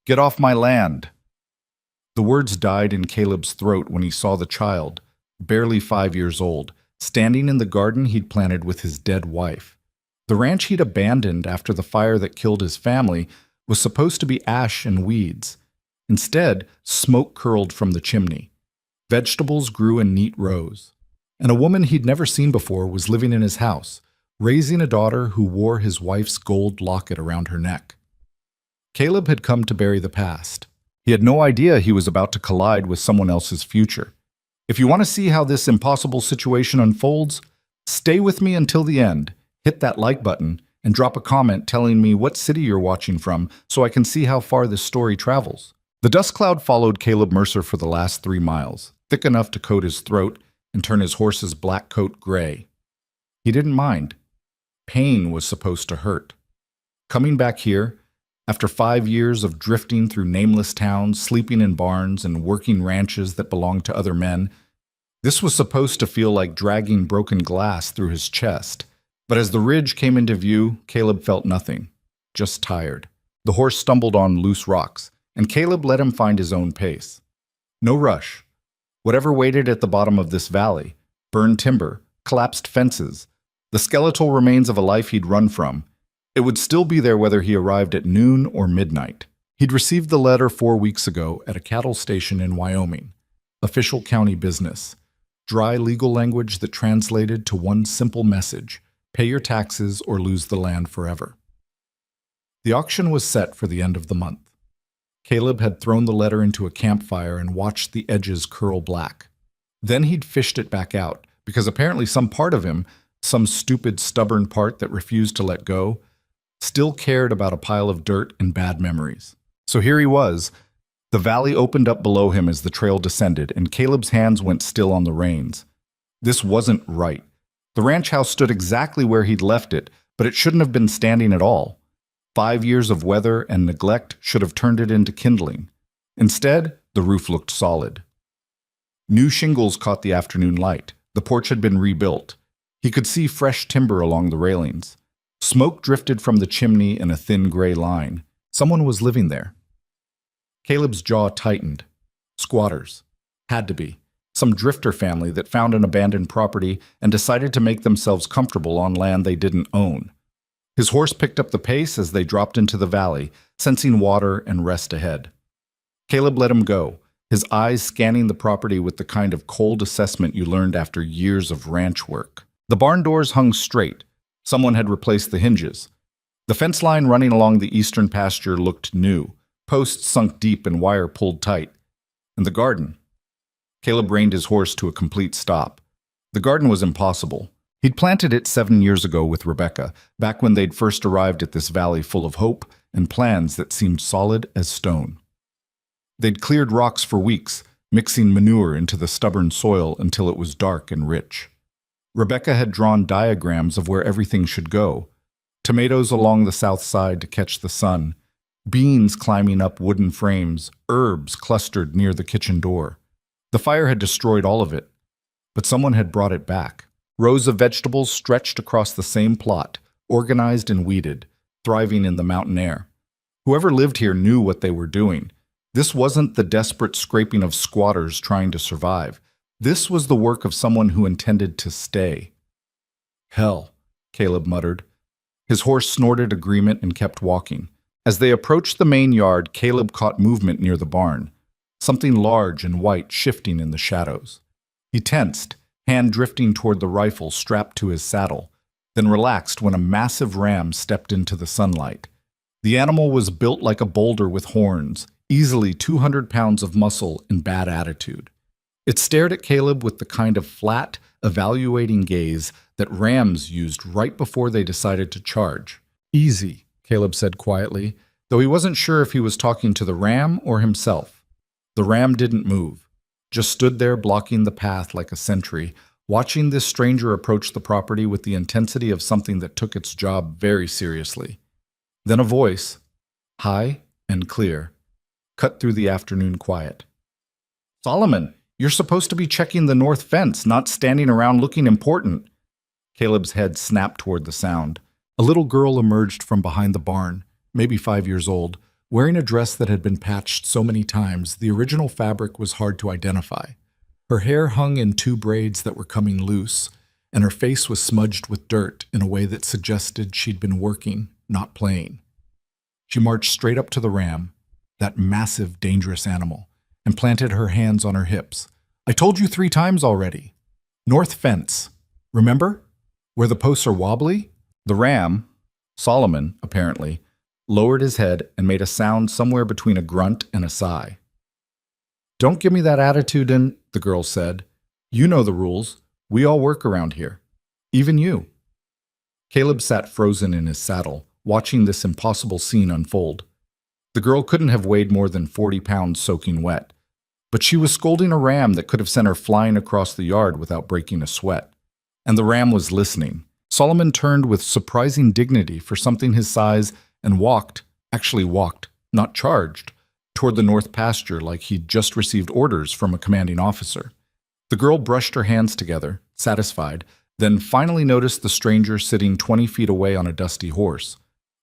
Get off my land! The words died in Caleb's throat when he saw the child, barely 5 years old, standing in the garden he'd planted with his dead wife. The ranch he'd abandoned after the fire that killed his family was supposed to be ash and weeds. Instead, smoke curled from the chimney. Vegetables grew in neat rows. And a woman he'd never seen before was living in his house, raising a daughter who wore his wife's gold locket around her neck. Caleb had come to bury the past. He had no idea he was about to collide with someone else's future. If you want to see how this impossible situation unfolds, stay with me until the end, hit that like button, and drop a comment telling me what city you're watching from so I can see how far this story travels. The dust cloud followed Caleb Mercer for the last 3 miles, thick enough to coat his throat and turn his horse's black coat gray. He didn't mind. Pain was supposed to hurt. Coming back here, after 5 years of drifting through nameless towns, sleeping in barns, and working ranches that belonged to other men, this was supposed to feel like dragging broken glass through his chest. But as the ridge came into view, Caleb felt nothing, just tired. The horse stumbled on loose rocks, and Caleb let him find his own pace. No rush. Whatever waited at the bottom of this valley, burned timber, collapsed fences, the skeletal remains of a life he'd run from, it would still be there whether he arrived at noon or midnight. He'd received the letter 4 weeks ago at a cattle station in Wyoming. Official county business. Dry legal language that translated to one simple message: pay your taxes or lose the land forever. The auction was set for the end of the month. Caleb had thrown the letter into a campfire and watched the edges curl black. Then he'd fished it back out, because apparently some part of him, some stupid, stubborn part that refused to let go, still cared about a pile of dirt and bad memories. So here he was. The valley opened up below him as the trail descended, and Caleb's hands went still on the reins. This wasn't right. The ranch house stood exactly where he'd left it, but it shouldn't have been standing at all. 5 years of weather and neglect should have turned it into kindling. Instead, the roof looked solid. New shingles caught the afternoon light. The porch had been rebuilt. He could see fresh timber along the railings. Smoke drifted from the chimney in a thin gray line. Someone was living there. Caleb's jaw tightened. Squatters. Had to be. Some drifter family that found an abandoned property and decided to make themselves comfortable on land they didn't own. His horse picked up the pace as they dropped into the valley, sensing water and rest ahead. Caleb let him go, his eyes scanning the property with the kind of cold assessment you learned after years of ranch work. The barn doors hung straight. Someone had replaced the hinges. The fence line running along the eastern pasture looked new, posts sunk deep and wire pulled tight. And the garden. Caleb reined his horse to a complete stop. The garden was impossible. He'd planted it 7 years ago with Rebecca, back when they'd first arrived at this valley full of hope and plans that seemed solid as stone. They'd cleared rocks for weeks, mixing manure into the stubborn soil until it was dark and rich. Rebecca had drawn diagrams of where everything should go. Tomatoes along the south side to catch the sun, beans climbing up wooden frames, herbs clustered near the kitchen door. The fire had destroyed all of it, but someone had brought it back. Rows of vegetables stretched across the same plot, organized and weeded, thriving in the mountain air. Whoever lived here knew what they were doing. This wasn't the desperate scraping of squatters trying to survive. This was the work of someone who intended to stay. Hell, Caleb muttered. His horse snorted agreement and kept walking. As they approached the main yard, Caleb caught movement near the barn, something large and white shifting in the shadows. He tensed, hand drifting toward the rifle strapped to his saddle, then relaxed when a massive ram stepped into the sunlight. The animal was built like a boulder with horns, easily 200 pounds of muscle and bad attitude. It stared at Caleb with the kind of flat, evaluating gaze that rams used right before they decided to charge. Easy, Caleb said quietly, though he wasn't sure if he was talking to the ram or himself. The ram didn't move, just stood there blocking the path like a sentry, watching this stranger approach the property with the intensity of something that took its job very seriously. Then a voice, high and clear, cut through the afternoon quiet. Solomon, you're supposed to be checking the north fence, not standing around looking important. Caleb's head snapped toward the sound. A little girl emerged from behind the barn, maybe 5 years old, Wearing a dress that had been patched so many times, the original fabric was hard to identify. Her hair hung in two braids that were coming loose, and her face was smudged with dirt in a way that suggested she'd been working, not playing. She marched straight up to the ram, that massive, dangerous animal, and planted her hands on her hips. "I told you 3 times already. North fence. Remember? Where the posts are wobbly?" The ram, Solomon, apparently, lowered his head and made a sound somewhere between a grunt and a sigh. "Don't give me that attitude the girl said. "You know the rules. We all work around here. Even you." Caleb sat frozen in his saddle, watching this impossible scene unfold. The girl couldn't have weighed more than 40 pounds soaking wet, but she was scolding a ram that could have sent her flying across the yard without breaking a sweat. And the ram was listening. Solomon turned with surprising dignity for something his size and walked, not charged, toward the north pasture like he'd just received orders from a commanding officer. The girl brushed her hands together, satisfied, then finally noticed the stranger sitting 20 feet away on a dusty horse.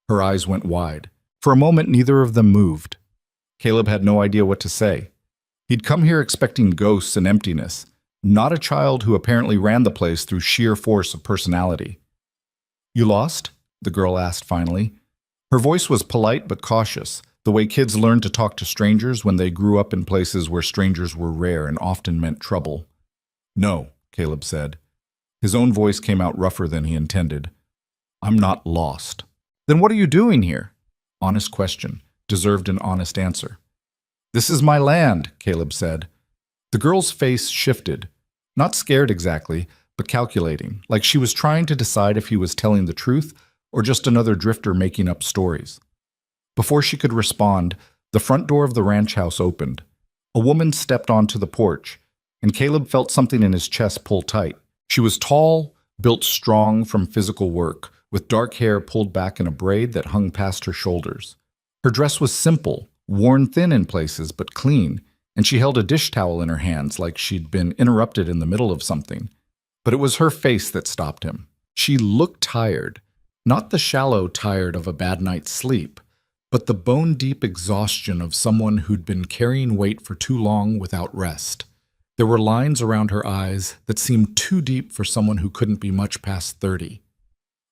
Her eyes went wide. For a moment, neither of them moved. Caleb had no idea what to say. He'd come here expecting ghosts and emptiness, not a child who apparently ran the place through sheer force of personality. "You lost?" the girl asked finally. Her voice was polite but cautious, the way kids learn to talk to strangers when they grew up in places where strangers were rare and often meant trouble. "No," Caleb said. His own voice came out rougher than he intended. "I'm not lost." "Then what are you doing here?" Honest question, deserved an honest answer. "This is my land," Caleb said. The girl's face shifted, not scared exactly, but calculating, like she was trying to decide if he was telling the truth or just another drifter making up stories. Before she could respond, the front door of the ranch house opened. A woman stepped onto the porch, and Caleb felt something in his chest pull tight. She was tall, built strong from physical work, with dark hair pulled back in a braid that hung past her shoulders. Her dress was simple, worn thin in places but clean, and she held a dish towel in her hands like she'd been interrupted in the middle of something. But it was her face that stopped him. She looked tired, not the shallow tired of a bad night's sleep, but the bone-deep exhaustion of someone who'd been carrying weight for too long without rest. There were lines around her eyes that seemed too deep for someone who couldn't be much past 30.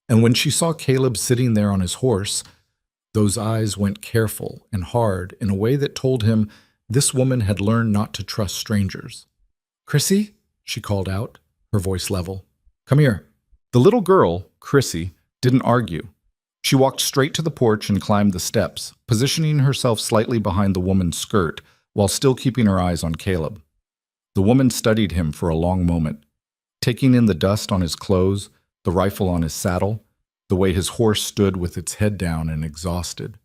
And when she saw Caleb sitting there on his horse, those eyes went careful and hard in a way that told him this woman had learned not to trust strangers. "Chrissy?" she called out, her voice level. "Come here." The little girl, Chrissy, didn't argue. She walked straight to the porch and climbed the steps, positioning herself slightly behind the woman's skirt while still keeping her eyes on Caleb. The woman studied him for a long moment, taking in the dust on his clothes, the rifle on his saddle, the way his horse stood with its head down and exhausted.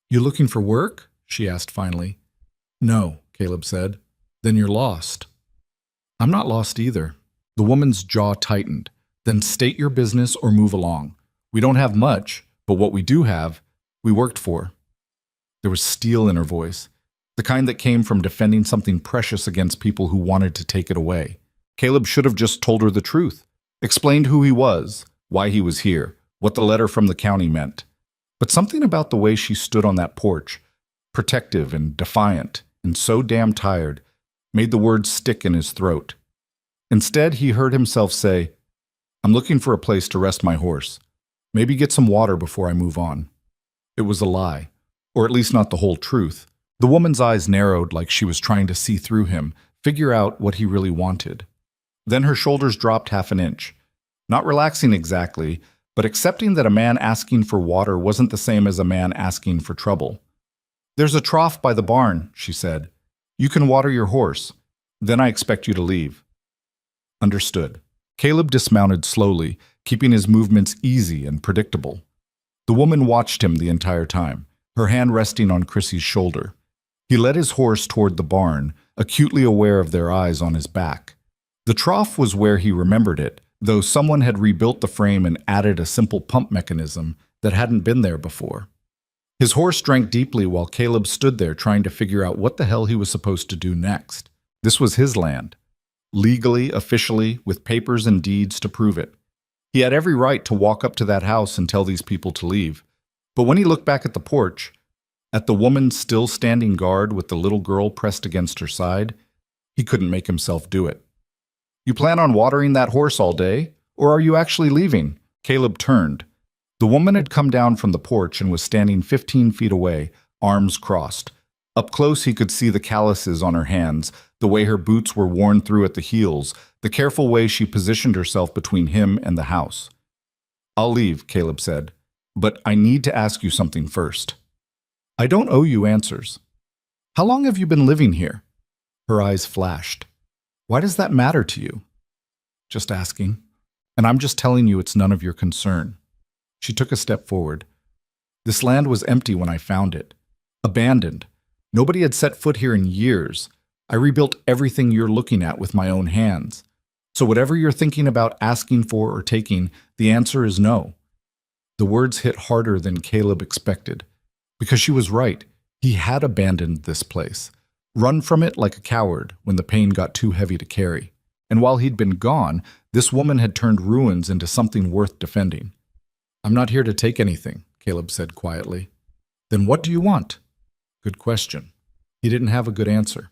"You looking for work?" she asked finally. "No," Caleb said. "Then you're lost." "I'm not lost either." The woman's jaw tightened. "Then state your business or move along. We don't have much, but what we do have, we worked for." There was steel in her voice, the kind that came from defending something precious against people who wanted to take it away. Caleb should have just told her the truth, explained who he was, why he was here, what the letter from the county meant. But something about the way she stood on that porch, protective and defiant and so damn tired, made the words stick in his throat. Instead, he heard himself say, "I'm looking for a place to rest my horse. Maybe get some water before I move on." It was a lie, or at least not the whole truth. The woman's eyes narrowed like she was trying to see through him, figure out what he really wanted. Then her shoulders dropped half an inch, not relaxing exactly, but accepting that a man asking for water wasn't the same as a man asking for trouble. "There's a trough by the barn," she said. "You can water your horse. Then I expect you to leave." Understood. Caleb dismounted slowly, keeping his movements easy and predictable. The woman watched him the entire time, her hand resting on Chrissy's shoulder. He led his horse toward the barn, acutely aware of their eyes on his back. The trough was where he remembered it, though someone had rebuilt the frame and added a simple pump mechanism that hadn't been there before. His horse drank deeply while Caleb stood there trying to figure out what the hell he was supposed to do next. This was his land. Legally, officially, with papers and deeds to prove it. He had every right to walk up to that house and tell these people to leave. But when he looked back at the porch, At the woman still standing guard with the little girl pressed against her side, he couldn't make himself do it. You plan on watering that horse all day, or are you actually leaving? Caleb turned. The woman had come down from the porch and was standing 15 feet away, arms crossed. Up close he could see the calluses on her hands, the way her boots were worn through at the heels, the careful way she positioned herself between him and the house. I'll leave, Caleb said, but I need to ask you something first. I don't owe you answers. How long have you been living here? Her eyes flashed. Why does that matter to you? Just asking. And I'm just telling you it's none of your concern. She took a step forward. This land was empty when I found it. Abandoned. Nobody had set foot here in years. I rebuilt everything you're looking at with my own hands. So whatever you're thinking about asking for or taking, the answer is no. The words hit harder than Caleb expected. Because she was right. He had abandoned this place. Run from it like a coward when the pain got too heavy to carry. And while he'd been gone, this woman had turned ruins into something worth defending. I'm not here to take anything, Caleb said quietly. Then what do you want? Good question. He didn't have a good answer.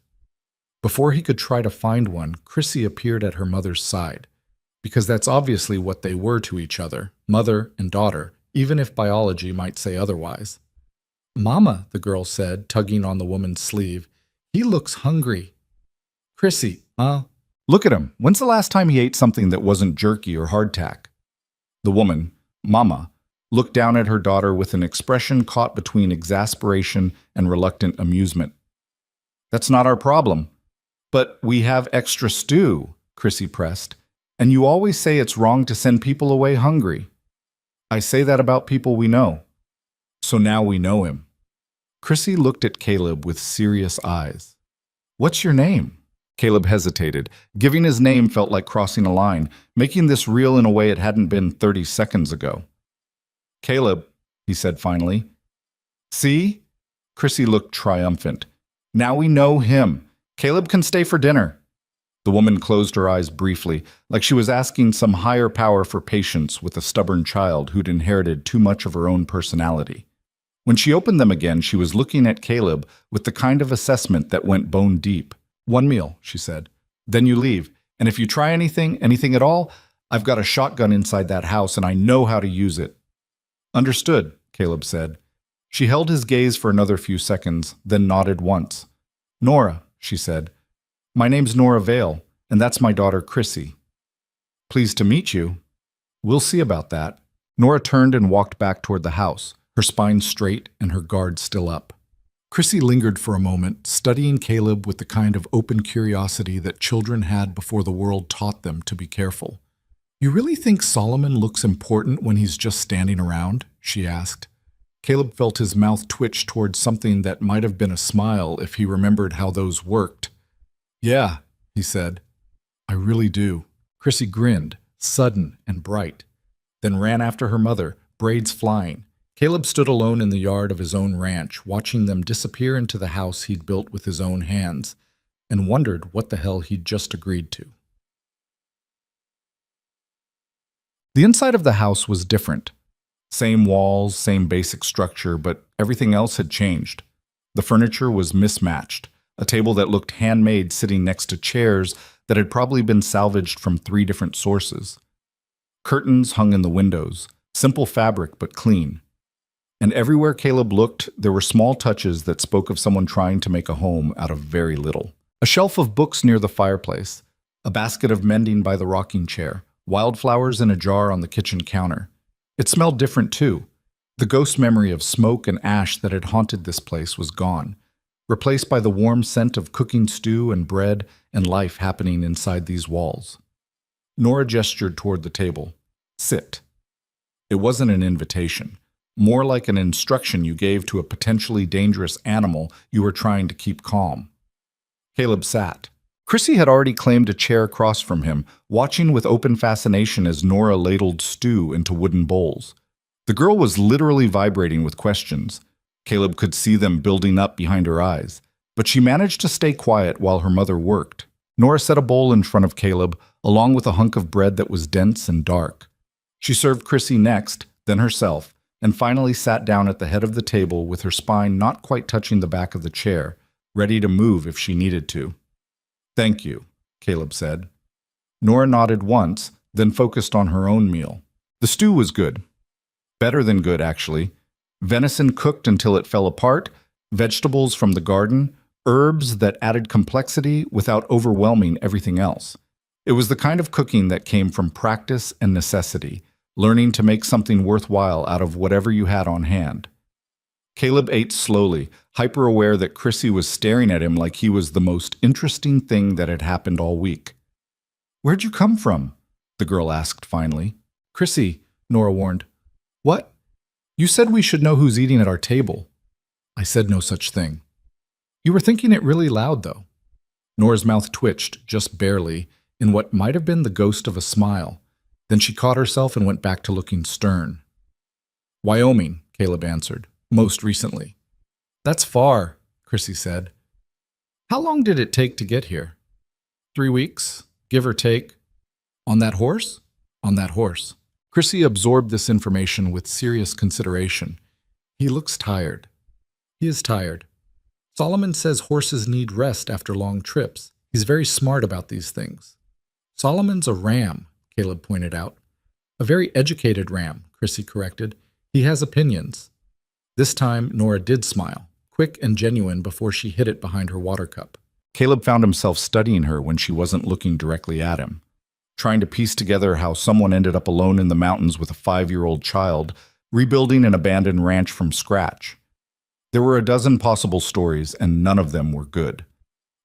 Before he could try to find one, Chrissy appeared at her mother's side. Because that's obviously what they were to each other, mother and daughter, even if biology might say otherwise. Mama, the girl said, tugging on the woman's sleeve. He looks hungry. Chrissy, look at him. When's the last time he ate something that wasn't jerky or hardtack? The woman, Mama, looked down at her daughter with an expression caught between exasperation and reluctant amusement. That's not our problem. But we have extra stew, Chrissy pressed. And you always say it's wrong to send people away hungry. I say that about people we know. So now we know him. Chrissy looked at Caleb with serious eyes. What's your name? Caleb hesitated. Giving his name felt like crossing a line, making this real in a way it hadn't been 30 seconds ago. Caleb, he said finally. See? Chrissy looked triumphant. Now we know him. Caleb can stay for dinner. The woman closed her eyes briefly, like she was asking some higher power for patience with a stubborn child who'd inherited too much of her own personality. When she opened them again, she was looking at Caleb with the kind of assessment that went bone deep. One meal, she said. Then you leave. And if you try anything at all, I've got a shotgun inside that house and I know how to use it. Understood, Caleb said. She held his gaze for another few seconds, then nodded once. Nora, she said. My name's Nora Vale, and that's my daughter Chrissy. Pleased to meet you. We'll see about that. Nora turned and walked back toward the house, her spine straight and her guard still up. Chrissy lingered for a moment, studying Caleb with the kind of open curiosity that children had before the world taught them to be careful. You really think Solomon looks important when he's just standing around? She asked. Caleb felt his mouth twitch towards something that might have been a smile if he remembered how those worked. Yeah, he said. I really do. Chrissy grinned, sudden and bright, then ran after her mother, braids flying. Caleb stood alone in the yard of his own ranch, watching them disappear into the house he'd built with his own hands, and wondered what the hell he'd just agreed to. The inside of the house was different. Same walls, same basic structure, but everything else had changed. The furniture was mismatched. A table that looked handmade sitting next to chairs that had probably been salvaged from 3 different sources. Curtains hung in the windows, simple fabric but clean. And everywhere Caleb looked, there were small touches that spoke of someone trying to make a home out of very little. A shelf of books near the fireplace, a basket of mending by the rocking chair, wildflowers in a jar on the kitchen counter. It smelled different too. The ghost memory of smoke and ash that had haunted this place was gone, replaced by the warm scent of cooking stew and bread and life happening inside these walls. Nora gestured toward the table. Sit. It wasn't an invitation, more like an instruction you gave to a potentially dangerous animal you were trying to keep calm. Caleb sat. Chrissy had already claimed a chair across from him, watching with open fascination as Nora ladled stew into wooden bowls. The girl was literally vibrating with questions. Caleb could see them building up behind her eyes, but she managed to stay quiet while her mother worked. Nora set a bowl in front of Caleb, along with a hunk of bread that was dense and dark. She served Chrissy next, then herself, and finally sat down at the head of the table with her spine not quite touching the back of the chair, ready to move if she needed to. "Thank you," Caleb said. Nora nodded once, then focused on her own meal. The stew was good. Better than good, actually. Venison cooked until it fell apart, vegetables from the garden, herbs that added complexity without overwhelming everything else. It was the kind of cooking that came from practice and necessity, learning to make something worthwhile out of whatever you had on hand. Caleb ate slowly, hyper-aware that Chrissy was staring at him like he was the most interesting thing that had happened all week. "Where'd you come from?" the girl asked finally. "Chrissy," Nora warned. "What? You said we should know who's eating at our table." "I said no such thing." "You were thinking it really loud, though." Nora's mouth twitched, just barely, in what might have been the ghost of a smile. Then she caught herself and went back to looking stern. "Wyoming," Caleb answered. "Most recently." "That's far," Chrissy said. "How long did it take to get here?" 3 weeks, give or take." "On that horse?" "On that horse." Chrissy absorbed this information with serious consideration. "He looks tired." "He is tired. Solomon says horses need rest after long trips. He's very smart about these things." "Solomon's a ram," Caleb pointed out. "A very educated ram," Chrissy corrected. "He has opinions." This time, Nora did smile, quick and genuine before she hid it behind her water cup. Caleb found himself studying her when she wasn't looking directly at him, trying to piece together how someone ended up alone in the mountains with a 5-year-old child, rebuilding an abandoned ranch from scratch. There were a dozen possible stories, and none of them were good.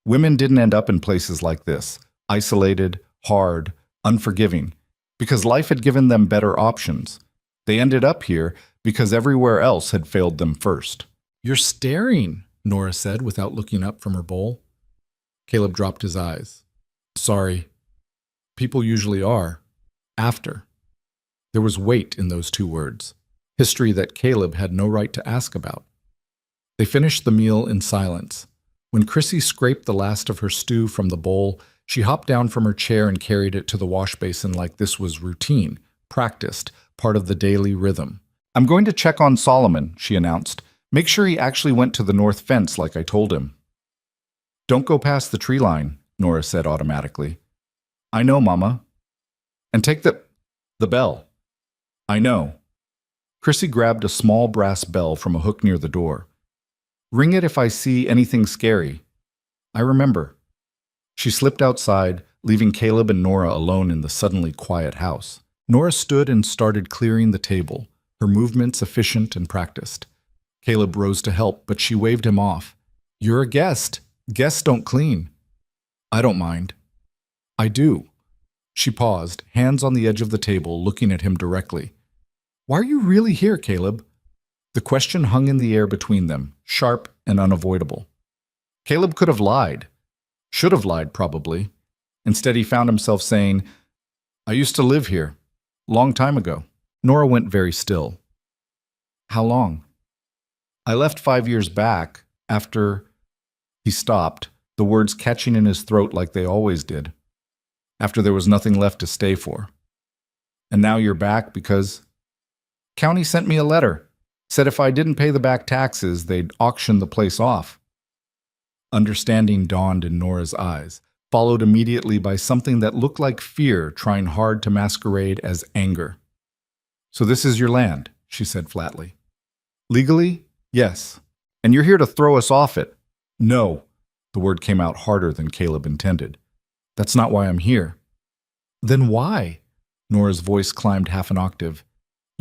Women didn't end up in places like this, isolated, hard, unforgiving, because life had given them better options. They ended up here because everywhere else had failed them first. "You're staring," Nora said without looking up from her bowl. Caleb dropped his eyes. "Sorry. People usually are. After." There was weight in those 2 words, history that Caleb had no right to ask about. They finished the meal in silence. When Chrissy scraped the last of her stew from the bowl, she hopped down from her chair and carried it to the wash basin like this was routine, practiced, part of the daily rhythm. "I'm going to check on Solomon," she announced. "Make sure he actually went to the north fence like I told him." "Don't go past the tree line," Nora said automatically. "I know, Mama." "And take the bell." "I know." Chrissy grabbed a small brass bell from a hook near the door. "Ring it if I see anything scary." "I remember." She slipped outside, leaving Caleb and Nora alone in the suddenly quiet house. Nora stood and started clearing the table, her movements efficient and practiced. Caleb rose to help, but she waved him off. "You're a guest. Guests don't clean." "I don't mind." "I do." She paused, hands on the edge of the table, looking at him directly. "Why are you really here, Caleb?" The question hung in the air between them, sharp and unavoidable. Caleb could have lied. Should have lied, probably. Instead, he found himself saying, "I used to live here. Long time ago." Nora went very still. "How long?" "I left 5 years back, after—" He stopped, the words catching in his throat like they always did. "After there was nothing left to stay for." "And now you're back because—" "County sent me a letter. Said if I didn't pay the back taxes, they'd auction the place off." Understanding dawned in Nora's eyes, followed immediately by something that looked like fear trying hard to masquerade as anger. "So this is your land," she said flatly. "Legally, yes. And you're here to throw us off it." "No." The word came out harder than Caleb intended. "That's not why I'm here." "Then why?" Nora's voice climbed half an octave.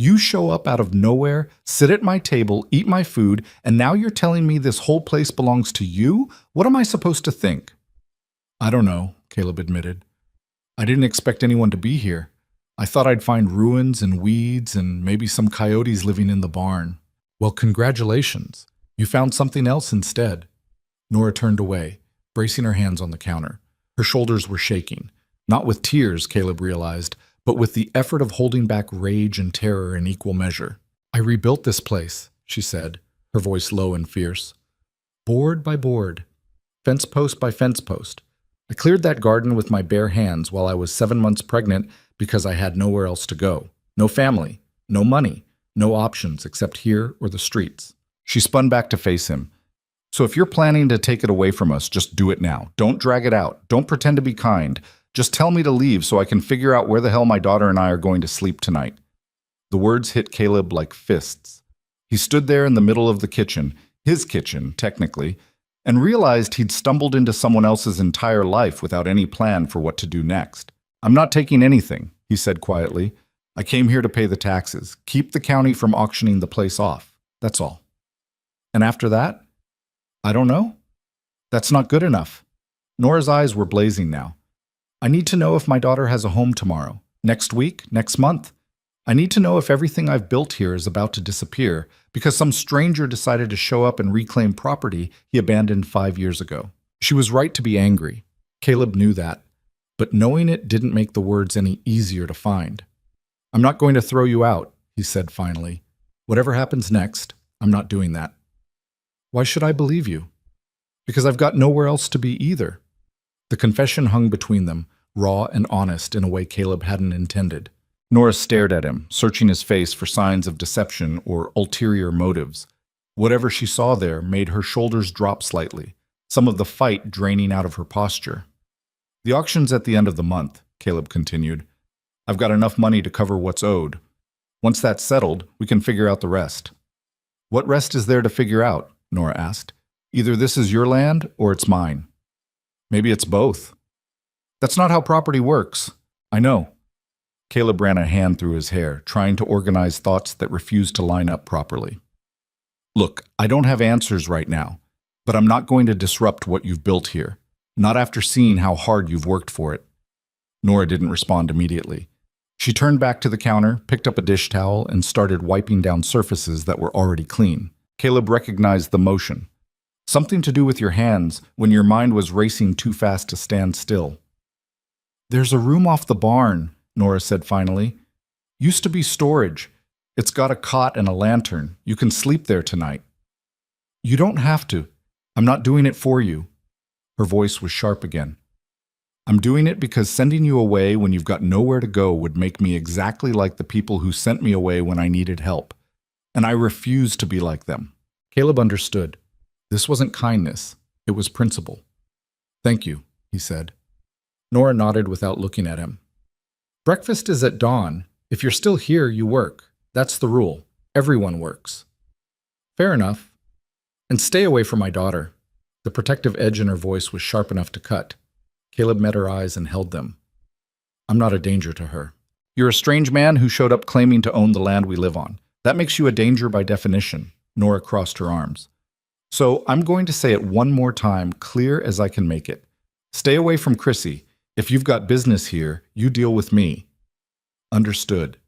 "You show up out of nowhere, sit at my table, eat my food, and now you're telling me this whole place belongs to you? What am I supposed to think?" "I don't know," Caleb admitted. "I didn't expect anyone to be here. I thought I'd find ruins and weeds and maybe some coyotes living in the barn." "Well, congratulations. You found something else instead." Nora turned away, bracing her hands on the counter. Her shoulders were shaking, not with tears, Caleb realized, but with the effort of holding back rage and terror in equal measure. "I rebuilt this place," she said, her voice low and fierce. "Board by board, fence post by fence post. I cleared that garden with my bare hands while I was 7 months pregnant because I had nowhere else to go. No family, no money, No options except here or the streets. She spun back to face him. So if you're planning to take it away from us, just do it now. Don't drag it out. Don't pretend to be kind. Just tell me to leave so I can figure out where the hell my daughter and I are going to sleep tonight. The words hit Caleb like fists. He stood there in the middle of the kitchen, his kitchen, technically, and realized he'd stumbled into someone else's entire life without any plan for what to do next. I'm not taking anything, he said quietly. I came here to pay the taxes, keep the county from auctioning the place off. That's all. And after that? I don't know. That's not good enough. Nora's eyes were blazing now. I need to know if my daughter has a home tomorrow, next week, next month. I need to know if everything I've built here is about to disappear because some stranger decided to show up and reclaim property he abandoned 5 years ago. She was right to be angry. Caleb knew that, but knowing it didn't make the words any easier to find. I'm not going to throw you out, he said finally. Whatever happens next, I'm not doing that. Why should I believe you? Because I've got nowhere else to be either. The confession hung between them, raw and honest in a way Caleb hadn't intended. Nora stared at him, searching his face for signs of deception or ulterior motives. Whatever she saw there made her shoulders drop slightly, some of the fight draining out of her posture. The auction's at the end of the month, Caleb continued. I've got enough money to cover what's owed. Once that's settled, we can figure out the rest. What rest is there to figure out? Nora asked. Either this is your land or it's mine. Maybe it's both. That's not how property works. I know. Caleb ran a hand through his hair, trying to organize thoughts that refused to line up properly. Look, I don't have answers right now, but I'm not going to disrupt what you've built here, not after seeing how hard you've worked for it. Nora didn't respond immediately. She turned back to the counter, picked up a dish towel, and started wiping down surfaces that were already clean. Caleb recognized the motion. Something to do with your hands when your mind was racing too fast to stand still. There's a room off the barn, Nora said finally. Used to be storage. It's got a cot and a lantern. You can sleep there tonight. You don't have to. I'm not doing it for you. Her voice was sharp again. I'm doing it because sending you away when you've got nowhere to go would make me exactly like the people who sent me away when I needed help. And I refuse to be like them. Caleb understood. This wasn't kindness. It was principle. Thank you, he said. Nora nodded without looking at him. Breakfast is at dawn. If you're still here, you work. That's the rule. Everyone works. Fair enough. And stay away from my daughter. The protective edge in her voice was sharp enough to cut. Caleb met her eyes and held them. I'm not a danger to her. You're a strange man who showed up claiming to own the land we live on. That makes you a danger by definition. Nora crossed her arms. So I'm going to say it one more time, clear as I can make it. Stay away from Chrissy. If you've got business here, you deal with me. Understood.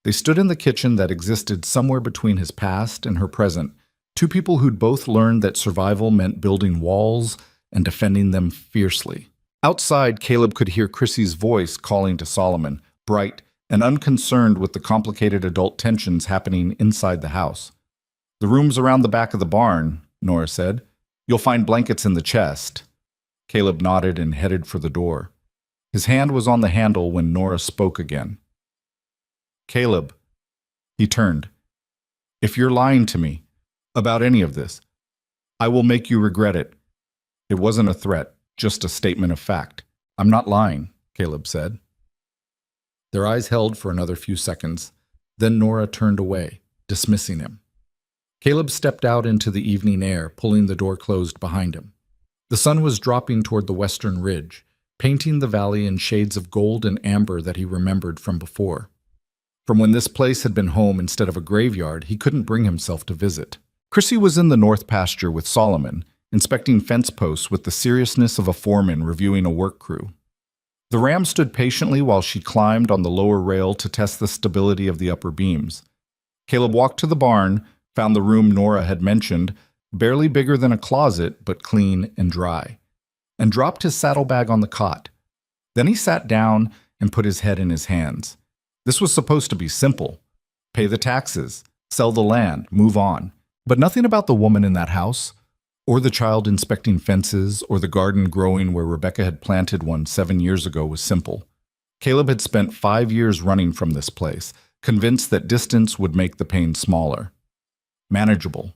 They stood in the kitchen that existed somewhere between his past and her present, two people who'd both learned that survival meant building walls and defending them fiercely. Outside, Caleb could hear Chrissy's voice calling to Solomon, bright and unconcerned with the complicated adult tensions happening inside the house. The room's around the back of the barn, Nora said. You'll find blankets in the chest. Caleb nodded and headed for the door. His hand was on the handle when Nora spoke again. Caleb. He turned. If you're lying to me about any of this, I will make you regret it. It wasn't a threat, just a statement of fact. I'm not lying, Caleb said. Their eyes held for another few seconds. Then Nora turned away, dismissing him. Caleb stepped out into the evening air, pulling the door closed behind him. The sun was dropping toward the western ridge, painting the valley in shades of gold and amber that he remembered from before. From when this place had been home instead of a graveyard, he couldn't bring himself to visit. Chrissy was in the north pasture with Solomon, inspecting fence posts with the seriousness of a foreman reviewing a work crew. The ram stood patiently while she climbed on the lower rail to test the stability of the upper beams. Caleb walked to the barn, found the room Nora had mentioned, barely bigger than a closet, but clean and dry, and dropped his saddlebag on the cot. Then he sat down and put his head in his hands. This was supposed to be simple. Pay the taxes, sell the land, move on. But nothing about the woman in that house, or the child inspecting fences, or the garden growing where Rebecca had planted one 7 years ago was simple. Caleb had spent 5 years running from this place, convinced that distance would make the pain smaller. Manageable.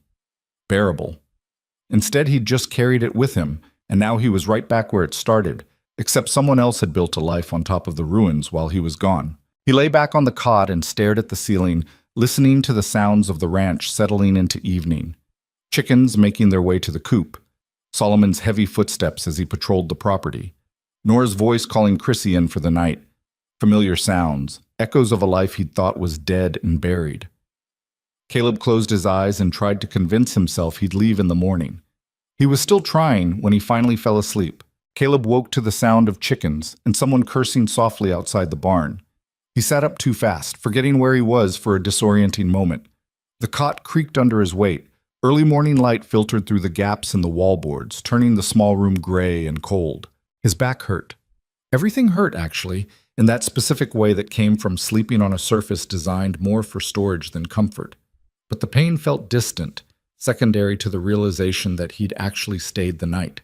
Bearable. Instead, he'd just carried it with him, and now he was right back where it started, except someone else had built a life on top of the ruins while he was gone. He lay back on the cot and stared at the ceiling, listening to the sounds of the ranch settling into evening. Chickens making their way to the coop. Solomon's heavy footsteps as he patrolled the property. Nora's voice calling Chrissy in for the night. Familiar sounds, echoes of a life he'd thought was dead and buried. Caleb closed his eyes and tried to convince himself he'd leave in the morning. He was still trying when he finally fell asleep. Caleb woke to the sound of chickens and someone cursing softly outside the barn. He sat up too fast, forgetting where he was for a disorienting moment. The cot creaked under his weight. Early morning light filtered through the gaps in the wallboards, turning the small room gray and cold. His back hurt. Everything hurt, actually, in that specific way that came from sleeping on a surface designed more for storage than comfort. But the pain felt distant, secondary to the realization that he'd actually stayed the night.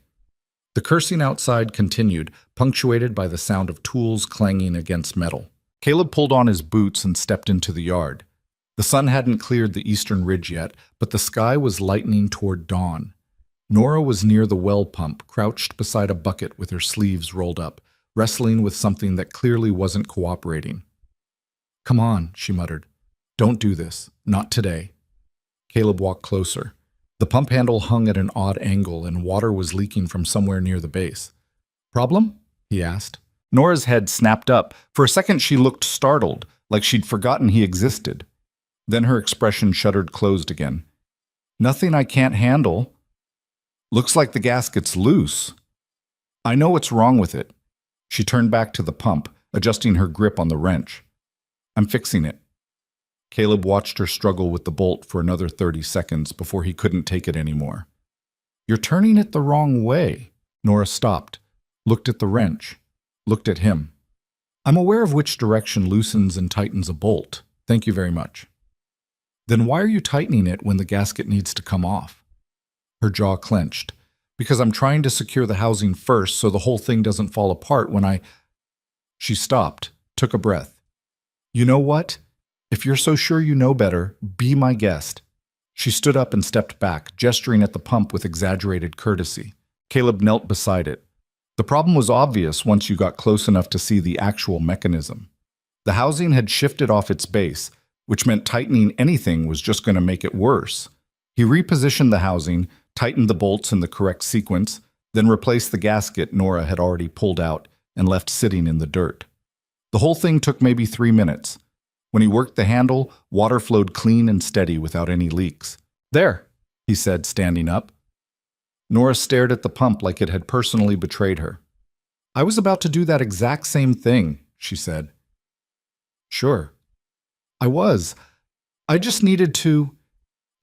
The cursing outside continued, punctuated by the sound of tools clanging against metal. Caleb pulled on his boots and stepped into the yard. The sun hadn't cleared the eastern ridge yet, but the sky was lightening toward dawn. Nora was near the well pump, crouched beside a bucket with her sleeves rolled up, wrestling with something that clearly wasn't cooperating. "Come on," she muttered. "Don't do this. Not today." Caleb walked closer. The pump handle hung at an odd angle and water was leaking from somewhere near the base. "Problem?" he asked. Nora's head snapped up. For a second she looked startled, like she'd forgotten he existed. Then her expression shuttered closed again. "Nothing I can't handle. Looks like the gasket's loose. I know what's wrong with it." She turned back to the pump, adjusting her grip on the wrench. "I'm fixing it." Caleb watched her struggle with the bolt for another 30 seconds before he couldn't take it anymore. "You're turning it the wrong way." Nora stopped, looked at the wrench, looked at him. "I'm aware of which direction loosens and tightens a bolt. Thank you very much." "Then why are you tightening it when the gasket needs to come off?" Her jaw clenched. "Because I'm trying to secure the housing first so the whole thing doesn't fall apart when I—" She stopped, took a breath. "You know what? If you're so sure you know better, be my guest." She stood up and stepped back, gesturing at the pump with exaggerated courtesy. Caleb knelt beside it. The problem was obvious once you got close enough to see the actual mechanism. The housing had shifted off its base, which meant tightening anything was just going to make it worse. He repositioned the housing, tightened the bolts in the correct sequence, then replaced the gasket Nora had already pulled out and left sitting in the dirt. The whole thing took maybe 3 minutes. When he worked the handle, water flowed clean and steady without any leaks. "There," he said, standing up. Nora stared at the pump like it had personally betrayed her. "I was about to do that exact same thing," she said. "Sure. I was. I just needed to—"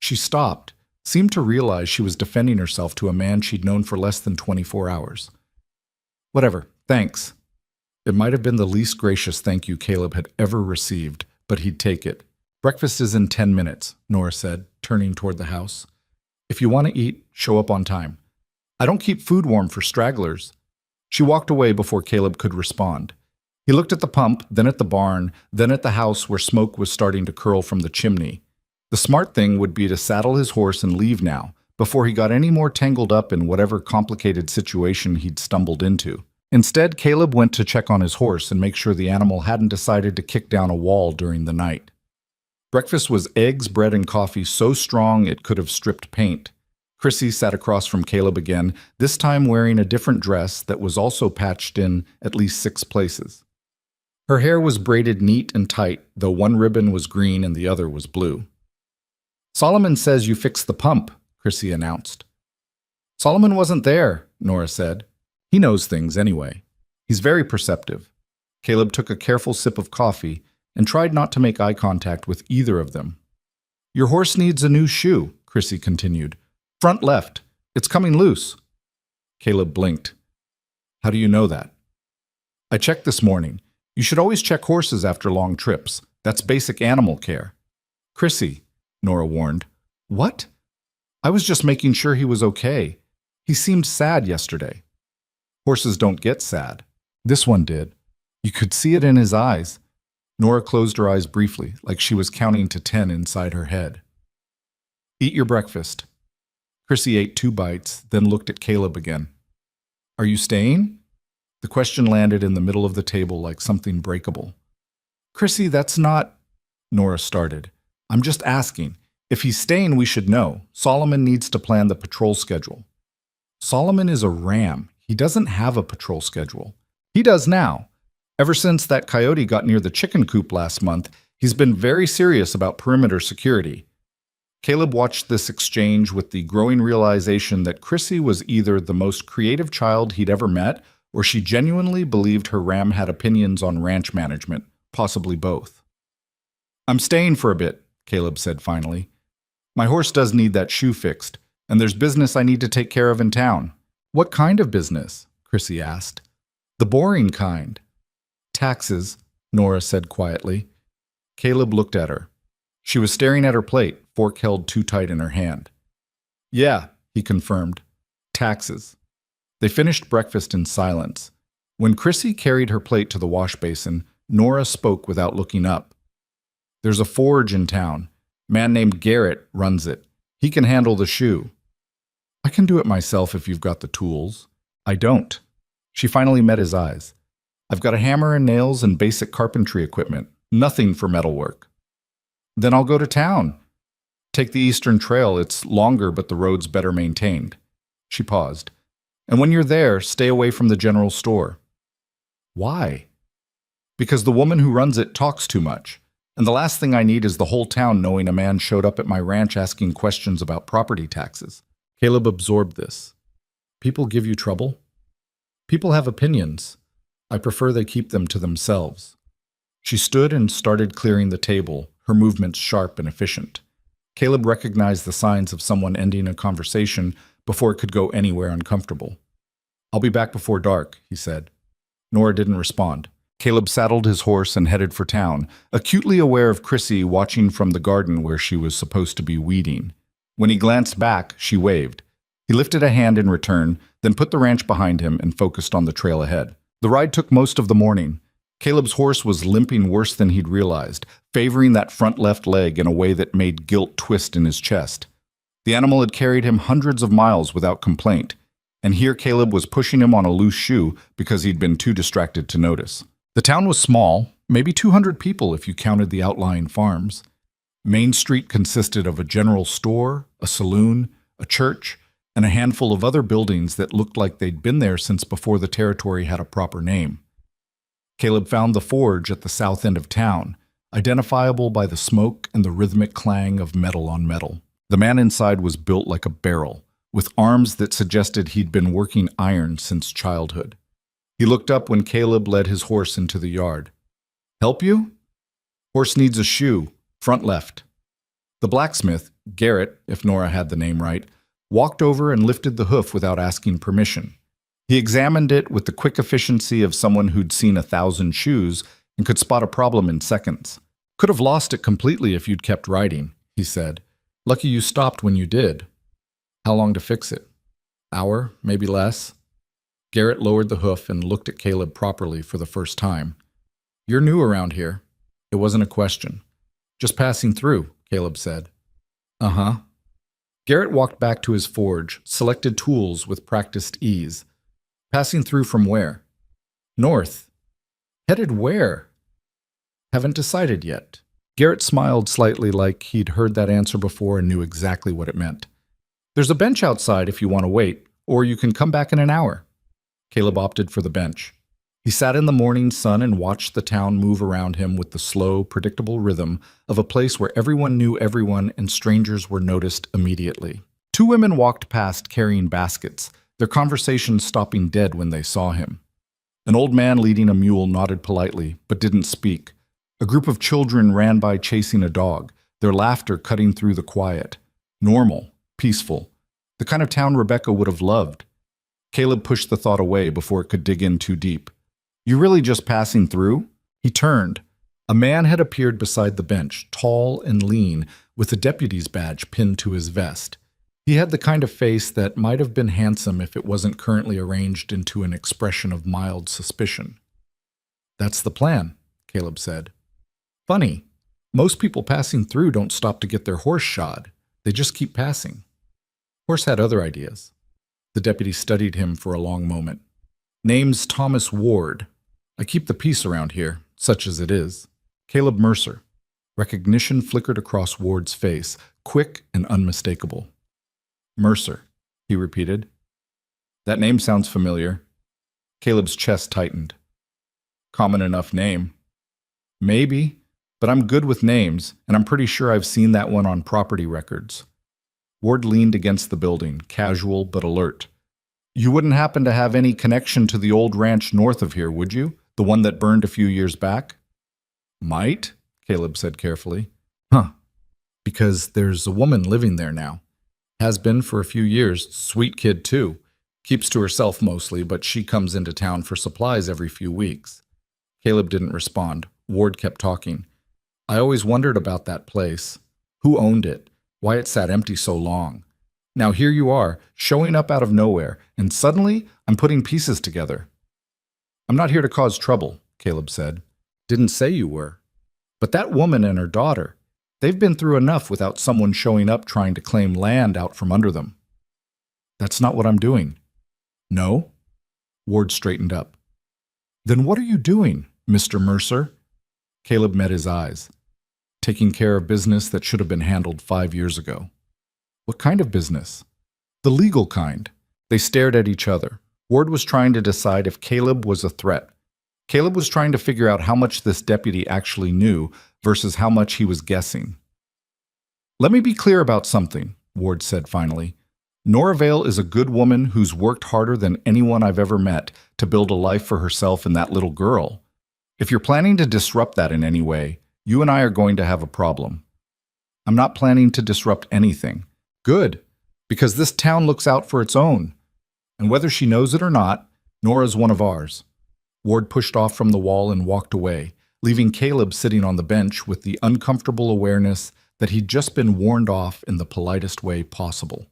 She stopped, seemed to realize she was defending herself to a man she'd known for less than 24 hours. "Whatever, thanks." It might have been the least gracious thank you Caleb had ever received, but he'd take it. "Breakfast is in 10 minutes, Nora said, turning toward the house. "If you want to eat, show up on time. I don't keep food warm for stragglers." She walked away before Caleb could respond. He looked at the pump, then at the barn, then at the house where smoke was starting to curl from the chimney. The smart thing would be to saddle his horse and leave now, before he got any more tangled up in whatever complicated situation he'd stumbled into. Instead, Caleb went to check on his horse and make sure the animal hadn't decided to kick down a wall during the night. Breakfast was eggs, bread, and coffee so strong it could have stripped paint. Chrissy sat across from Caleb again, this time wearing a different dress that was also patched in at least 6 places. Her hair was braided neat and tight, though one ribbon was green and the other was blue. "Solomon says you fixed the pump," Chrissy announced. "Solomon wasn't there," Nora said. "He knows things anyway. He's very perceptive." Caleb took a careful sip of coffee and tried not to make eye contact with either of them. "Your horse needs a new shoe," Chrissy continued. "Front left. It's coming loose." Caleb blinked. "How do you know that?" "I checked this morning. You should always check horses after long trips. That's basic animal care." "Chrissy," Nora warned. "What?" "I was just making sure he was okay. He seemed sad yesterday." "Horses don't get sad." This one did. You could see it in his eyes. Nora closed her eyes briefly, like she was counting to 10 inside her head. Eat your breakfast. Chrissy ate 2 bites, then looked at Caleb again. Are you staying? The question landed in the middle of the table like something breakable. Chrissy, that's not… Nora started. I'm just asking. If he's staying, we should know. Solomon needs to plan the patrol schedule. Solomon is a ram. He doesn't have a patrol schedule. He does now. Ever since that coyote got near the chicken coop last month, he's been very serious about perimeter security. Caleb watched this exchange with the growing realization that Chrissy was either the most creative child he'd ever met, or she genuinely believed her ram had opinions on ranch management, possibly both. I'm staying for a bit, Caleb said finally. My horse does need that shoe fixed, and there's business I need to take care of in town. What kind of business? Chrissy asked. The boring kind. Taxes, Nora said quietly. Caleb looked at her. She was staring at her plate, fork held too tight in her hand. Yeah, he confirmed. Taxes. They finished breakfast in silence. When Chrissy carried her plate to the wash basin, Nora spoke without looking up. There's a forge in town. A man named Garrett runs it. He can handle the shoe. I can do it myself if you've got the tools. I don't. She finally met his eyes. I've got a hammer and nails and basic carpentry equipment. Nothing for metalwork. Then I'll go to town. Take the Eastern Trail. It's longer, but the road's better maintained. She paused. And when you're there, stay away from the general store. Why? Because the woman who runs it talks too much. And the last thing I need is the whole town knowing a man showed up at my ranch asking questions about property taxes. Caleb absorbed this. People give you trouble? People have opinions. I prefer they keep them to themselves. She stood and started clearing the table, her movements sharp and efficient. Caleb recognized the signs of someone ending a conversation before it could go anywhere uncomfortable. I'll be back before dark, he said. Nora didn't respond. Caleb saddled his horse and headed for town, acutely aware of Chrissy watching from the garden where she was supposed to be weeding. When he glanced back, she waved. He lifted a hand in return, then put the ranch behind him and focused on the trail ahead. The ride took most of the morning. Caleb's horse was limping worse than he'd realized, favoring that front left leg in a way that made guilt twist in his chest. The animal had carried him hundreds of miles without complaint, and here Caleb was pushing him on a loose shoe because he'd been too distracted to notice. The town was small, maybe 200 people if you counted the outlying farms. Main Street consisted of a general store, a saloon, a church, and a handful of other buildings that looked like they'd been there since before the territory had a proper name. Caleb found the forge at the south end of town, identifiable by the smoke and the rhythmic clang of metal on metal. The man inside was built like a barrel, with arms that suggested he'd been working iron since childhood. He looked up when Caleb led his horse into the yard. Help you? Horse needs a shoe, front left. The blacksmith, Garrett, if Nora had the name right, walked over and lifted the hoof without asking permission. He examined it with the quick efficiency of someone who'd seen 1,000 shoes and could spot a problem in seconds. Could have lost it completely if you'd kept riding, he said. Lucky you stopped when you did. How long to fix it? Hour, maybe less? Garrett lowered the hoof and looked at Caleb properly for the first time. You're new around here. It wasn't a question. Just passing through, Caleb said. Uh-huh. Garrett walked back to his forge, selected tools with practiced ease. Passing through from where? North. Headed where? Haven't decided yet. Garrett smiled slightly like he'd heard that answer before and knew exactly what it meant. There's a bench outside if you want to wait, or you can come back in an hour. Caleb opted for the bench. He sat in the morning sun and watched the town move around him with the slow, predictable rhythm of a place where everyone knew everyone and strangers were noticed immediately. 2 women walked past carrying baskets, their conversation stopping dead when they saw him. An old man leading a mule nodded politely, but didn't speak. A group of children ran by chasing a dog, their laughter cutting through the quiet. Normal, peaceful, the kind of town Rebecca would have loved. Caleb pushed the thought away before it could dig in too deep. You really just passing through? He turned. A man had appeared beside the bench, tall and lean, with a deputy's badge pinned to his vest. He had the kind of face that might have been handsome if it wasn't currently arranged into an expression of mild suspicion. That's the plan, Caleb said. Funny, most people passing through don't stop to get their horse shod. They just keep passing. Horse had other ideas. The deputy studied him for a long moment. Name's Thomas Ward. I keep the peace around here, such as it is. Caleb Mercer. Recognition flickered across Ward's face, quick and unmistakable. Mercer, he repeated. That name sounds familiar. Caleb's chest tightened. Common enough name. Maybe, but I'm good with names, and I'm pretty sure I've seen that one on property records. Ward leaned against the building, casual but alert. You wouldn't happen to have any connection to the old ranch north of here, would you? The one that burned a few years back? Might, Caleb said carefully. Huh. Because there's a woman living there now. Has been for a few years. Sweet kid, too. Keeps to herself mostly, but she comes into town for supplies every few weeks. Caleb didn't respond. Ward kept talking. I always wondered about that place. Who owned it? Why it sat empty so long. Now here you are, showing up out of nowhere, and suddenly I'm putting pieces together. I'm not here to cause trouble, Caleb said. Didn't say you were. But that woman and her daughter, they've been through enough without someone showing up trying to claim land out from under them. That's not what I'm doing. No? Ward straightened up. Then what are you doing, Mr. Mercer? Caleb met his eyes. Taking care of business that should have been handled 5 years ago. What kind of business? The legal kind. They stared at each other. Ward was trying to decide if Caleb was a threat. Caleb was trying to figure out how much this deputy actually knew versus how much he was guessing. Let me be clear about something, Ward said finally. Nora Vale is a good woman who's worked harder than anyone I've ever met to build a life for herself and that little girl. If you're planning to disrupt that in any way, you and I are going to have a problem. I'm not planning to disrupt anything. Good, because this town looks out for its own. And whether she knows it or not, Nora's one of ours. Ward pushed off from the wall and walked away, leaving Caleb sitting on the bench with the uncomfortable awareness that he'd just been warned off in the politest way possible.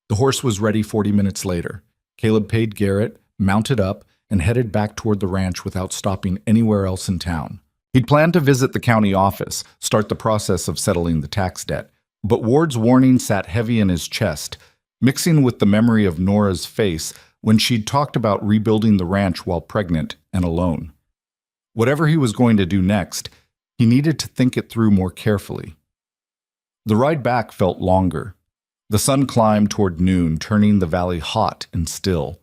The horse was ready 40 minutes later. Caleb paid Garrett, mounted up, and headed back toward the ranch without stopping anywhere else in town. He'd planned to visit the county office, start the process of settling the tax debt, but Ward's warning sat heavy in his chest, mixing with the memory of Nora's face when she'd talked about rebuilding the ranch while pregnant and alone. Whatever he was going to do next, he needed to think it through more carefully. The ride back felt longer. The sun climbed toward noon, turning the valley hot and still.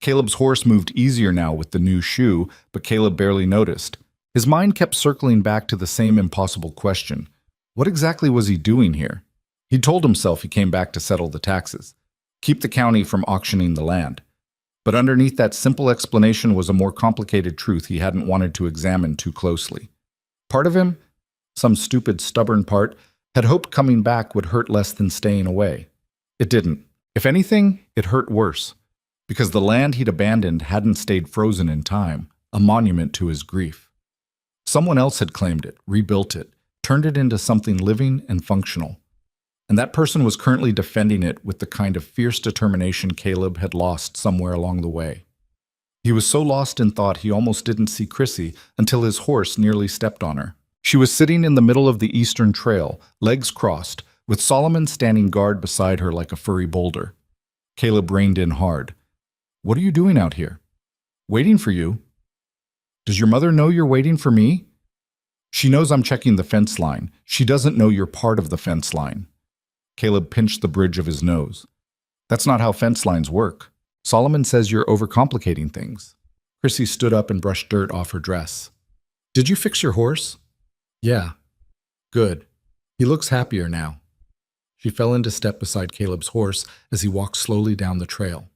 Caleb's horse moved easier now with the new shoe, but Caleb barely noticed. His mind kept circling back to the same impossible question. What exactly was he doing here? He told himself he came back to settle the taxes, keep the county from auctioning the land. But underneath that simple explanation was a more complicated truth he hadn't wanted to examine too closely. Part of him, some stupid, stubborn part, had hoped coming back would hurt less than staying away. It didn't. If anything, it hurt worse, because the land he'd abandoned hadn't stayed frozen in time, a monument to his grief. Someone else had claimed it, rebuilt it, turned it into something living and functional. And that person was currently defending it with the kind of fierce determination Caleb had lost somewhere along the way. He was so lost in thought he almost didn't see Chrissy until his horse nearly stepped on her. She was sitting in the middle of the eastern trail, legs crossed, with Solomon standing guard beside her like a furry boulder. Caleb reined in hard. What are you doing out here? Waiting for you. Does your mother know you're waiting for me? She knows I'm checking the fence line. She doesn't know you're part of the fence line. Caleb pinched the bridge of his nose. That's not how fence lines work. Solomon says you're overcomplicating things. Chrissy stood up and brushed dirt off her dress. Did you fix your horse? Yeah. Good. He looks happier now. She fell into step beside Caleb's horse as he walked slowly down the trail.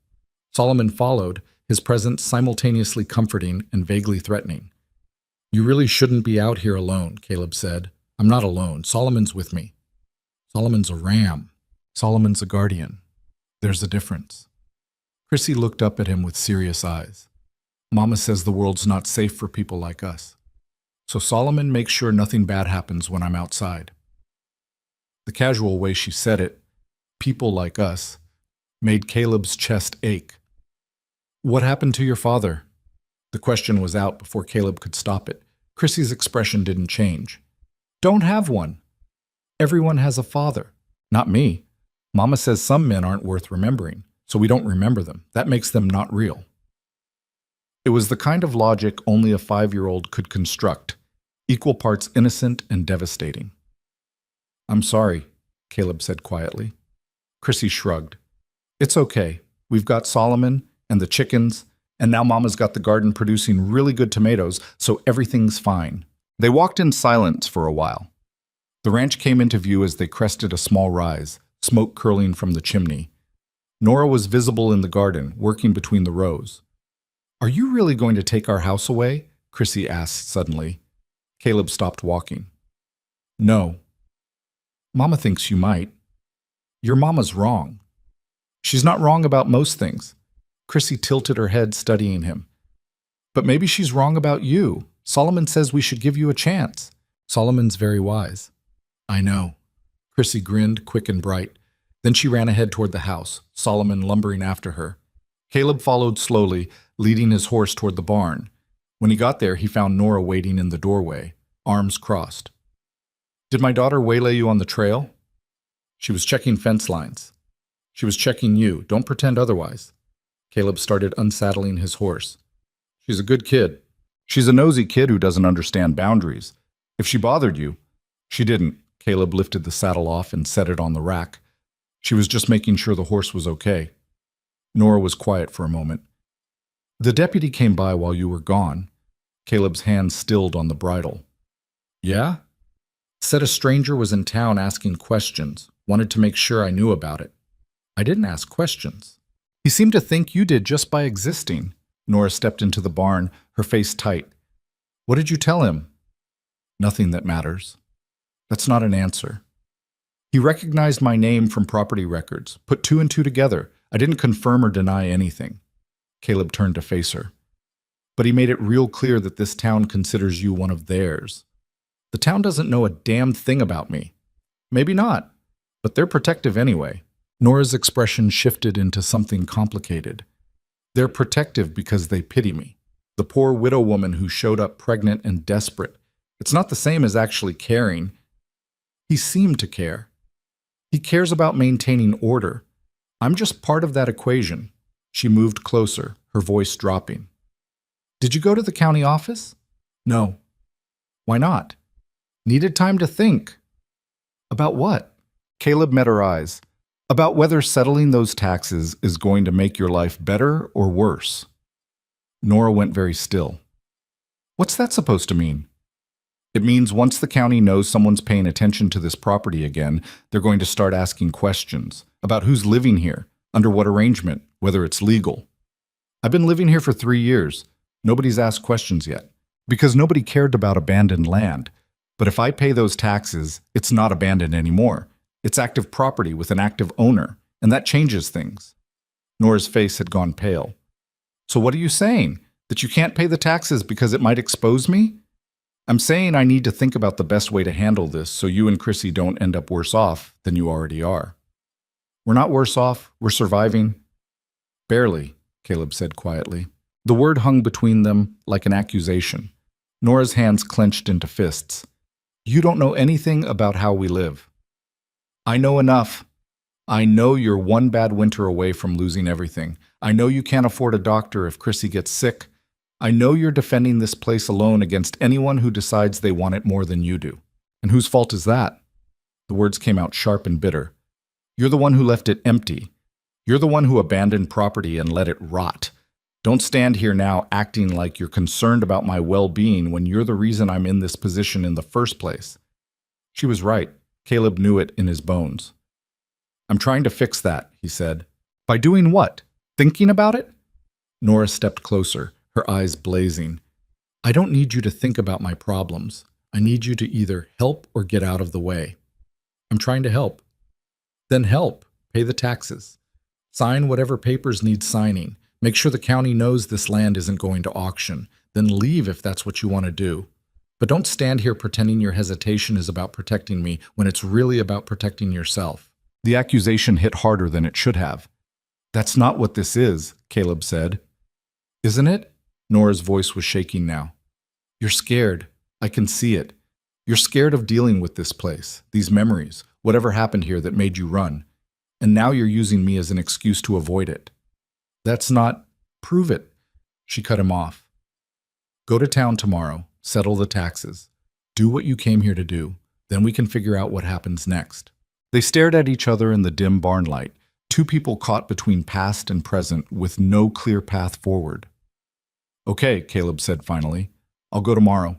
Solomon followed, his presence simultaneously comforting and vaguely threatening. You really shouldn't be out here alone, Caleb said. I'm not alone. Solomon's with me. Solomon's a ram. Solomon's a guardian. There's a difference. Chrissy looked up at him with serious eyes. Mama says the world's not safe for people like us. So Solomon makes sure nothing bad happens when I'm outside. The casual way she said it, people like us, made Caleb's chest ache. What happened to your father? The question was out before Caleb could stop it. Chrissy's expression didn't change. Don't have one. Everyone has a father. Not me. Mama says some men aren't worth remembering, so we don't remember them. That makes them not real. It was the kind of logic only a 5-year-old could construct, equal parts innocent and devastating. I'm sorry, Caleb said quietly. Chrissy shrugged. It's okay. We've got Solomon and the chickens, and now Mama's got the garden producing really good tomatoes, so everything's fine. They walked in silence for a while. The ranch came into view as they crested a small rise, smoke curling from the chimney. Nora was visible in the garden, working between the rows. Are you really going to take our house away? Chrissy asked suddenly. Caleb stopped walking. No. Mama thinks you might. Your mama's wrong. She's not wrong about most things. Chrissy tilted her head, studying him. But maybe she's wrong about you. Solomon says we should give you a chance. Solomon's very wise. I know. Chrissy grinned, quick and bright. Then she ran ahead toward the house, Solomon lumbering after her. Caleb followed slowly, leading his horse toward the barn. When he got there, he found Nora waiting in the doorway, arms crossed. Did my daughter waylay you on the trail? She was checking fence lines. She was checking you. Don't pretend otherwise. Caleb started unsaddling his horse. She's a good kid. She's a nosy kid who doesn't understand boundaries. If she bothered you, she didn't. Caleb lifted the saddle off and set it on the rack. She was just making sure the horse was okay. Nora was quiet for a moment. The deputy came by while you were gone. Caleb's hand stilled on the bridle. Yeah? Said a stranger was in town asking questions, wanted to make sure I knew about it. I didn't ask questions. He seemed to think you did just by existing. Nora stepped into the barn, her face tight. What did you tell him? Nothing that matters. That's not an answer. He recognized my name from property records, put 2 and 2 together. I didn't confirm or deny anything. Caleb turned to face her. But he made it real clear that this town considers you one of theirs. The town doesn't know a damn thing about me. Maybe not, but they're protective anyway. Nora's expression shifted into something complicated. They're protective because they pity me. The poor widow woman who showed up pregnant and desperate. It's not the same as actually caring. He seemed to care. He cares about maintaining order. I'm just part of that equation. She moved closer, her voice dropping. Did you go to the county office? No. Why not? Needed time to think. About what? Caleb met her eyes. About whether settling those taxes is going to make your life better or worse. Nora went very still. What's that supposed to mean? It means once the county knows someone's paying attention to this property again, they're going to start asking questions about who's living here, under what arrangement, whether it's legal. I've been living here for 3 years. Nobody's asked questions yet, because nobody cared about abandoned land. But if I pay those taxes, it's not abandoned anymore. It's active property with an active owner, and that changes things. Nora's face had gone pale. So what are you saying? That you can't pay the taxes because it might expose me? I'm saying I need to think about the best way to handle this so you and Chrissy don't end up worse off than you already are. We're not worse off. We're surviving. Barely, Caleb said quietly. The word hung between them like an accusation. Nora's hands clenched into fists. You don't know anything about how we live. I know enough. I know you're one bad winter away from losing everything. I know you can't afford a doctor if Chrissy gets sick. I know you're defending this place alone against anyone who decides they want it more than you do. And whose fault is that? The words came out sharp and bitter. You're the one who left it empty. You're the one who abandoned property and let it rot. Don't stand here now acting like you're concerned about my well-being when you're the reason I'm in this position in the first place. She was right. Caleb knew it in his bones. I'm trying to fix that, he said. By doing what? Thinking about it? Nora stepped closer, her eyes blazing. I don't need you to think about my problems. I need you to either help or get out of the way. I'm trying to help. Then help. Pay the taxes. Sign whatever papers need signing. Make sure the county knows this land isn't going to auction. Then leave if that's what you want to do. But don't stand here pretending your hesitation is about protecting me when it's really about protecting yourself. The accusation hit harder than it should have. That's not what this is, Caleb said. Isn't it? Nora's voice was shaking now. You're scared. I can see it. You're scared of dealing with this place, these memories, whatever happened here that made you run. And now you're using me as an excuse to avoid it. That's not... Prove it. She cut him off. Go to town tomorrow, settle the taxes. Do what you came here to do. Then we can figure out what happens next. They stared at each other in the dim barn light, two people caught between past and present with no clear path forward. Okay, Caleb said finally. I'll go tomorrow.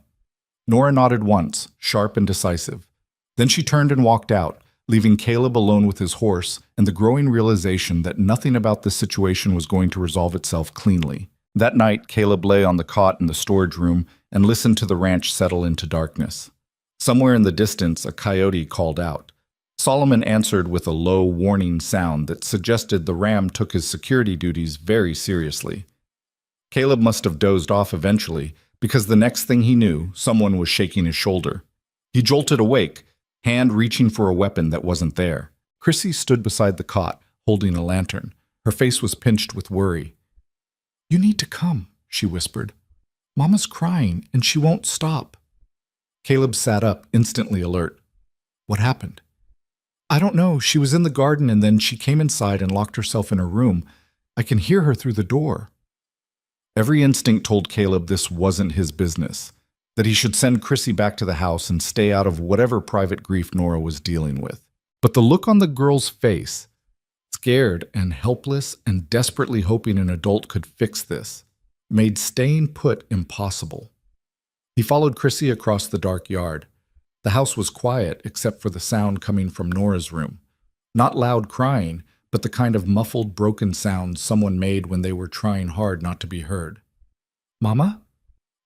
Nora nodded once, sharp and decisive. Then she turned and walked out, leaving Caleb alone with his horse and the growing realization that nothing about this situation was going to resolve itself cleanly. That night, Caleb lay on the cot in the storage room and listened to the ranch settle into darkness. Somewhere in the distance, a coyote called out. Solomon answered with a low, warning sound that suggested the ram took his security duties very seriously. Caleb must have dozed off eventually, because the next thing he knew, someone was shaking his shoulder. He jolted awake, hand reaching for a weapon that wasn't there. Chrissy stood beside the cot, holding a lantern. Her face was pinched with worry. "You need to come," she whispered. "Mama's crying, and she won't stop." Caleb sat up, instantly alert. What happened? I don't know. She was in the garden and then she came inside and locked herself in her room. I can hear her through the door. Every instinct told Caleb this wasn't his business, that he should send Chrissy back to the house and stay out of whatever private grief Nora was dealing with. But the look on the girl's face, scared and helpless and desperately hoping an adult could fix this, made staying put impossible. He followed Chrissy across the dark yard. The house was quiet except for the sound coming from Nora's room. Not loud crying, but the kind of muffled, broken sound someone made when they were trying hard not to be heard. "Mama?"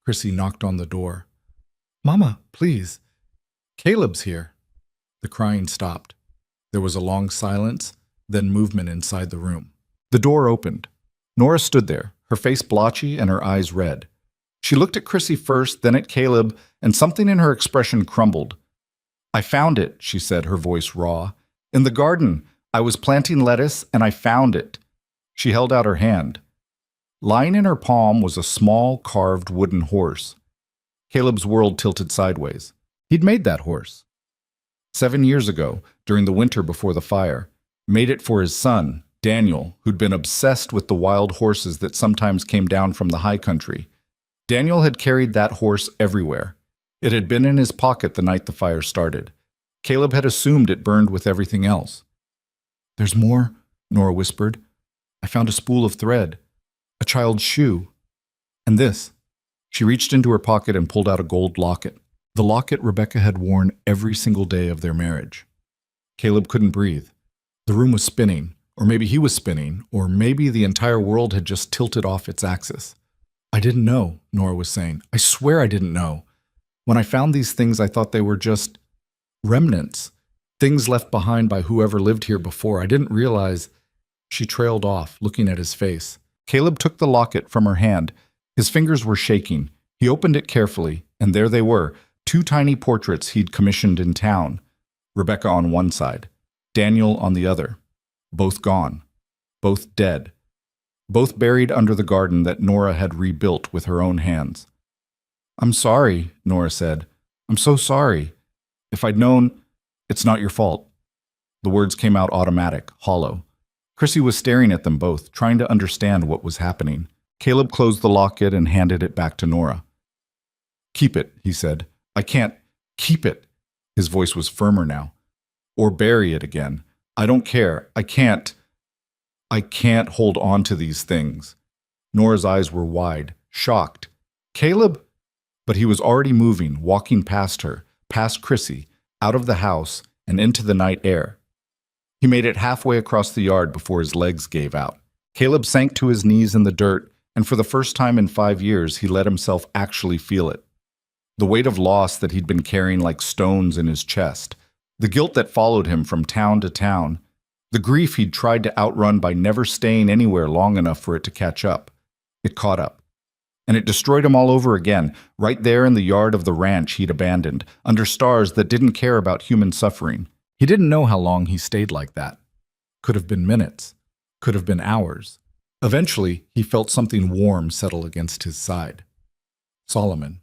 Chrissy knocked on the door. "Mama, please. Caleb's here." The crying stopped. There was a long silence, then movement inside the room. The door opened. Nora stood there, her face blotchy and her eyes red. She looked at Chrissy first, then at Caleb, and something in her expression crumbled. "I found it," she said, her voice raw. "In the garden. I was planting lettuce, and I found it." She held out her hand. Lying in her palm was a small, carved wooden horse. Caleb's world tilted sideways. He'd made that horse. 7 years ago, during the winter before the fire. Made it for his son, Daniel, who'd been obsessed with the wild horses that sometimes came down from the high country. Daniel had carried that horse everywhere. It had been in his pocket the night the fire started. Caleb had assumed it burned with everything else. "There's more," Nora whispered. "I found a spool of thread, a child's shoe, and this." She reached into her pocket and pulled out a gold locket. The locket Rebecca had worn every single day of their marriage. Caleb couldn't breathe. The room was spinning, or maybe he was spinning, or maybe the entire world had just tilted off its axis. "I didn't know," Nora was saying. "I swear I didn't know. When I found these things, I thought they were just remnants, things left behind by whoever lived here before. I didn't realize." She trailed off, looking at his face. Caleb took the locket from her hand. His fingers were shaking. He opened it carefully, and there they were, 2 tiny portraits he'd commissioned in town. Rebecca on one side, Daniel on the other. Both gone. Both dead. Both buried under the garden that Nora had rebuilt with her own hands. "I'm sorry," Nora said. "I'm so sorry. If I'd known, it's not your fault." The words came out automatic, hollow. Chrissy was staring at them both, trying to understand what was happening. Caleb closed the locket and handed it back to Nora. "Keep it," he said. "I can't keep it." His voice was firmer now. "Or bury it again. I don't care. I can't hold on to these things." Nora's eyes were wide, shocked. "Caleb?" But he was already moving, walking past her, past Chrissy, out of the house and into the night air. He made it halfway across the yard before his legs gave out. Caleb sank to his knees in the dirt, and for the first time in 5 years, he let himself actually feel it. The weight of loss that he'd been carrying like stones in his chest, the guilt that followed him from town to town, the grief he'd tried to outrun by never staying anywhere long enough for it to catch up. It caught up. And it destroyed him all over again, right there in the yard of the ranch he'd abandoned, under stars that didn't care about human suffering. He didn't know how long he stayed like that. Could have been minutes. Could have been hours. Eventually, he felt something warm settle against his side. Solomon.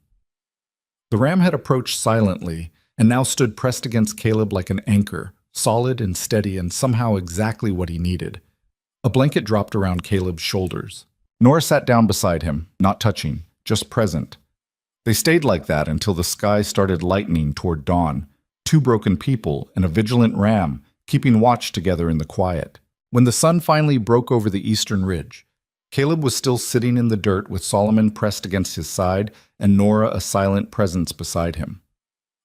The ram had approached silently and now stood pressed against Caleb like an anchor, solid and steady and somehow exactly what he needed. A blanket dropped around Caleb's shoulders. Nora sat down beside him, not touching, just present. They stayed like that until the sky started lightening toward dawn, two broken people and a vigilant ram keeping watch together in the quiet. When the sun finally broke over the eastern ridge, Caleb was still sitting in the dirt with Solomon pressed against his side and Nora a silent presence beside him.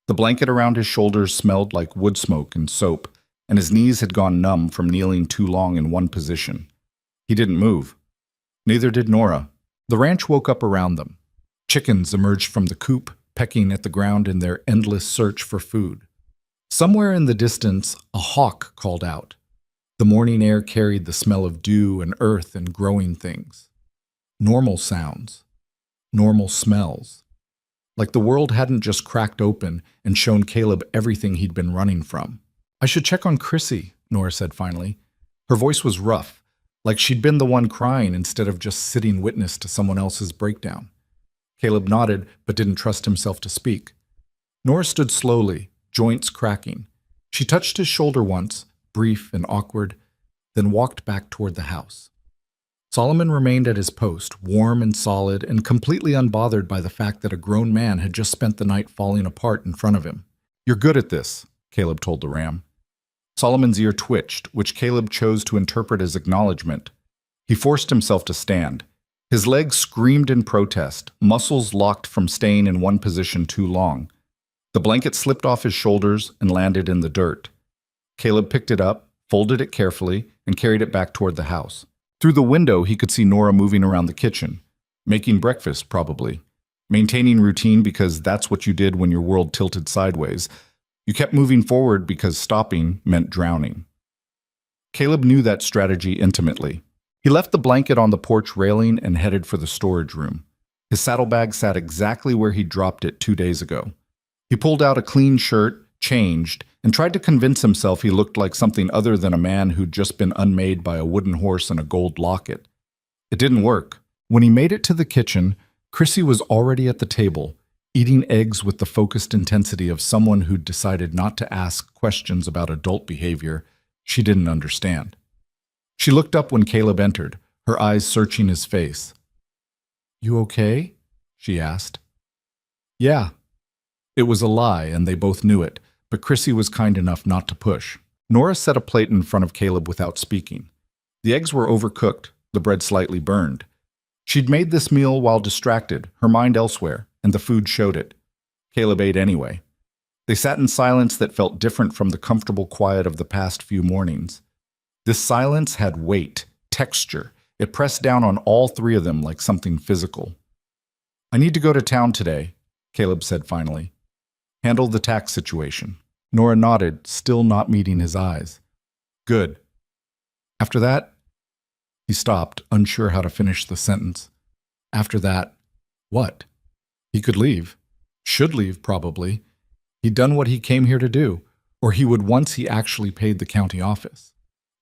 The blanket around his shoulders smelled like wood smoke and soap, and his knees had gone numb from kneeling too long in one position. He didn't move. Neither did Nora. The ranch woke up around them. Chickens emerged from the coop, pecking at the ground in their endless search for food. Somewhere in the distance, a hawk called out. The morning air carried the smell of dew and earth and growing things. Normal sounds. Normal smells. Like the world hadn't just cracked open and shown Caleb everything he'd been running from. "I should check on Chrissy," Nora said finally. Her voice was rough, like she'd been the one crying instead of just sitting witness to someone else's breakdown. Caleb nodded, but didn't trust himself to speak. Nora stood slowly, joints cracking. She touched his shoulder once, brief and awkward, then walked back toward the house. Solomon remained at his post, warm and solid and completely unbothered by the fact that a grown man had just spent the night falling apart in front of him. "You're good at this," Caleb told the ram. Solomon's ear twitched, which Caleb chose to interpret as acknowledgement. He forced himself to stand. His legs screamed in protest, muscles locked from staying in one position too long. The blanket slipped off his shoulders and landed in the dirt. Caleb picked it up, folded it carefully, and carried it back toward the house. Through the window, he could see Nora moving around the kitchen, making breakfast, probably, maintaining routine because that's what you did when your world tilted sideways. You kept moving forward because stopping meant drowning. Caleb knew that strategy intimately. He left the blanket on the porch railing and headed for the storage room. His saddlebag sat exactly where he dropped it 2 days ago. He pulled out a clean shirt, changed, and tried to convince himself he looked like something other than a man who'd just been unmade by a wooden horse and a gold locket. It didn't work. When he made it to the kitchen, Chrissy was already at the table, eating eggs with the focused intensity of someone who'd decided not to ask questions about adult behavior she didn't understand. She looked up when Caleb entered, her eyes searching his face. "You okay?" she asked. "Yeah." It was a lie, and they both knew it, but Chrissy was kind enough not to push. Nora set a plate in front of Caleb without speaking. The eggs were overcooked, the bread slightly burned. She'd made this meal while distracted, her mind elsewhere, and the food showed it. Caleb ate anyway. They sat in silence that felt different from the comfortable quiet of the past few mornings. This silence had weight, texture. It pressed down on all three of them like something physical. "I need to go to town today," Caleb said finally. "Handle the tax situation." Nora nodded, still not meeting his eyes. "Good." After that, he stopped, unsure how to finish the sentence. After that, what? He could leave. Should leave, probably. He'd done what he came here to do, or he would once he actually paid the county office.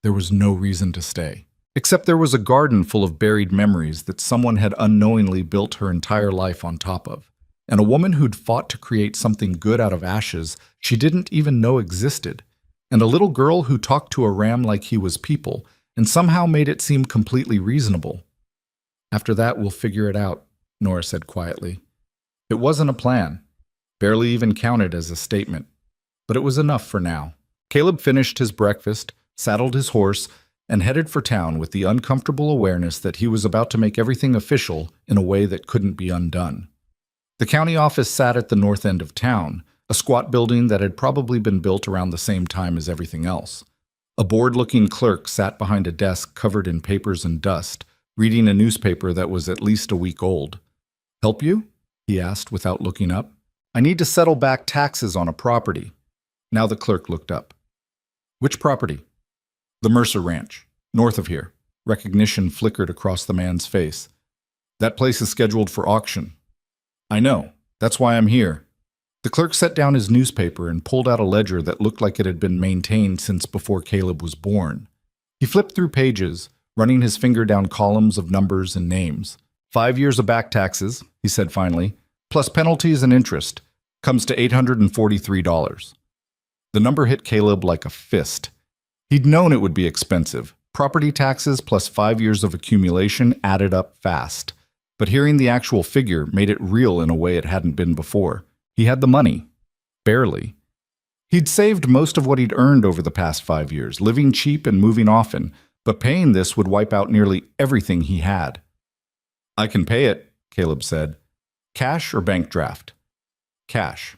There was no reason to stay. Except there was a garden full of buried memories that someone had unknowingly built her entire life on top of, and a woman who'd fought to create something good out of ashes she didn't even know existed, and a little girl who talked to a ram like he was people, and somehow made it seem completely reasonable. "After that, we'll figure it out," Nora said quietly. It wasn't a plan, barely even counted as a statement, but it was enough for now. Caleb finished his breakfast, saddled his horse, and headed for town with the uncomfortable awareness that he was about to make everything official in a way that couldn't be undone. The county office sat at the north end of town, a squat building that had probably been built around the same time as everything else. A bored-looking clerk sat behind a desk covered in papers and dust, reading a newspaper that was at least a week old. "Help you?" he asked without looking up. "I need to settle back taxes on a property." Now the clerk looked up. "Which property?" "The Mercer Ranch, north of here." Recognition flickered across the man's face. "That place is scheduled for auction." "I know. That's why I'm here." The clerk set down his newspaper and pulled out a ledger that looked like it had been maintained since before Caleb was born. He flipped through pages, running his finger down columns of numbers and names. 5 years of back taxes, he said finally, plus penalties and interest. Comes to $843. The number hit Caleb like a fist. He'd known it would be expensive. Property taxes plus 5 years of accumulation added up fast. But hearing the actual figure made it real in a way it hadn't been before. He had the money. Barely. He'd saved most of what he'd earned over the past 5 years, living cheap and moving often, but paying this would wipe out nearly everything he had. "I can pay it," Caleb said. "Cash or bank draft?" "Cash."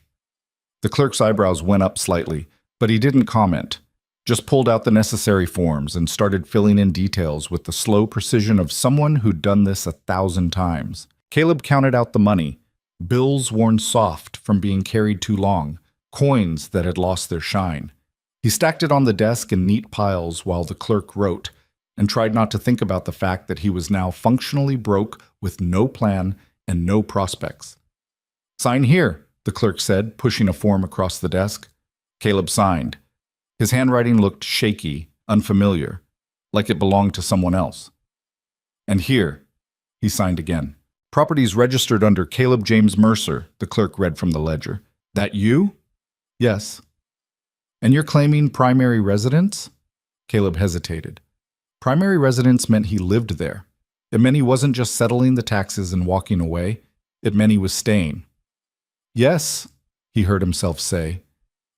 The clerk's eyebrows went up slightly, but he didn't comment, just pulled out the necessary forms and started filling in details with the slow precision of someone who'd done this 1,000 times. Caleb counted out the money, bills worn soft from being carried too long, coins that had lost their shine. He stacked it on the desk in neat piles while the clerk wrote, and tried not to think about the fact that he was now functionally broke with no plan and no prospects. "Sign here," the clerk said, pushing a form across the desk. Caleb signed. His handwriting looked shaky, unfamiliar, like it belonged to someone else. "And here," he signed again. "Properties registered under Caleb James Mercer," the clerk read from the ledger. "That you?" "Yes." "And you're claiming primary residence?" Caleb hesitated. Primary residence meant he lived there. It meant he wasn't just settling the taxes and walking away. It meant he was staying. "Yes," he heard himself say.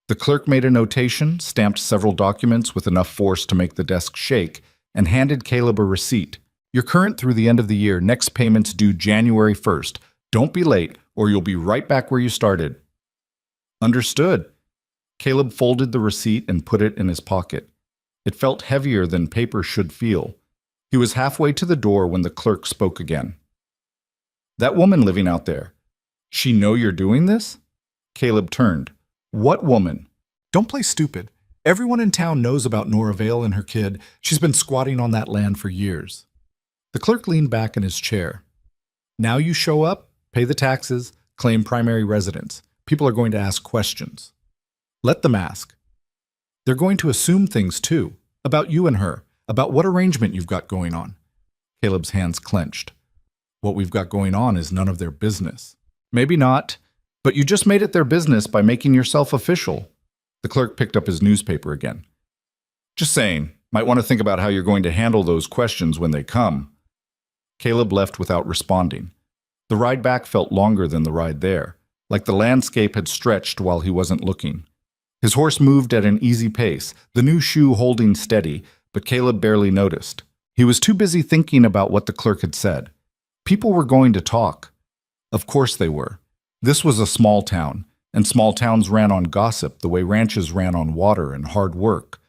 The clerk made a notation, stamped several documents with enough force to make the desk shake, and handed Caleb a receipt. "You're current through the end of the year. Next payment's due January 1st. Don't be late, or you'll be right back where you started." "Understood." Caleb folded the receipt and put it in his pocket. It felt heavier than paper should feel. He was halfway to the door when the clerk spoke again. "That woman living out there, she know you're doing this?" Caleb turned. "What woman?" "Don't play stupid. Everyone in town knows about Nora Vale and her kid. She's been squatting on that land for years." The clerk leaned back in his chair. "Now you show up, pay the taxes, claim primary residence. People are going to ask questions. Let them ask. They're going to assume things too, about you and her, about what arrangement you've got going on." Caleb's hands clenched. "What we've got going on is none of their business." "Maybe not, but you just made it their business by making yourself official." The clerk picked up his newspaper again. "Just saying, might want to think about how you're going to handle those questions when they come." Caleb left without responding. The ride back felt longer than the ride there, like the landscape had stretched while he wasn't looking. His horse moved at an easy pace, the new shoe holding steady, but Caleb barely noticed. He was too busy thinking about what the clerk had said. People were going to talk. Of course they were. This was a small town, and small towns ran on gossip the way ranches ran on water and hard work.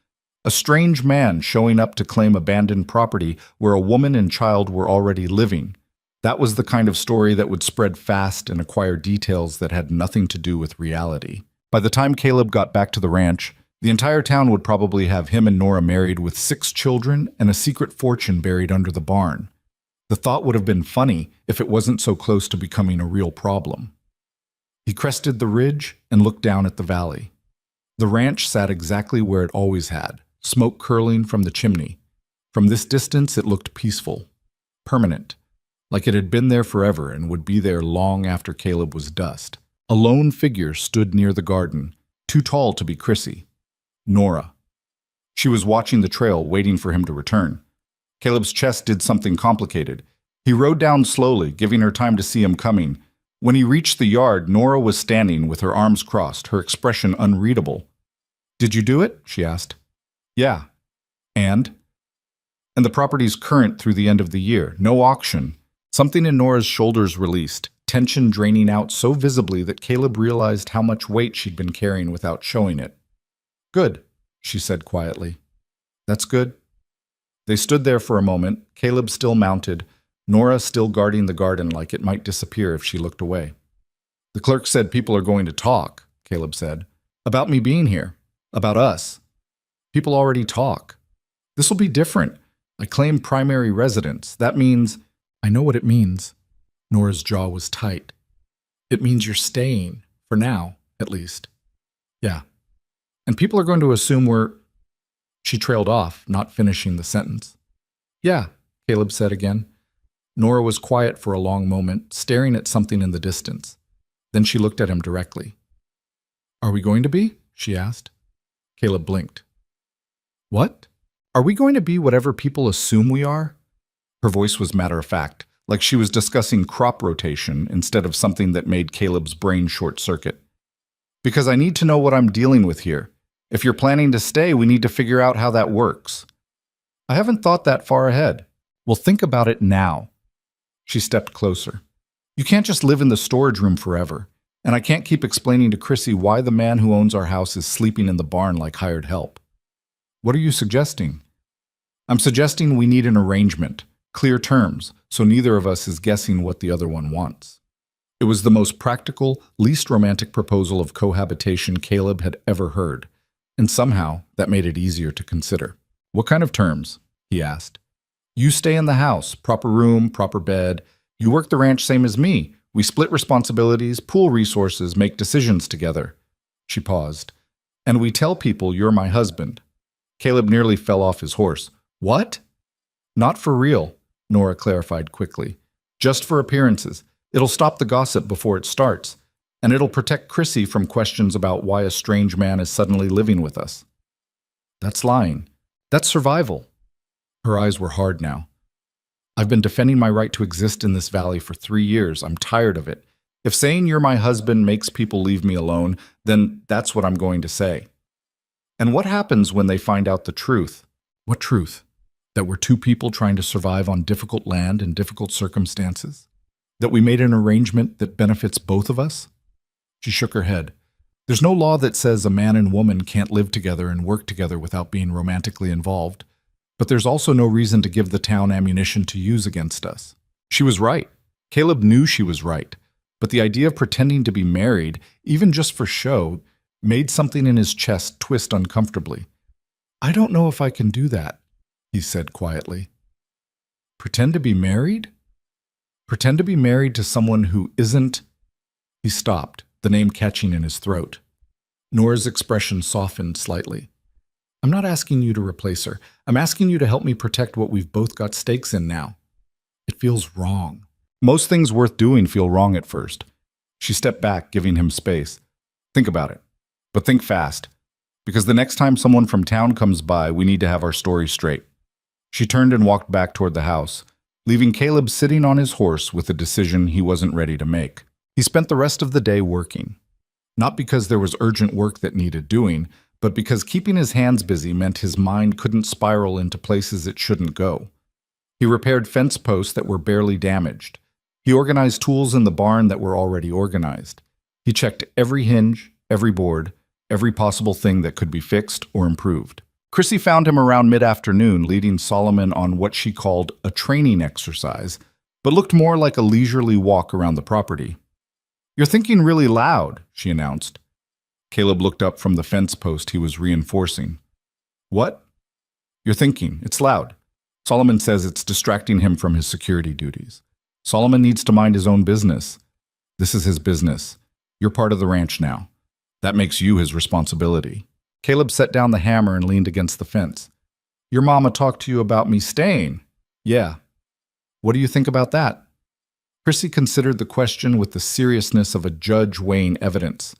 A strange man showing up to claim abandoned property where a woman and child were already living. That was the kind of story that would spread fast and acquire details that had nothing to do with reality. By the time Caleb got back to the ranch, the entire town would probably have him and Nora married with 6 children and a secret fortune buried under the barn. The thought would have been funny if it wasn't so close to becoming a real problem. He crested the ridge and looked down at the valley. The ranch sat exactly where it always had, smoke curling from the chimney. From this distance it looked peaceful, permanent, like it had been there forever and would be there long after Caleb was dust. A lone figure stood near the garden, too tall to be Chrissy. Nora. She was watching the trail, waiting for him to return. Caleb's chest did something complicated. He rode down slowly, giving her time to see him coming. When he reached the yard, Nora was standing with her arms crossed, her expression unreadable. "Did you do it?" she asked. "Yeah." "And?" "And the property's current through the end of the year. No auction." Something in Nora's shoulders released, tension draining out so visibly that Caleb realized how much weight she'd been carrying without showing it. "Good," she said quietly. "That's good." They stood there for a moment, Caleb still mounted, Nora still guarding the garden like it might disappear if she looked away. "The clerk said people are going to talk," Caleb said. "About me being here. About us. People already talk. This will be different. I claim primary residence. That means—" "I know what it means." Nora's jaw was tight. "It means you're staying, for now, at least." "Yeah. And people are going to assume we're—" She trailed off, not finishing the sentence. "Yeah," Caleb said again. Nora was quiet for a long moment, staring at something in the distance. Then she looked at him directly. Are we going to be? She asked. Caleb blinked. What? Are we going to be whatever people assume we are? Her voice was matter-of-fact, like she was discussing crop rotation instead of something that made Caleb's brain short-circuit. Because I need to know what I'm dealing with here. If you're planning to stay, we need to figure out how that works. I haven't thought that far ahead. Well, think about it now. She stepped closer. You can't just live in the storage room forever, and I can't keep explaining to Chrissy why the man who owns our house is sleeping in the barn like hired help. What are you suggesting? I'm suggesting we need an arrangement, clear terms, so neither of us is guessing what the other one wants. It was the most practical, least romantic proposal of cohabitation Caleb had ever heard, and somehow that made it easier to consider. What kind of terms? He asked. You stay in the house, proper room, proper bed. You work the ranch same as me. We split responsibilities, pool resources, make decisions together. She paused. And we tell people you're my husband. Caleb nearly fell off his horse. What? Not for real, Nora clarified quickly. Just for appearances. It'll stop the gossip before it starts. And it'll protect Chrissy from questions about why a strange man is suddenly living with us. That's lying. That's survival. Her eyes were hard now. I've been defending my right to exist in this valley for 3 years. I'm tired of it. If saying you're my husband makes people leave me alone, then that's what I'm going to say. And what happens when they find out the truth? What truth? That we're two people trying to survive on difficult land in difficult circumstances? That we made an arrangement that benefits both of us? She shook her head. There's no law that says a man and woman can't live together and work together without being romantically involved. But there's also no reason to give the town ammunition to use against us. She was right. Caleb knew she was right. But the idea of pretending to be married, even just for show, made something in his chest twist uncomfortably. I don't know if I can do that, he said quietly. Pretend to be married? Pretend to be married to someone who isn't... He stopped, the name catching in his throat. Nora's expression softened slightly. I'm not asking you to replace her. I'm asking you to help me protect what we've both got stakes in now. It feels wrong. Most things worth doing feel wrong at first. She stepped back, giving him space. Think about it. But think fast. Because the next time someone from town comes by, we need to have our story straight. She turned and walked back toward the house, leaving Caleb sitting on his horse with a decision he wasn't ready to make. He spent the rest of the day working. Not because there was urgent work that needed doing, but because keeping his hands busy meant his mind couldn't spiral into places it shouldn't go. He repaired fence posts that were barely damaged. He organized tools in the barn that were already organized. He checked every hinge, every board, every possible thing that could be fixed or improved. Chrissy found him around mid-afternoon leading Solomon on what she called a training exercise, but looked more like a leisurely walk around the property. You're thinking really loud, she announced. Caleb looked up from the fence post he was reinforcing. What? You're thinking. It's loud. Solomon says it's distracting him from his security duties. Solomon needs to mind his own business. This is his business. You're part of the ranch now. That makes you his responsibility. Caleb set down the hammer and leaned against the fence. Your mama talked to you about me staying. Yeah. What do you think about that? Chrissy considered the question with the seriousness of a judge weighing evidence.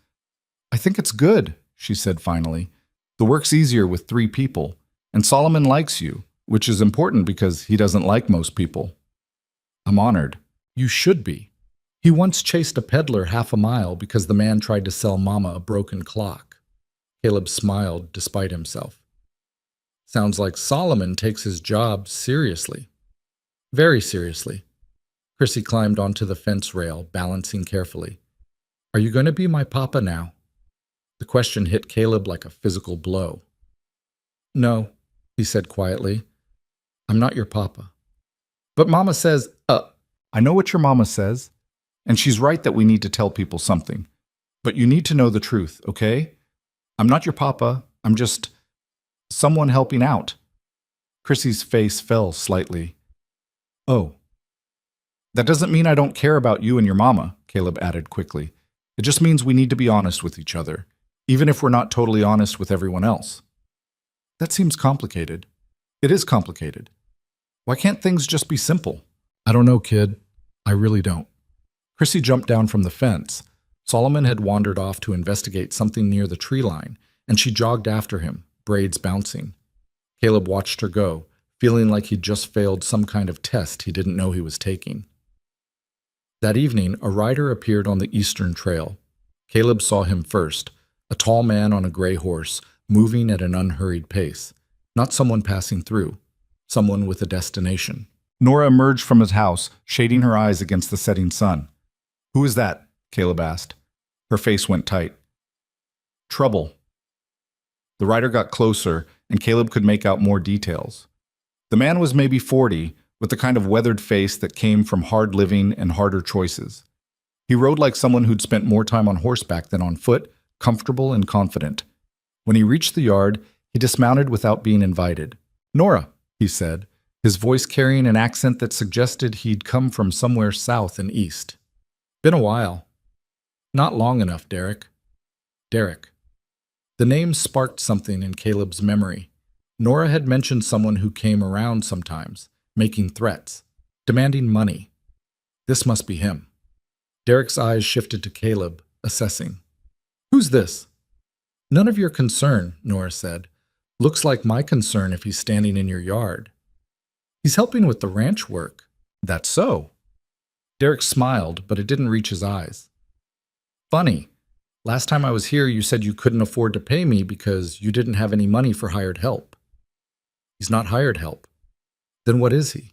I think it's good, she said finally. The work's easier with 3 people, and Solomon likes you, which is important because he doesn't like most people. I'm honored. You should be. He once chased a peddler 1/2 mile because the man tried to sell Mama a broken clock. Caleb smiled despite himself. Sounds like Solomon takes his job seriously. Very seriously. Chrissy climbed onto the fence rail, balancing carefully. Are you going to be my papa now? The question hit Caleb like a physical blow. No, he said quietly. I'm not your papa. But Mama says, I know what your mama says, and she's right that we need to tell people something. But you need to know the truth, okay? I'm not your papa. I'm just someone helping out. Chrissy's face fell slightly. Oh. That doesn't mean I don't care about you and your mama, Caleb added quickly. It just means we need to be honest with each other, even if we're not totally honest with everyone else. That seems complicated. It is complicated. Why can't things just be simple? I don't know, kid. I really don't. Chrissy jumped down from the fence. Solomon had wandered off to investigate something near the tree line, and she jogged after him, braids bouncing. Caleb watched her go, feeling like he'd just failed some kind of test he didn't know he was taking. That evening, a rider appeared on the eastern trail. Caleb saw him first, a tall man on a gray horse, moving at an unhurried pace. Not someone passing through, someone with a destination. Nora emerged from his house, shading her eyes against the setting sun. "Who is that?" Caleb asked. Her face went tight. "Trouble." The rider got closer, and Caleb could make out more details. The man was maybe 40, with the kind of weathered face that came from hard living and harder choices. He rode like someone who'd spent more time on horseback than on foot, comfortable and confident. When he reached the yard, he dismounted without being invited. "Nora," he said, his voice carrying an accent that suggested he'd come from somewhere south and east. "Been a while." "Not long enough, Derek." Derek. The name sparked something in Caleb's memory. Nora had mentioned someone who came around sometimes, making threats, demanding money. This must be him. Derek's eyes shifted to Caleb, assessing. "Who's this?" "None of your concern," Nora said. "Looks like my concern if he's standing in your yard." "He's helping with the ranch work." "That's so." Derek smiled, but it didn't reach his eyes. "Funny. Last time I was here, you said you couldn't afford to pay me because you didn't have any money for hired help." "He's not hired help." "Then what is he?"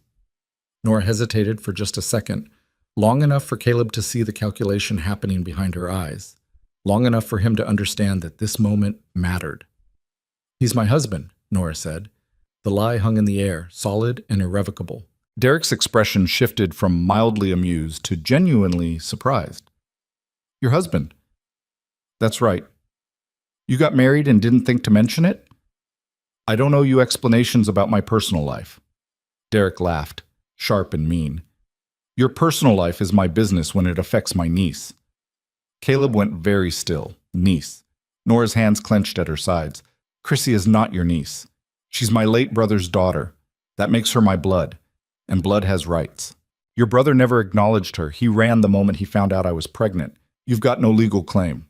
Nora hesitated for just a second, long enough for Caleb to see the calculation happening behind her eyes, long enough for him to understand that this moment mattered. "He's my husband," Nora said. The lie hung in the air, solid and irrevocable. Derek's expression shifted from mildly amused to genuinely surprised. "Your husband?" "That's right. You got married and didn't think to mention it?" "I don't owe you explanations about my personal life." Derek laughed, sharp and mean. "Your personal life is my business when it affects my niece." Caleb went very still. Niece. Nora's hands clenched at her sides. "Chrissy is not your niece. She's my late brother's daughter. That makes her my blood. And blood has rights. Your brother never acknowledged her. He ran the moment he found out I was pregnant. You've got no legal claim."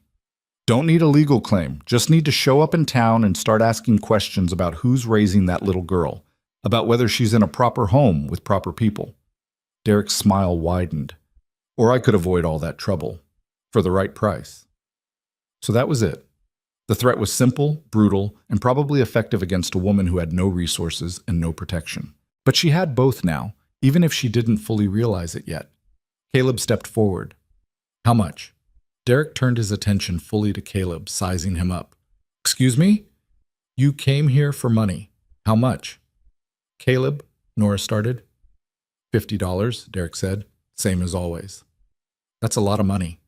"Don't need a legal claim. Just need to show up in town and start asking questions about who's raising that little girl, about whether she's in a proper home with proper people." Derek's smile widened. "Or I could avoid all that trouble. For the right price." So that was it. The threat was simple, brutal, and probably effective against a woman who had no resources and no protection. But she had both now, even if she didn't fully realize it yet. Caleb stepped forward. "How much?" Derek turned his attention fully to Caleb, sizing him up. "Excuse me? You came here for money. How much?" "Caleb," Nora started. $50, Derek said, same as always. "That's a lot of money.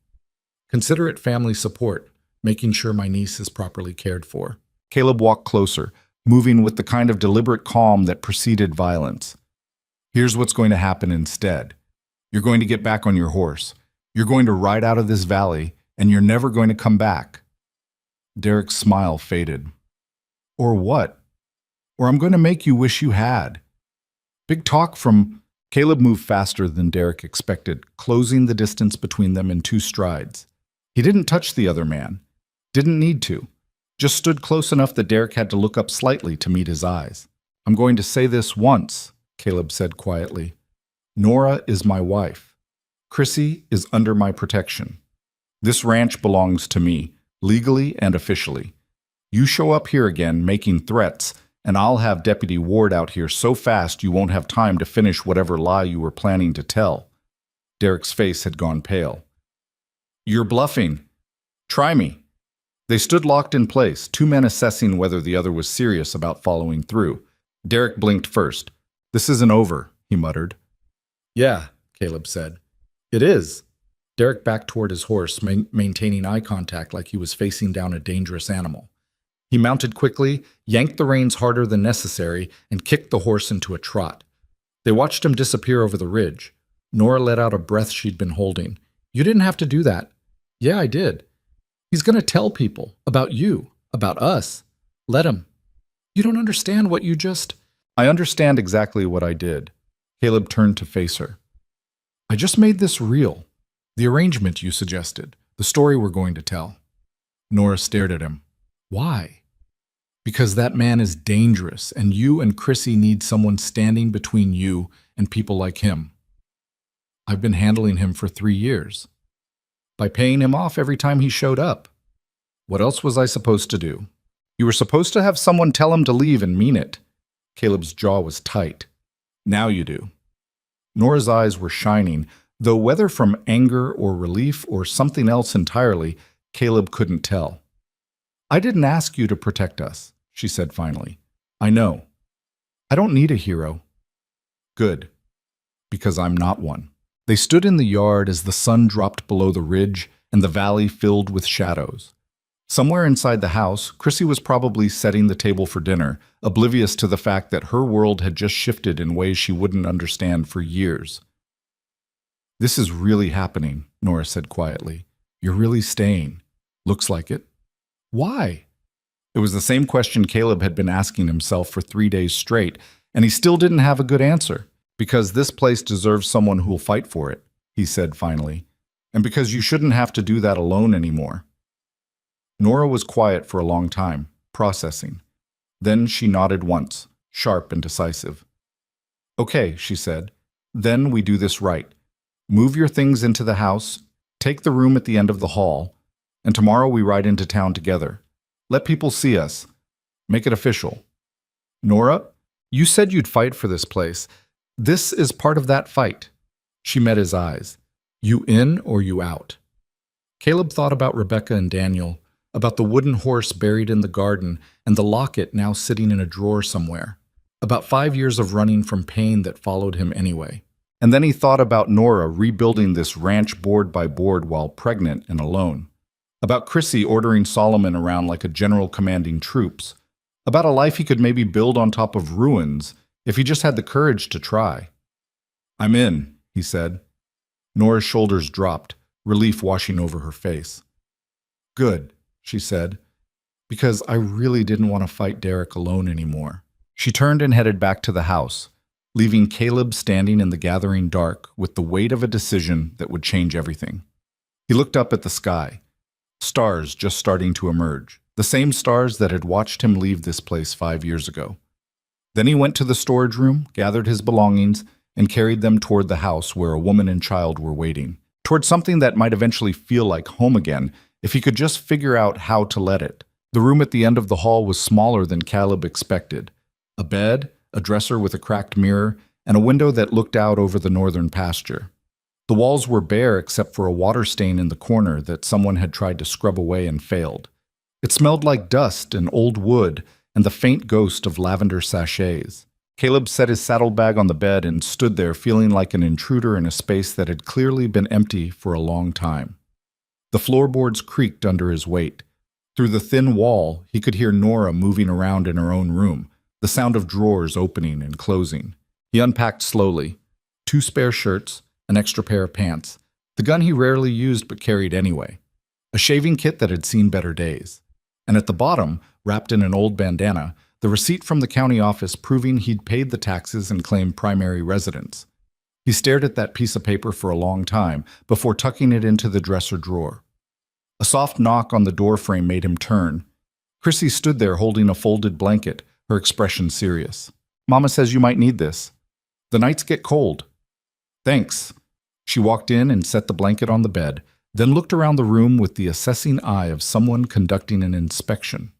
Consider it family support, making sure my niece is properly cared for." Caleb walked closer, moving with the kind of deliberate calm that preceded violence. "Here's what's going to happen instead. You're going to get back on your horse. You're going to ride out of this valley, and you're never going to come back." Derek's smile faded. "Or what? Or I'm going to make you wish you had." Big talk from... Caleb moved faster than Derek expected, closing the distance between them in 2 strides. He didn't touch the other man. Didn't need to. Just stood close enough that Derek had to look up slightly to meet his eyes. "I'm going to say this once," Caleb said quietly. "Nora is my wife. Chrissy is under my protection. This ranch belongs to me, legally and officially. You show up here again making threats, and I'll have Deputy Ward out here so fast you won't have time to finish whatever lie you were planning to tell." Derek's face had gone pale. "You're bluffing. Try me." They stood locked in place, 2 men assessing whether the other was serious about following through. Derek blinked first. "This isn't over," he muttered. "Yeah," Caleb said. "It is." Derek backed toward his horse, maintaining eye contact like he was facing down a dangerous animal. He mounted quickly, yanked the reins harder than necessary, and kicked the horse into a trot. They watched him disappear over the ridge. Nora let out a breath she'd been holding. "You didn't have to do that." "Yeah, I did. He's going to tell people. About you. About us. Let him." "You don't understand what you just..." "I understand exactly what I did." Caleb turned to face her. "I just made this real. The arrangement you suggested. The story we're going to tell. Nora stared at him. Why? Because that man is dangerous, and you and Chrissy need someone standing between you and people like him. I've been handling him for 3 years. By paying him off every time he showed up. What else was I supposed to do? You were supposed to have someone tell him to leave and mean it. Caleb's jaw was tight. Now you do. Nora's eyes were shining, though whether from anger or relief or something else entirely, Caleb couldn't tell. I didn't ask you to protect us, she said finally. I know. I don't need a hero. Good. Because I'm not one. They stood in the yard as the sun dropped below the ridge and the valley filled with shadows. Somewhere inside the house, Chrissy was probably setting the table for dinner, oblivious to the fact that her world had just shifted in ways she wouldn't understand for years. This is really happening, Nora said quietly. You're really staying. Looks like it. Why? It was the same question Caleb had been asking himself for 3 days straight, and he still didn't have a good answer. Because this place deserves someone who'll fight for it, he said finally, and because you shouldn't have to do that alone anymore. Nora was quiet for a long time, processing. Then she nodded once, sharp and decisive. Okay, she said. Then we do this right. Move your things into the house, take the room at the end of the hall, and tomorrow we ride into town together. Let people see us. Make it official. Nora, you said you'd fight for this place. This is part of that fight. She met his eyes. You in or you out? Caleb thought about Rebecca and Daniel, about the wooden horse buried in the garden and the locket now sitting in a drawer somewhere, about 5 years of running from pain that followed him anyway. And then he thought about Nora rebuilding this ranch board by board while pregnant and alone, about Chrissy ordering Solomon around like a general commanding troops, about a life he could maybe build on top of ruins if he just had the courage to try. I'm in, he said. Nora's shoulders dropped, relief washing over her face. Good, she said, because I really didn't want to fight Derek alone anymore. She turned and headed back to the house, leaving Caleb standing in the gathering dark with the weight of a decision that would change everything. He looked up at the sky, stars just starting to emerge, the same stars that had watched him leave this place 5 years ago. Then he went to the storage room, gathered his belongings, and carried them toward the house where a woman and child were waiting, toward something that might eventually feel like home again if he could just figure out how to let it. The room at the end of the hall was smaller than Caleb expected. A bed, a dresser with a cracked mirror, and a window that looked out over the northern pasture. The walls were bare except for a water stain in the corner that someone had tried to scrub away and failed. It smelled like dust and old wood, and the faint ghost of lavender sachets. Caleb set his saddlebag on the bed and stood there feeling like an intruder in a space that had clearly been empty for a long time. The floorboards creaked under his weight. Through the thin wall, he could hear Nora moving around in her own room, the sound of drawers opening and closing. He unpacked slowly. 2 spare shirts, an extra pair of pants, the gun he rarely used but carried anyway, a shaving kit that had seen better days. And at the bottom, wrapped in an old bandana, the receipt from the county office proving he'd paid the taxes and claimed primary residence. He stared at that piece of paper for a long time before tucking it into the dresser drawer. A soft knock on the doorframe made him turn. Chrissy stood there holding a folded blanket, her expression serious. Mama says you might need this. The nights get cold. Thanks. She walked in and set the blanket on the bed, then looked around the room with the assessing eye of someone conducting an inspection.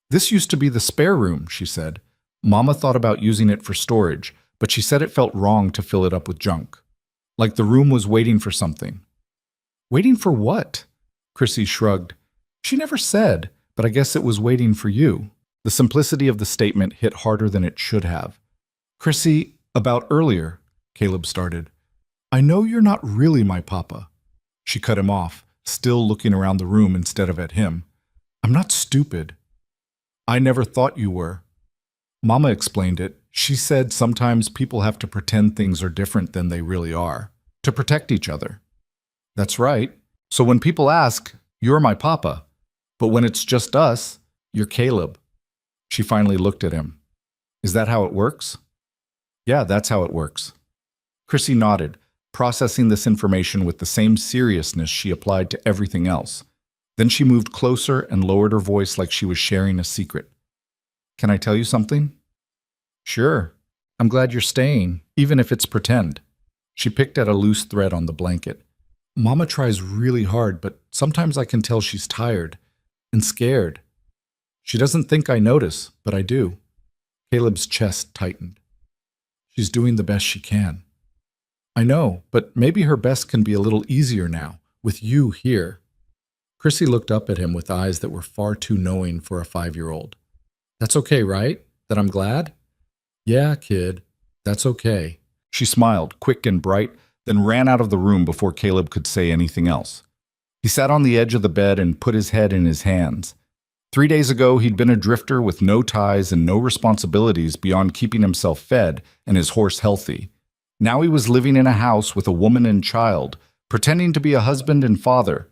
This used to be the spare room, she said. Mama thought about using it for storage, but she said it felt wrong to fill it up with junk. Like the room was waiting for something. Waiting for what? Chrissy shrugged. She never said, but I guess it was waiting for you. The simplicity of the statement hit harder than it should have. Chrissy, about earlier, Caleb started. I know you're not really my papa. She cut him off, still looking around the room instead of at him. I'm not stupid. I never thought you were. Mama explained it. She said sometimes people have to pretend things are different than they really are, to protect each other. That's right. So when people ask, you're my papa, but when it's just us, you're Caleb. She finally looked at him. Is that how it works? Yeah, that's how it works. Chrissy nodded, processing this information with the same seriousness she applied to everything else. Then she moved closer and lowered her voice like she was sharing a secret. Can I tell you something? Sure. I'm glad you're staying, even if it's pretend. She picked at a loose thread on the blanket. Mama tries really hard, but sometimes I can tell she's tired and scared. She doesn't think I notice, but I do. Caleb's chest tightened. She's doing the best she can. I know, but maybe her best can be a little easier now, with you here. Chrissy looked up at him with eyes that were far too knowing for a 5-year-old. That's okay, right? That I'm glad? Yeah, kid, that's okay. She smiled, quick and bright, then ran out of the room before Caleb could say anything else. He sat on the edge of the bed and put his head in his hands. 3 days ago, he'd been a drifter with no ties and no responsibilities beyond keeping himself fed and his horse healthy. Now he was living in a house with a woman and child, pretending to be a husband and father,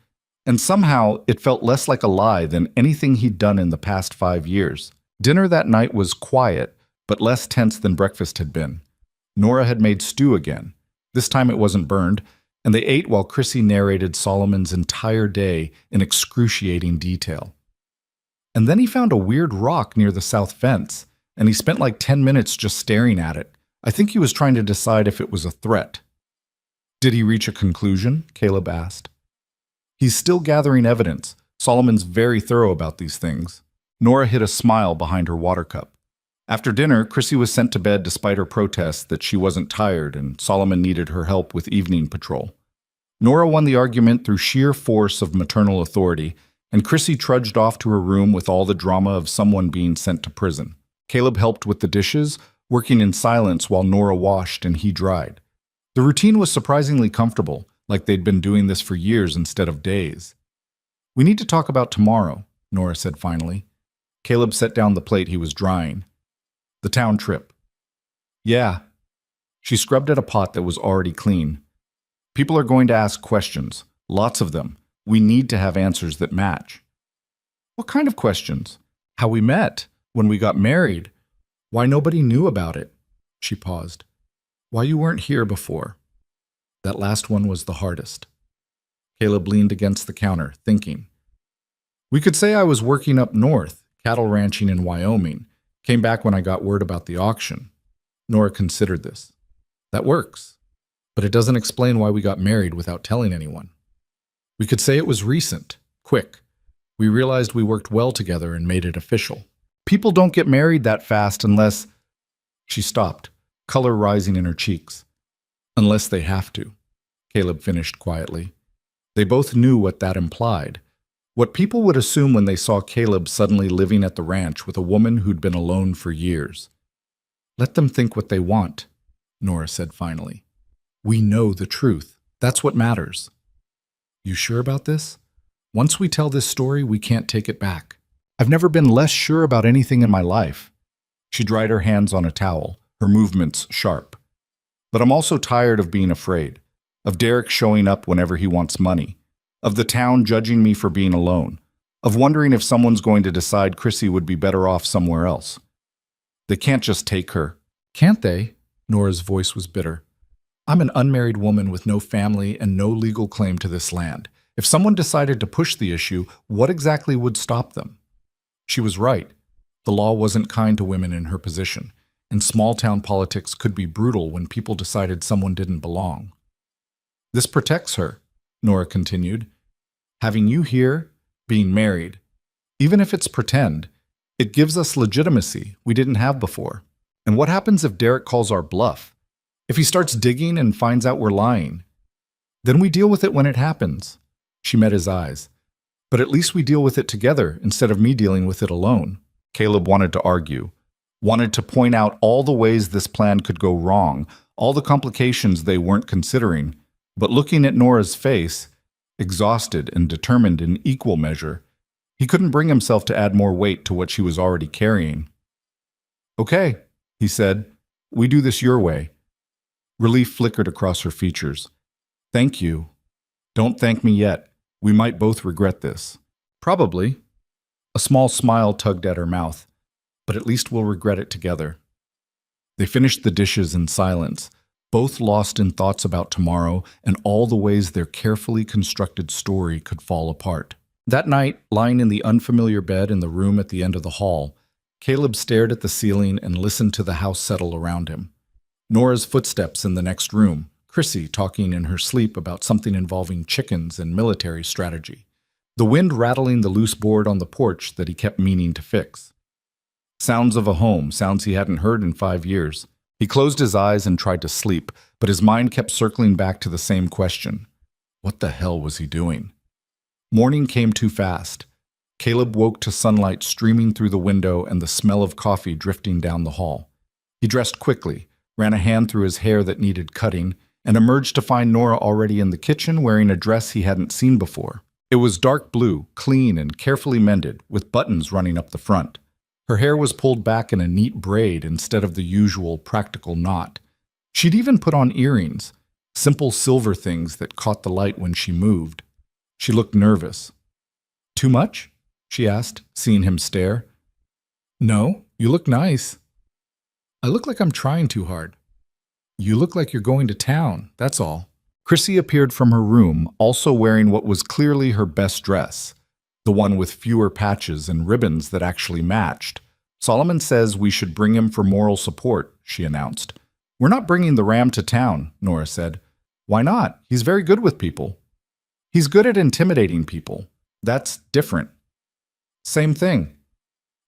and somehow it felt less like a lie than anything he'd done in the past 5 years. Dinner that night was quiet, but less tense than breakfast had been. Nora had made stew again. This time it wasn't burned, and they ate while Chrissy narrated Solomon's entire day in excruciating detail. And then he found a weird rock near the south fence, and he spent like 10 minutes just staring at it. I think he was trying to decide if it was a threat. Did he reach a conclusion? Caleb asked. He's still gathering evidence. Solomon's very thorough about these things. Nora hid a smile behind her water cup. After dinner, Chrissy was sent to bed despite her protests that she wasn't tired and Solomon needed her help with evening patrol. Nora won the argument through sheer force of maternal authority, and Chrissy trudged off to her room with all the drama of someone being sent to prison. Caleb helped with the dishes, working in silence while Nora washed and he dried. The routine was surprisingly comfortable, like they'd been doing this for years instead of days. We need to talk about tomorrow, Nora said finally. Caleb set down the plate he was drying. The town trip. Yeah. She scrubbed at a pot that was already clean. People are going to ask questions, lots of them. We need to have answers that match. What kind of questions? How we met, when we got married, why nobody knew about it. She paused. Why you weren't here before. That last one was the hardest. Caleb leaned against the counter, thinking. We could say I was working up north, cattle ranching in Wyoming. Came back when I got word about the auction. Nora considered this. That works, but it doesn't explain why we got married without telling anyone. We could say it was recent, quick. We realized we worked well together and made it official. People don't get married that fast unless... She stopped, color rising in her cheeks. Unless they have to, Caleb finished quietly. They both knew what that implied. What people would assume when they saw Caleb suddenly living at the ranch with a woman who'd been alone for years. Let them think what they want, Nora said finally. We know the truth. That's what matters. You sure about this? Once we tell this story, we can't take it back. I've never been less sure about anything in my life. She dried her hands on a towel, her movements sharp. But I'm also tired of being afraid, of Derek showing up whenever he wants money, of the town judging me for being alone, of wondering if someone's going to decide Chrissy would be better off somewhere else. They can't just take her. Can't they? Nora's voice was bitter. I'm an unmarried woman with no family and no legal claim to this land. If someone decided to push the issue, what exactly would stop them? She was right. The law wasn't kind to women in her position, and small-town politics could be brutal when people decided someone didn't belong. This protects her, Nora continued. Having you here, being married, even if it's pretend, it gives us legitimacy we didn't have before. And what happens if Derek calls our bluff? If he starts digging and finds out we're lying? Then we deal with it when it happens. She met his eyes. But at least we deal with it together instead of me dealing with it alone. Caleb wanted to argue, wanted to point out all the ways this plan could go wrong, all the complications they weren't considering. But looking at Nora's face, exhausted and determined in equal measure, he couldn't bring himself to add more weight to what she was already carrying. Okay, he said, we do this your way. Relief flickered across her features. Thank you. Don't thank me yet. We might both regret this. Probably. A small smile tugged at her mouth, but at least we'll regret it together. They finished the dishes in silence, both lost in thoughts about tomorrow and all the ways their carefully constructed story could fall apart. That night, lying in the unfamiliar bed in the room at the end of the hall, Caleb stared at the ceiling and listened to the house settle around him. Nora's footsteps in the next room, Chrissy talking in her sleep about something involving chickens and military strategy. The wind rattling the loose board on the porch that he kept meaning to fix. Sounds of a home, sounds he hadn't heard in 5 years. He closed his eyes and tried to sleep, but his mind kept circling back to the same question. What the hell was he doing? Morning came too fast. Caleb woke to sunlight streaming through the window and the smell of coffee drifting down the hall. He dressed quickly, ran a hand through his hair that needed cutting, and emerged to find Nora already in the kitchen wearing a dress he hadn't seen before. It was dark blue, clean and carefully mended, with buttons running up the front. Her hair was pulled back in a neat braid instead of the usual practical knot. She'd even put on earrings, simple silver things that caught the light when she moved. She looked nervous. "Too much?" she asked, seeing him stare. "No, you look nice." "I look like I'm trying too hard." "You look like you're going to town, that's all." Chrissy appeared from her room, also wearing what was clearly her best dress, the one with fewer patches and ribbons that actually matched. "Solomon says we should bring him for moral support," she announced. "We're not bringing the ram to town," Nora said. "Why not? He's very good with people." "He's good at intimidating people. That's different." "Same thing."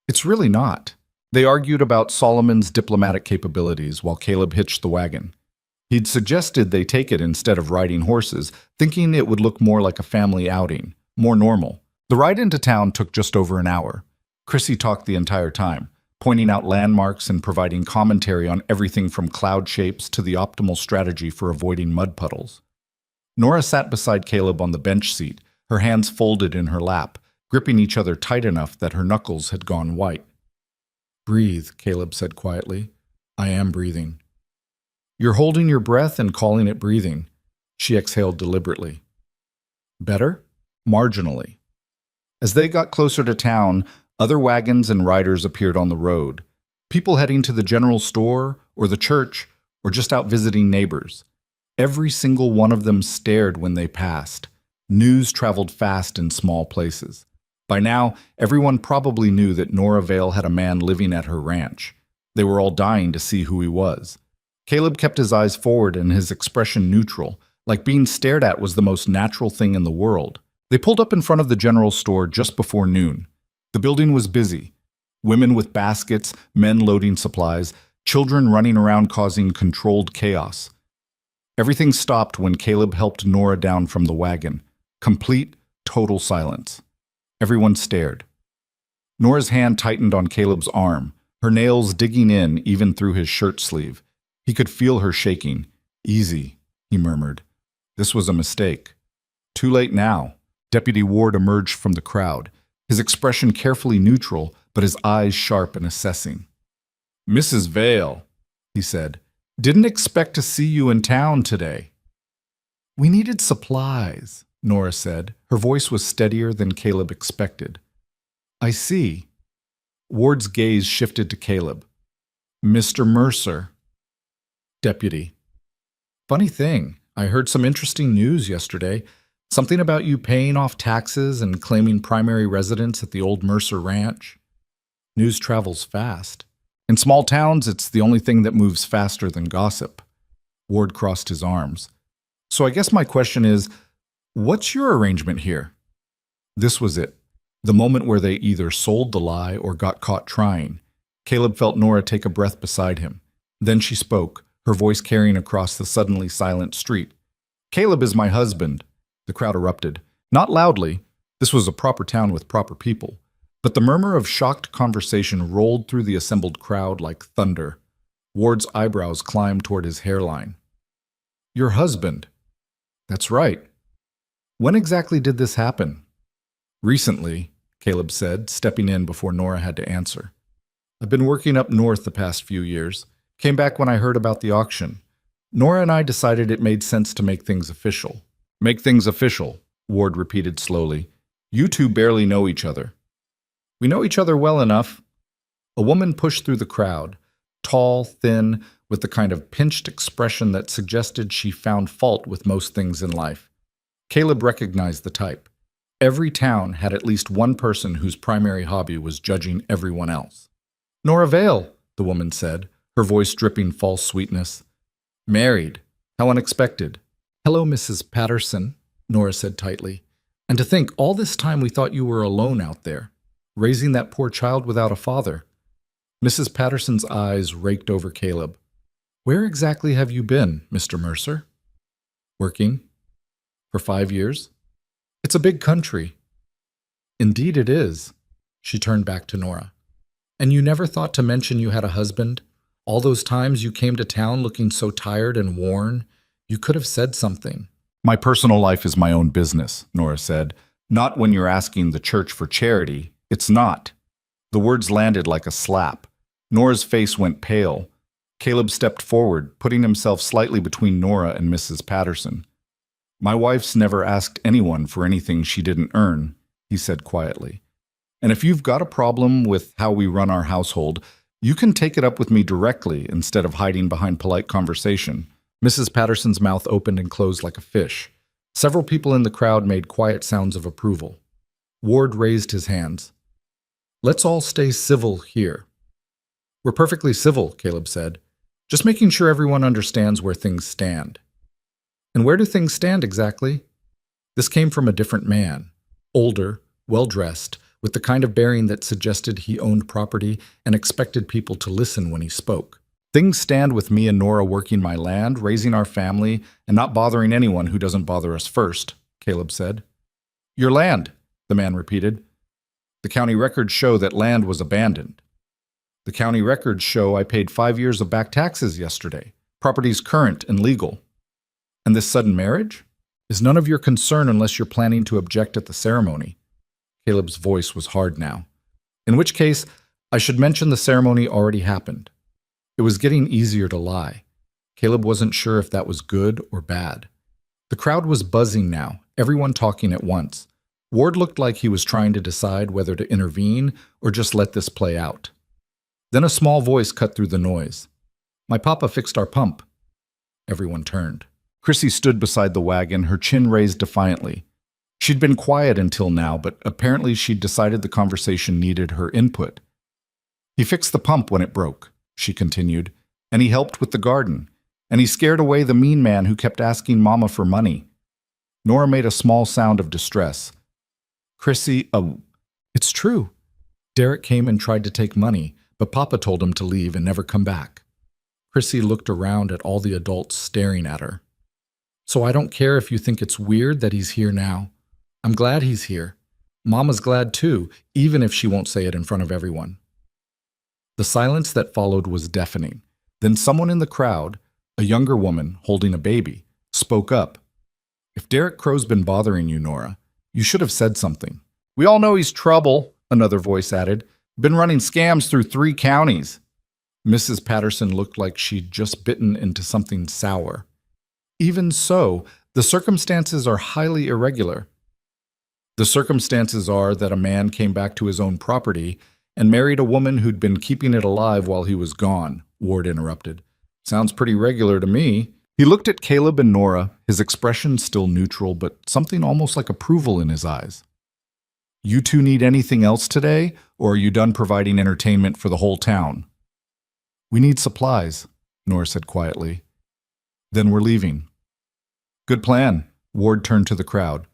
"It's really not." They argued about Solomon's diplomatic capabilities while Caleb hitched the wagon. He'd suggested they take it instead of riding horses, thinking it would look more like a family outing, more normal. The ride into town took just over an hour. Chrissy talked the entire time, pointing out landmarks and providing commentary on everything from cloud shapes to the optimal strategy for avoiding mud puddles. Nora sat beside Caleb on the bench seat, her hands folded in her lap, gripping each other tight enough that her knuckles had gone white. "Breathe," Caleb said quietly. "I am breathing." "You're holding your breath and calling it breathing." She exhaled deliberately. "Better?" "Marginally." As they got closer to town, other wagons and riders appeared on the road. People heading to the general store or the church or just out visiting neighbors. Every single one of them stared when they passed. News traveled fast in small places. By now, everyone probably knew that Nora Vale had a man living at her ranch. They were all dying to see who he was. Caleb kept his eyes forward and his expression neutral, like being stared at was the most natural thing in the world. They pulled up in front of the general store just before noon. The building was busy. Women with baskets, men loading supplies, children running around causing controlled chaos. Everything stopped when Caleb helped Nora down from the wagon. Complete, total silence. Everyone stared. Nora's hand tightened on Caleb's arm, her nails digging in even through his shirt sleeve. He could feel her shaking. "Easy," he murmured. This was a mistake. Too late now. Deputy Ward emerged from the crowd, his expression carefully neutral, but his eyes sharp and assessing. "Mrs. Vale," he said, "didn't expect to see you in town today." "We needed supplies," Nora said. Her voice was steadier than Caleb expected. "I see." Ward's gaze shifted to Caleb. "Mr. Mercer." "Deputy." "Funny thing, I heard some interesting news yesterday. Something about you paying off taxes and claiming primary residence at the old Mercer Ranch. News travels fast. In small towns, it's the only thing that moves faster than gossip." Ward crossed his arms. "So I guess my question is, what's your arrangement here?" This was it. The moment where they either sold the lie or got caught trying. Caleb felt Nora take a breath beside him. Then she spoke, her voice carrying across the suddenly silent street. "Caleb is my husband." The crowd erupted. Not loudly. This was a proper town with proper people. But the murmur of shocked conversation rolled through the assembled crowd like thunder. Ward's eyebrows climbed toward his hairline. "Your husband?" "That's right." "When exactly did this happen?" "Recently," Caleb said, stepping in before Nora had to answer. "I've been working up north the past few years. Came back when I heard about the auction. Nora and I decided it made sense to make things official." "Make things official," Ward repeated slowly. "You two barely know each other." "We know each other well enough." A woman pushed through the crowd, tall, thin, with the kind of pinched expression that suggested she found fault with most things in life. Caleb recognized the type. Every town had at least one person whose primary hobby was judging everyone else. "Nora Vale," the woman said, her voice dripping false sweetness. "Married. How unexpected." "Hello, Mrs. Patterson," Nora said tightly. "And to think, all this time we thought you were alone out there, raising that poor child without a father." Mrs. Patterson's eyes raked over Caleb. "Where exactly have you been, Mr. Mercer?" "Working." "For 5 years?" "It's a big country." "Indeed it is." She turned back to Nora. "And you never thought to mention you had a husband? All those times you came to town looking so tired and worn, you could have said something." "My personal life is my own business," Nora said. "Not when you're asking the church for charity. It's not." The words landed like a slap. Nora's face went pale. Caleb stepped forward, putting himself slightly between Nora and Mrs. Patterson. "My wife's never asked anyone for anything she didn't earn," he said quietly. "And if you've got a problem with how we run our household, you can take it up with me directly instead of hiding behind polite conversation." Mrs. Patterson's mouth opened and closed like a fish. Several people in the crowd made quiet sounds of approval. Ward raised his hands. "Let's all stay civil here." "We're perfectly civil," Caleb said. "Just making sure everyone understands where things stand." "And where do things stand exactly?" This came from a different man, older, well-dressed, with the kind of bearing that suggested he owned property and expected people to listen when he spoke. "Things stand with me and Nora working my land, raising our family, and not bothering anyone who doesn't bother us first," Caleb said. "Your land," the man repeated. "The county records show that land was abandoned." "The county records show I paid 5 years of back taxes yesterday. Property's current and legal." "And this sudden marriage is none of your concern unless you're planning to object at the ceremony." Caleb's voice was hard now. "In which case, I should mention the ceremony already happened." It was getting easier to lie. Caleb wasn't sure if that was good or bad. The crowd was buzzing now, everyone talking at once. Ward looked like he was trying to decide whether to intervene or just let this play out. Then a small voice cut through the noise. "My papa fixed our pump." Everyone turned. Chrissy stood beside the wagon, her chin raised defiantly. She'd been quiet until now, but apparently she'd decided the conversation needed her input. "He fixed the pump when it broke," she continued, "and he helped with the garden, and he scared away the mean man who kept asking Mama for money." Nora made a small sound of distress. "Chrissy, it's true. Derek came and tried to take money, but Papa told him to leave and never come back." Chrissy looked around at all the adults staring at her. "So I don't care if you think it's weird that he's here now. I'm glad he's here. Mama's glad too, even if she won't say it in front of everyone." The silence that followed was deafening. Then someone in the crowd, a younger woman holding a baby, spoke up. "If Derek Crow's been bothering you, Nora, you should have said something." "We all know he's trouble," another voice added. "Been running scams through 3 counties." Mrs. Patterson looked like she'd just bitten into something sour. "Even so, the circumstances are highly irregular." "The circumstances are that a man came back to his own property and married a woman who'd been keeping it alive while he was gone," Ward interrupted. "Sounds pretty regular to me." He looked at Caleb and Nora, his expression still neutral, but something almost like approval in his eyes. "You two need anything else today, or are you done providing entertainment for the whole town?" "We need supplies," Nora said quietly. "Then we're leaving." "Good plan." Ward turned to the crowd.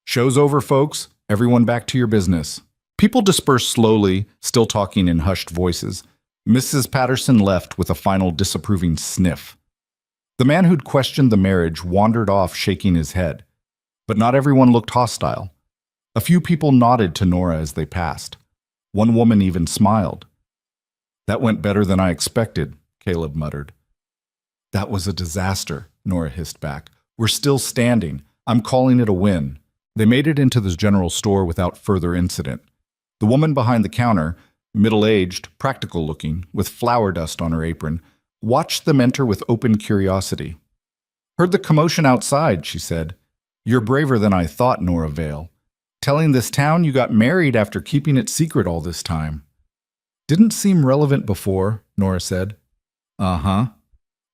"Show's over, folks. Everyone back to your business." People dispersed slowly, still talking in hushed voices. Mrs. Patterson left with a final disapproving sniff. The man who'd questioned the marriage wandered off shaking his head. But not everyone looked hostile. A few people nodded to Nora as they passed. One woman even smiled. "That went better than I expected," Caleb muttered. "That was a disaster," Nora hissed back. "We're still standing. I'm calling it a win." They made it into the general store without further incident. The woman behind the counter, middle-aged, practical-looking, with flour dust on her apron, watched them enter with open curiosity. "Heard the commotion outside," she said. "You're braver than I thought, Nora Vale. Telling this town you got married after keeping it secret all this time." "Didn't seem relevant before," Nora said. "Uh-huh."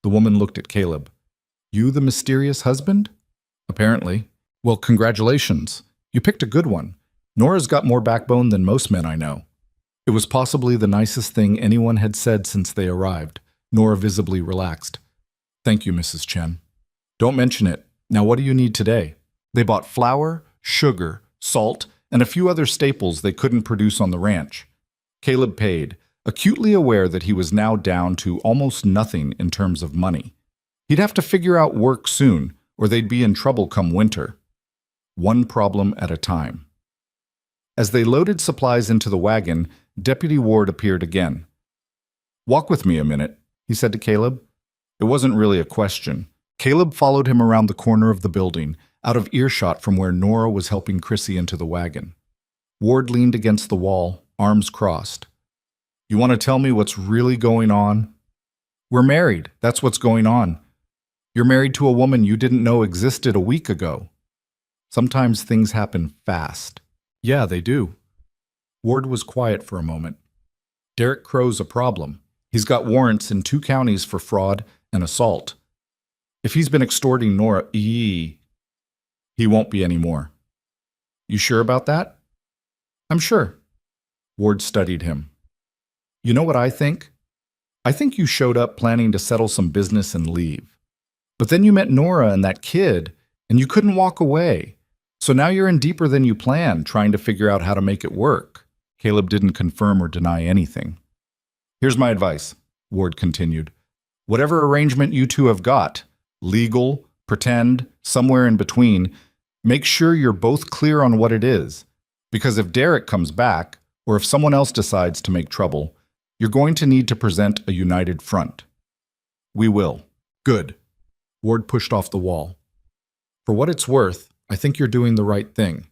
The woman looked at Caleb. You the mysterious husband? Apparently. Well, congratulations. You picked a good one. Nora's got more backbone than most men I know. It was possibly the nicest thing anyone had said since they arrived. Nora visibly relaxed. Thank you, Mrs. Chen. Don't mention it. Now what do you need today? They bought flour, sugar, salt, and a few other staples they couldn't produce on the ranch. Caleb paid, acutely aware that he was now down to almost nothing in terms of money. He'd have to figure out work soon, or they'd be in trouble come winter. One problem at a time. As they loaded supplies into the wagon, Deputy Ward appeared again. Walk with me a minute, he said to Caleb. It wasn't really a question. Caleb followed him around the corner of the building, out of earshot from where Nora was helping Chrissy into the wagon. Ward leaned against the wall, arms crossed. You want to tell me what's really going on? We're married. That's what's going on. You're married to a woman you didn't know existed a week ago. Sometimes things happen fast. Yeah, they do. Ward was quiet for a moment. Derek Crow's a problem. He's got warrants in 2 counties for fraud and assault. If he's been extorting Nora, he won't be anymore. You sure about that? I'm sure. Ward studied him. You know what I think? I think you showed up planning to settle some business and leave. But then you met Nora and that kid, and you couldn't walk away. So now you're in deeper than you planned, trying to figure out how to make it work. Caleb didn't confirm or deny anything. Here's my advice, Ward continued. Whatever arrangement you two have got, legal, pretend, somewhere in between, make sure you're both clear on what it is. Because if Derek comes back, or if someone else decides to make trouble, you're going to need to present a united front. We will. Good. Ward pushed off the wall. For what it's worth, I think you're doing the right thing.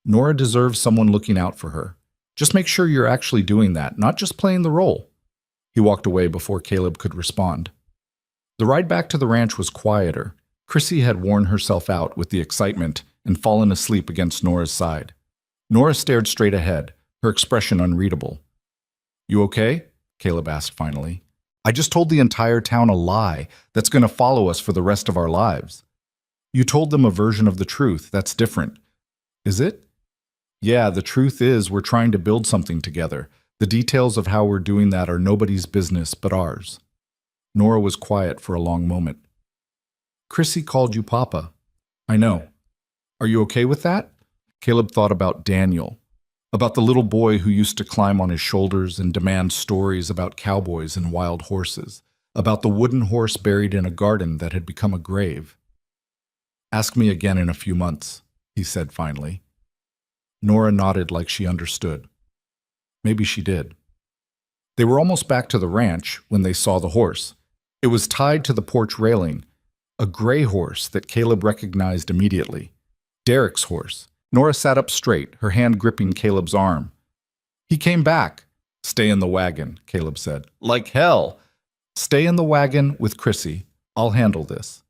Nora deserves someone looking out for her. Just make sure you're actually doing that, not just playing the role. He walked away before Caleb could respond. The ride back to the ranch was quieter. Chrissy had worn herself out with the excitement and fallen asleep against Nora's side. Nora stared straight ahead, her expression unreadable. You okay? Caleb asked finally. I just told the entire town a lie that's going to follow us for the rest of our lives. You told them a version of the truth. That's different. Is it? Yeah, the truth is we're trying to build something together. The details of how we're doing that are nobody's business but ours. Nora was quiet for a long moment. Chrissy called you Papa. I know. Are you okay with that? Caleb thought about Daniel, about the little boy who used to climb on his shoulders and demand stories about cowboys and wild horses, about the wooden horse buried in a garden that had become a grave. Ask me again in a few months, he said finally. Nora nodded like she understood. Maybe she did. They were almost back to the ranch when they saw the horse. It was tied to the porch railing, a gray horse that Caleb recognized immediately. Derek's horse. Nora sat up straight, her hand gripping Caleb's arm. He came back. Stay in the wagon, Caleb said. Like hell. Stay in the wagon with Chrissy. I'll handle this.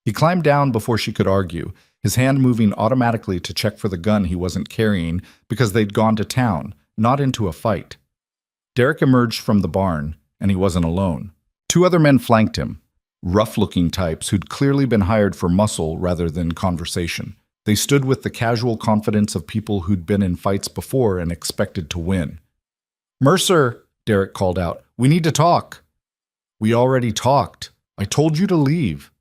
He climbed down before she could argue, his hand moving automatically to check for the gun he wasn't carrying because they'd gone to town, not into a fight. Derek emerged from the barn, and he wasn't alone. 2 other men flanked him, rough-looking types who'd clearly been hired for muscle rather than conversation. They stood with the casual confidence of people who'd been in fights before and expected to win. Mercer, Derek called out, we need to talk. We already talked. I told you to leave.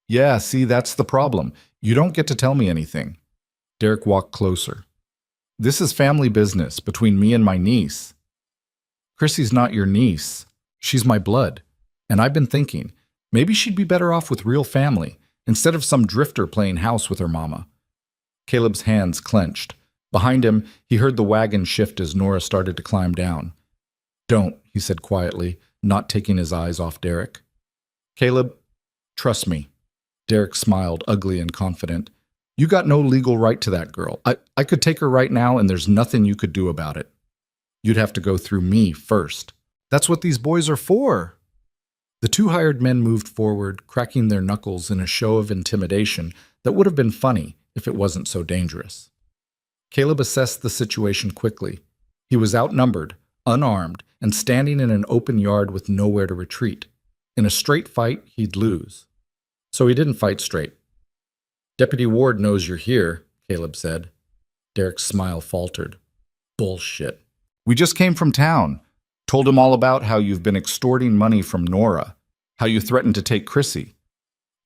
Yeah, see, that's the problem. You don't get to tell me anything. Derek walked closer. This is family business between me and my niece. Chrissy's not your niece. She's my blood. And I've been thinking, maybe she'd be better off with real family, instead of some drifter playing house with her mama. Caleb's hands clenched. Behind him, he heard the wagon shift as Nora started to climb down. Don't, he said quietly, not taking his eyes off Derek. Caleb, trust me. Derek smiled, ugly and confident. You got no legal right to that girl. I could take her right now and there's nothing you could do about it. You'd have to go through me first. That's what these boys are for. The 2 hired men moved forward, cracking their knuckles in a show of intimidation that would have been funny if it wasn't so dangerous. Caleb assessed the situation quickly. He was outnumbered, unarmed, and standing in an open yard with nowhere to retreat. In a straight fight, he'd lose. So he didn't fight straight. Deputy Ward knows you're here, Caleb said. Derek's smile faltered. Bullshit. We just came from town. Told him all about how you've been extorting money from Nora, how you threatened to take Chrissy.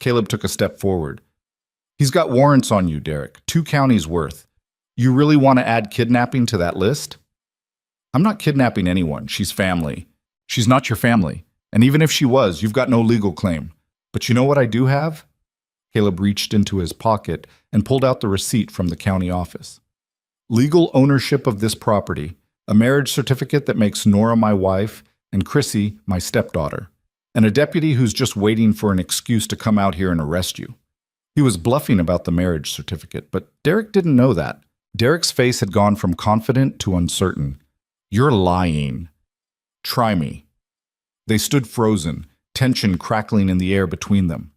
Caleb took a step forward. He's got warrants on you, Derek, 2 counties worth. You really want to add kidnapping to that list? I'm not kidnapping anyone. She's family. She's not your family. And even if she was, you've got no legal claim. But you know what I do have? Caleb reached into his pocket and pulled out the receipt from the county office. Legal ownership of this property, a marriage certificate that makes Nora my wife and Chrissy my stepdaughter, and a deputy who's just waiting for an excuse to come out here and arrest you. He was bluffing about the marriage certificate, but Derek didn't know that. Derek's face had gone from confident to uncertain. You're lying. Try me. They stood frozen, tension crackling in the air between them.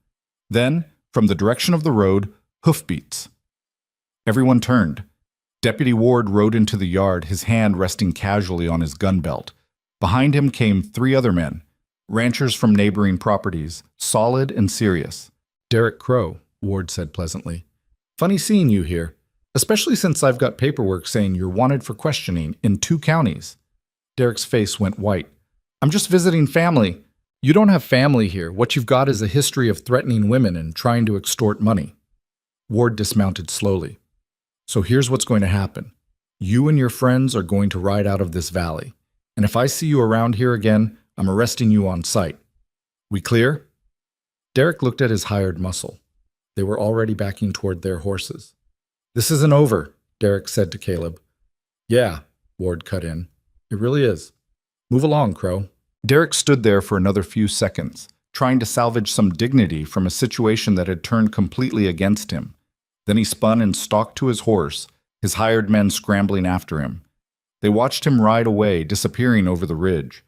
Then, from the direction of the road, hoofbeats. Everyone turned. Deputy Ward rode into the yard, his hand resting casually on his gun belt. Behind him came 3 other men, ranchers from neighboring properties, solid and serious. Derek Crow, Ward said pleasantly. Funny seeing you here, especially since I've got paperwork saying you're wanted for questioning in 2 counties. Derek's face went white. I'm just visiting family. You don't have family here. What you've got is a history of threatening women and trying to extort money. Ward dismounted slowly. So here's what's going to happen. You and your friends are going to ride out of this valley. And if I see you around here again, I'm arresting you on sight. We clear? Derek looked at his hired muscle. They were already backing toward their horses. This isn't over, Derek said to Caleb. Yeah, Ward cut in. It really is. Move along, Crow. Derek stood there for another few seconds, trying to salvage some dignity from a situation that had turned completely against him. Then he spun and stalked to his horse, his hired men scrambling after him. They watched him ride away, disappearing over the ridge.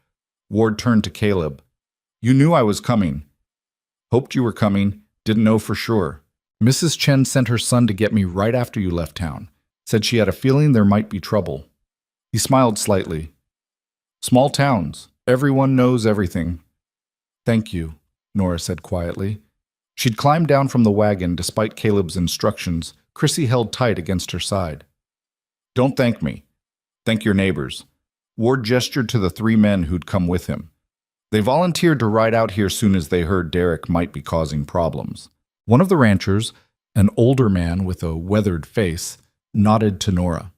Ward turned to Caleb. You knew I was coming. Hoped you were coming. Didn't know for sure. Mrs. Chen sent her son to get me right after you left town. Said she had a feeling there might be trouble. He smiled slightly. Small towns. Everyone knows everything. Thank you, Nora said quietly. She'd climbed down from the wagon despite Caleb's instructions. Chrissy held tight against her side. Don't thank me. Thank your neighbors. Ward gestured to the 3 men who'd come with him. They volunteered to ride out here soon as they heard Derek might be causing problems. One of the ranchers, an older man with a weathered face, nodded to Nora.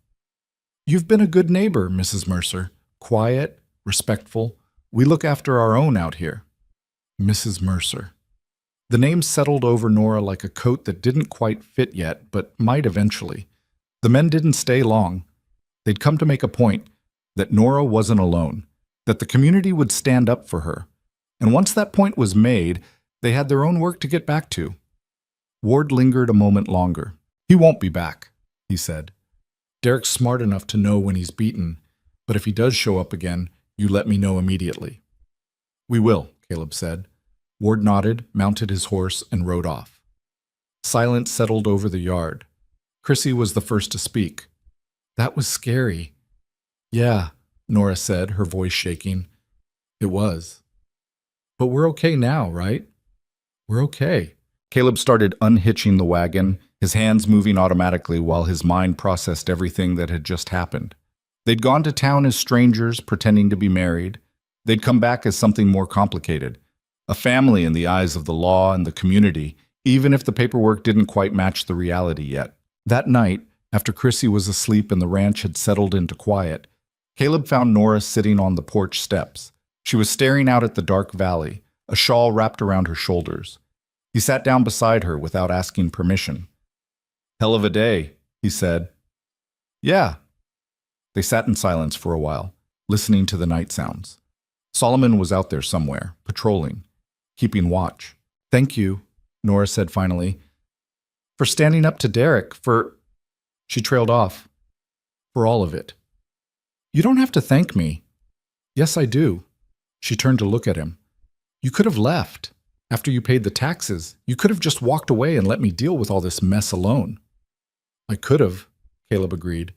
You've been a good neighbor, Mrs. Mercer. Quiet, respectful. We look after our own out here. Mrs. Mercer. The name settled over Nora like a coat that didn't quite fit yet, but might eventually. The men didn't stay long. They'd come to make a point that Nora wasn't alone, that the community would stand up for her. And once that point was made, they had their own work to get back to. Ward lingered a moment longer. He won't be back, he said. Derek's smart enough to know when he's beaten, but if he does show up again, you let me know immediately. We will, Caleb said. Ward nodded, mounted his horse, and rode off. Silence settled over the yard. Chrissy was the first to speak. That was scary. Yeah, Nora said, her voice shaking. It was. But we're okay now, right? We're okay. Caleb started unhitching the wagon, his hands moving automatically while his mind processed everything that had just happened. They'd gone to town as strangers, pretending to be married. They'd come back as something more complicated. A family in the eyes of the law and the community, even if the paperwork didn't quite match the reality yet. That night, after Chrissy was asleep and the ranch had settled into quiet, Caleb found Nora sitting on the porch steps. She was staring out at the dark valley, a shawl wrapped around her shoulders. He sat down beside her without asking permission. Hell of a day, he said. Yeah. They sat in silence for a while, listening to the night sounds. Solomon was out there somewhere, patrolling, keeping watch. Thank you, Nora said finally, for standing up to Derek, for... She trailed off. For all of it. You don't have to thank me. Yes, I do. She turned to look at him. You could have left. After you paid the taxes, you could have just walked away and let me deal with all this mess alone. I could have, Caleb agreed.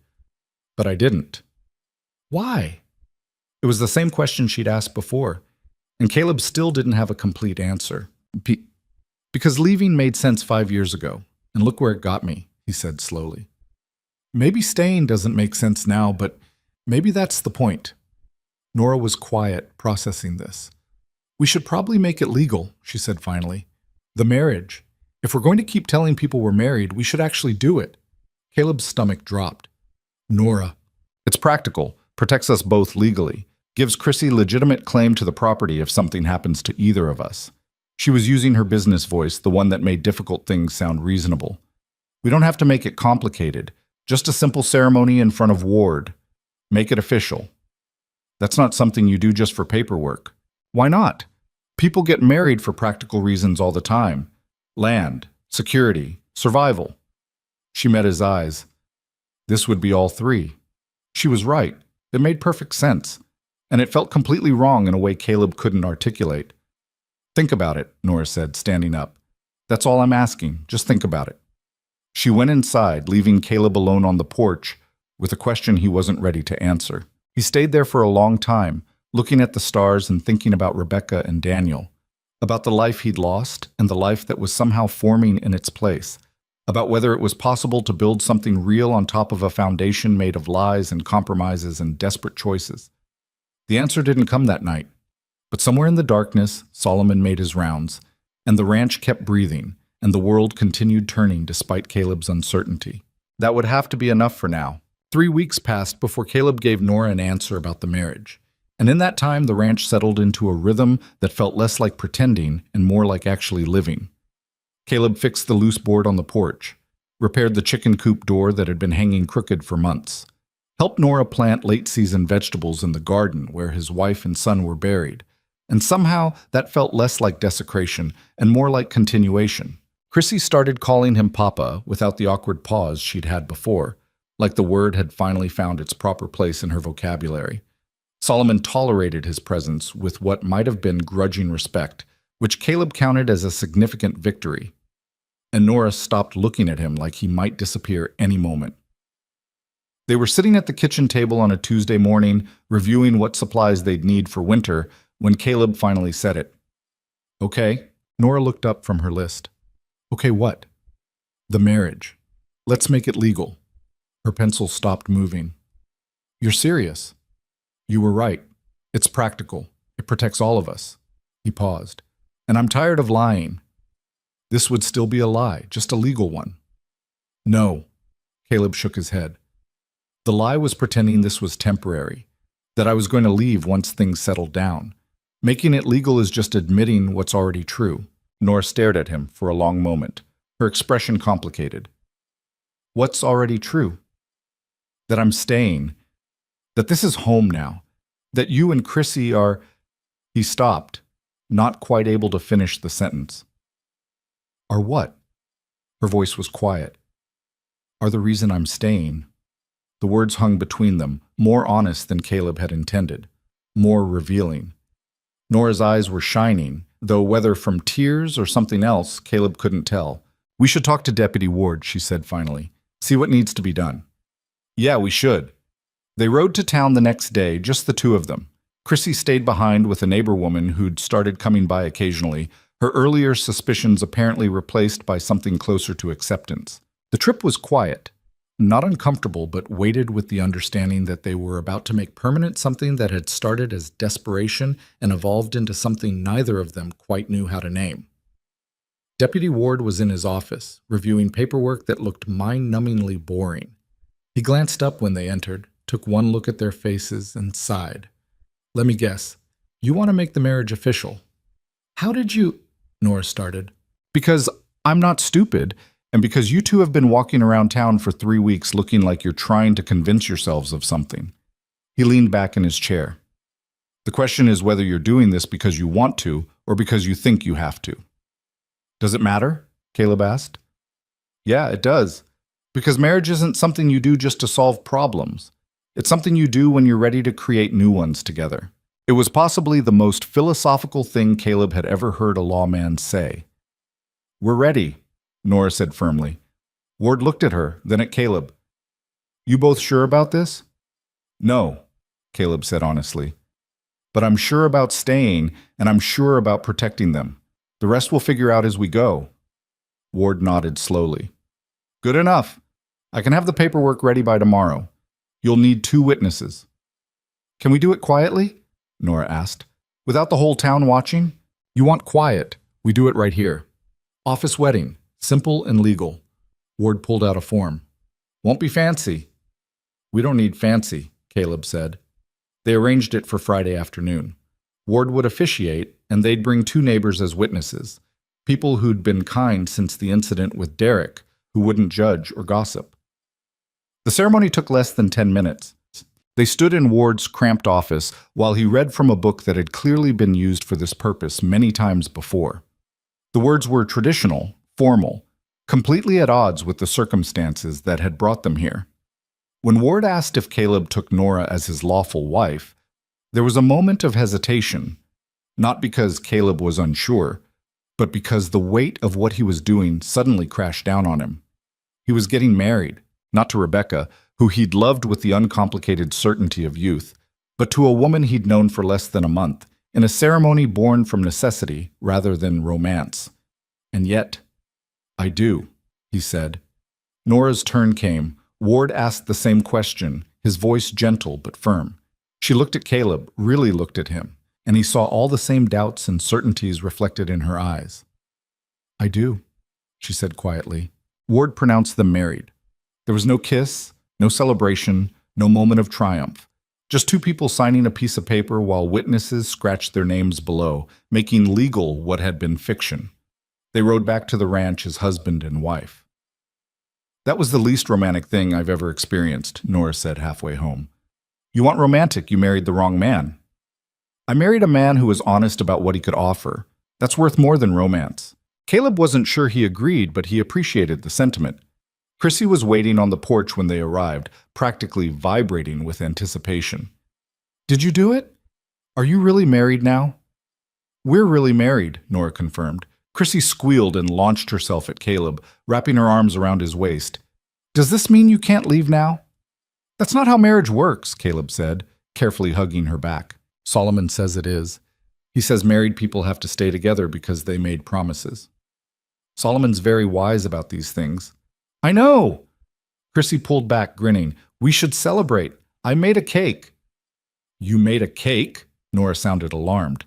But I didn't. Why? It was the same question she'd asked before. And Caleb still didn't have a complete answer. Because leaving made sense 5 years ago, and look where it got me, he said slowly. Maybe staying doesn't make sense now, but maybe that's the point. Nora was quiet, processing this. We should probably make it legal, she said finally. The marriage. If we're going to keep telling people we're married, we should actually do it. Caleb's stomach dropped. Nora. It's practical, protects us both legally, gives Chrissy legitimate claim to the property if something happens to either of us. She was using her business voice, the one that made difficult things sound reasonable. We don't have to make it complicated. Just a simple ceremony in front of Ward. Make it official. That's not something you do just for paperwork. Why not? People get married for practical reasons all the time. Land, security, survival. She met his eyes. This would be all three. She was right. It made perfect sense. And it felt completely wrong in a way Caleb couldn't articulate. Think about it, Nora said, standing up. That's all I'm asking. Just think about it. She went inside, leaving Caleb alone on the porch with a question he wasn't ready to answer. He stayed there for a long time, looking at the stars and thinking about Rebecca and Daniel, about the life he'd lost and the life that was somehow forming in its place, about whether it was possible to build something real on top of a foundation made of lies and compromises and desperate choices. The answer didn't come that night, but somewhere in the darkness, Solomon made his rounds, and the ranch kept breathing, and the world continued turning despite Caleb's uncertainty. That would have to be enough for now. 3 weeks passed before Caleb gave Nora an answer about the marriage, and in that time the ranch settled into a rhythm that felt less like pretending and more like actually living. Caleb fixed the loose board on the porch, repaired the chicken coop door that had been hanging crooked for months, helped Nora plant late-season vegetables in the garden where his wife and son were buried, and somehow that felt less like desecration and more like continuation. Chrissy started calling him Papa without the awkward pause she'd had before, like the word had finally found its proper place in her vocabulary. Solomon tolerated his presence with what might have been grudging respect, which Caleb counted as a significant victory. And Nora stopped looking at him like he might disappear any moment. They were sitting at the kitchen table on a Tuesday morning, reviewing what supplies they'd need for winter, when Caleb finally said it. Okay. Nora looked up from her list. Okay, what? The marriage. Let's make it legal. Her pencil stopped moving. You're serious? You were right. It's practical. It protects all of us. He paused. And I'm tired of lying. This would still be a lie, just a legal one. No. Caleb shook his head. The lie was pretending this was temporary, that I was going to leave once things settled down. Making it legal is just admitting what's already true. Nora stared at him for a long moment, her expression complicated. What's already true? That I'm staying. That this is home now. That you and Chrissy are... He stopped, not quite able to finish the sentence. Are what? Her voice was quiet. Are the reason I'm staying. The words hung between them, more honest than Caleb had intended, more revealing. Nora's eyes were shining, though whether from tears or something else, Caleb couldn't tell. We should talk to Deputy Ward, she said finally. See what needs to be done. Yeah, we should. They rode to town the next day, just the two of them. Chrissy stayed behind with a neighbor woman who'd started coming by occasionally, her earlier suspicions apparently replaced by something closer to acceptance. The trip was quiet, not uncomfortable, but weighted with the understanding that they were about to make permanent something that had started as desperation and evolved into something neither of them quite knew how to name. Deputy Ward was in his office, reviewing paperwork that looked mind-numbingly boring. He glanced up when they entered, took one look at their faces, and sighed. Let me guess. You want to make the marriage official. How did you... Nora started. Because I'm not stupid, and because you two have been walking around town for 3 weeks looking like you're trying to convince yourselves of something. He leaned back in his chair. The question is whether you're doing this because you want to or because you think you have to. Does it matter? Caleb asked. Yeah, it does. Because marriage isn't something you do just to solve problems. It's something you do when you're ready to create new ones together. It was possibly the most philosophical thing Caleb had ever heard a lawman say. We're ready, Nora said firmly. Ward looked at her, then at Caleb. You both sure about this? No, Caleb said honestly. But I'm sure about staying, and I'm sure about protecting them. The rest we'll figure out as we go." Ward nodded slowly. "Good enough. I can have the paperwork ready by tomorrow. You'll need 2 witnesses." "Can we do it quietly?" Nora asked. "Without the whole town watching?" "You want quiet. We do it right here. Office wedding. Simple and legal." Ward pulled out a form. "Won't be fancy." "We don't need fancy," Caleb said. They arranged it for Friday afternoon. Ward would officiate, and they'd bring 2 neighbors as witnesses, people who'd been kind since the incident with Derek, who wouldn't judge or gossip. The ceremony took less than 10 minutes. They stood in Ward's cramped office while he read from a book that had clearly been used for this purpose many times before. The words were traditional, formal, completely at odds with the circumstances that had brought them here. When Ward asked if Caleb took Nora as his lawful wife, there was a moment of hesitation, not because Caleb was unsure, but because the weight of what he was doing suddenly crashed down on him. He was getting married, not to Rebecca, who he'd loved with the uncomplicated certainty of youth, but to a woman he'd known for less than a month, in a ceremony born from necessity rather than romance. And yet, "I do," he said. Nora's turn came. Ward asked the same question, his voice gentle but firm. She looked at Caleb, really looked at him, and he saw all the same doubts and certainties reflected in her eyes. "I do," she said quietly. Ward pronounced them married. There was no kiss, no celebration, no moment of triumph. Just 2 people signing a piece of paper while witnesses scratched their names below, making legal what had been fiction. They rode back to the ranch as husband and wife. "That was the least romantic thing I've ever experienced," Nora said halfway home. "You want romantic, you married the wrong man." "I married a man who was honest about what he could offer. That's worth more than romance." Caleb wasn't sure he agreed, but he appreciated the sentiment. Chrissy was waiting on the porch when they arrived, practically vibrating with anticipation. "Did you do it? Are you really married now?" "We're really married," Nora confirmed. Chrissy squealed and launched herself at Caleb, wrapping her arms around his waist. "Does this mean you can't leave now?" "That's not how marriage works," Caleb said, carefully hugging her back. "Solomon says it is. He says married people have to stay together because they made promises. Solomon's very wise about these things." "I know!" Chrissy pulled back, grinning. "We should celebrate. I made a cake." "You made a cake?" Nora sounded alarmed.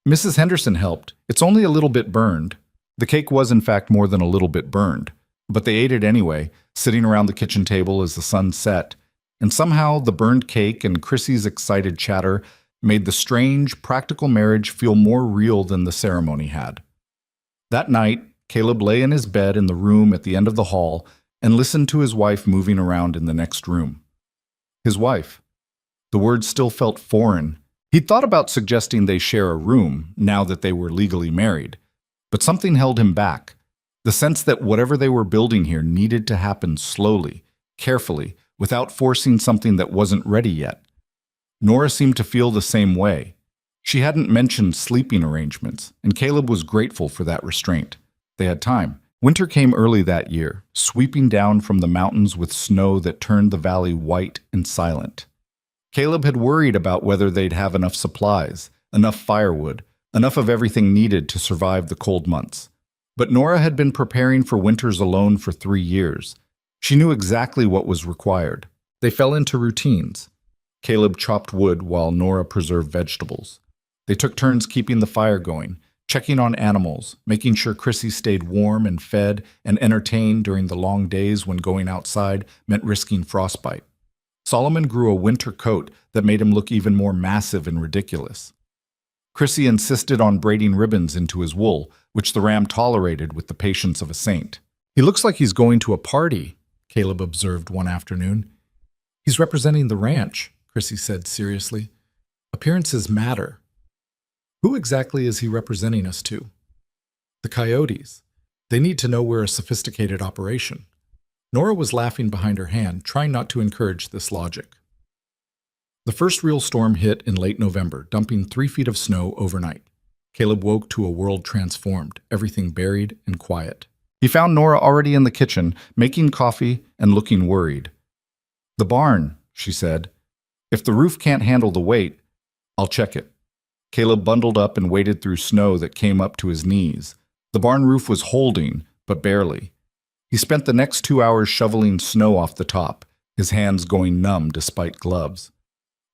"Mrs. Henderson helped. It's only a little bit burned." The cake was, in fact, more than a little bit burned. But they ate it anyway, sitting around the kitchen table as the sun set. And somehow the burned cake and Chrissy's excited chatter made the strange, practical marriage feel more real than the ceremony had. That night, Caleb lay in his bed in the room at the end of the hall and listened to his wife moving around in the next room. His wife. The word still felt foreign. He'd thought about suggesting they share a room, now that they were legally married. But something held him back. The sense that whatever they were building here needed to happen slowly, carefully, without forcing something that wasn't ready yet. Nora seemed to feel the same way. She hadn't mentioned sleeping arrangements, and Caleb was grateful for that restraint. They had time. Winter came early that year, sweeping down from the mountains with snow that turned the valley white and silent. Caleb had worried about whether they'd have enough supplies, enough firewood, enough of everything needed to survive the cold months. But Nora had been preparing for winters alone for 3 years. She knew exactly what was required. They fell into routines. Caleb chopped wood while Nora preserved vegetables. They took turns keeping the fire going, checking on animals, making sure Chrissy stayed warm and fed and entertained during the long days when going outside meant risking frostbite. Solomon grew a winter coat that made him look even more massive and ridiculous. Chrissy insisted on braiding ribbons into his wool, which the ram tolerated with the patience of a saint. "He looks like he's going to a party," Caleb observed one afternoon. "He's representing the ranch," Chrissy said seriously. "Appearances matter." "Who exactly is he representing us to?" "The coyotes. They need to know we're a sophisticated operation." Nora was laughing behind her hand, trying not to encourage this logic. The first real storm hit in late November, dumping 3 feet of snow overnight. Caleb woke to a world transformed, everything buried and quiet. He found Nora already in the kitchen, making coffee and looking worried. "The barn," she said. "If the roof can't handle the weight, I'll check it. Caleb bundled up and waded through snow that came up to his knees. The barn roof was holding, but barely. He spent the next 2 hours shoveling snow off the top, his hands going numb despite gloves.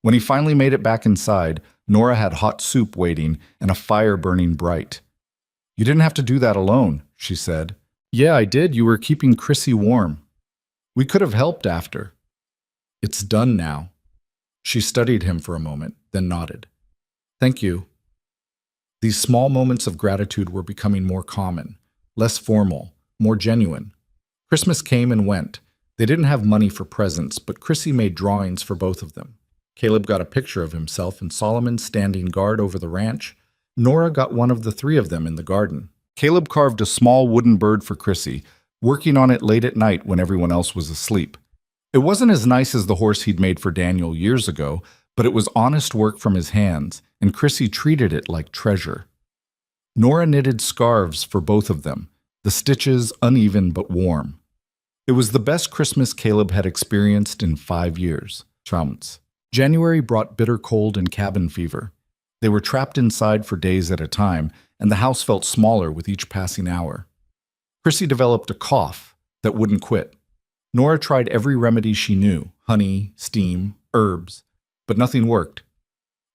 When he finally made it back inside, Nora had hot soup waiting and a fire burning bright. "You didn't have to do that alone," she said. "Yeah, I did. You were keeping Chrissy warm. We could have helped after." "It's done now." She studied him for a moment, then nodded. "Thank you." These small moments of gratitude were becoming more common, less formal, more genuine. Christmas came and went. They didn't have money for presents, but Chrissy made drawings for both of them. Caleb got a picture of himself and Solomon standing guard over the ranch. Nora got one of the three of them in the garden. Caleb carved a small wooden bird for Chrissy, working on it late at night when everyone else was asleep. It wasn't as nice as the horse he'd made for Daniel years ago, but it was honest work from his hands, and Chrissy treated it like treasure. Nora knitted scarves for both of them, the stitches uneven but warm. It was the best Christmas Caleb had experienced in 5 years. January brought bitter cold and cabin fever. They were trapped inside for days at a time, and the house felt smaller with each passing hour. Chrissy developed a cough that wouldn't quit. Nora tried every remedy she knew, honey, steam, herbs, but nothing worked.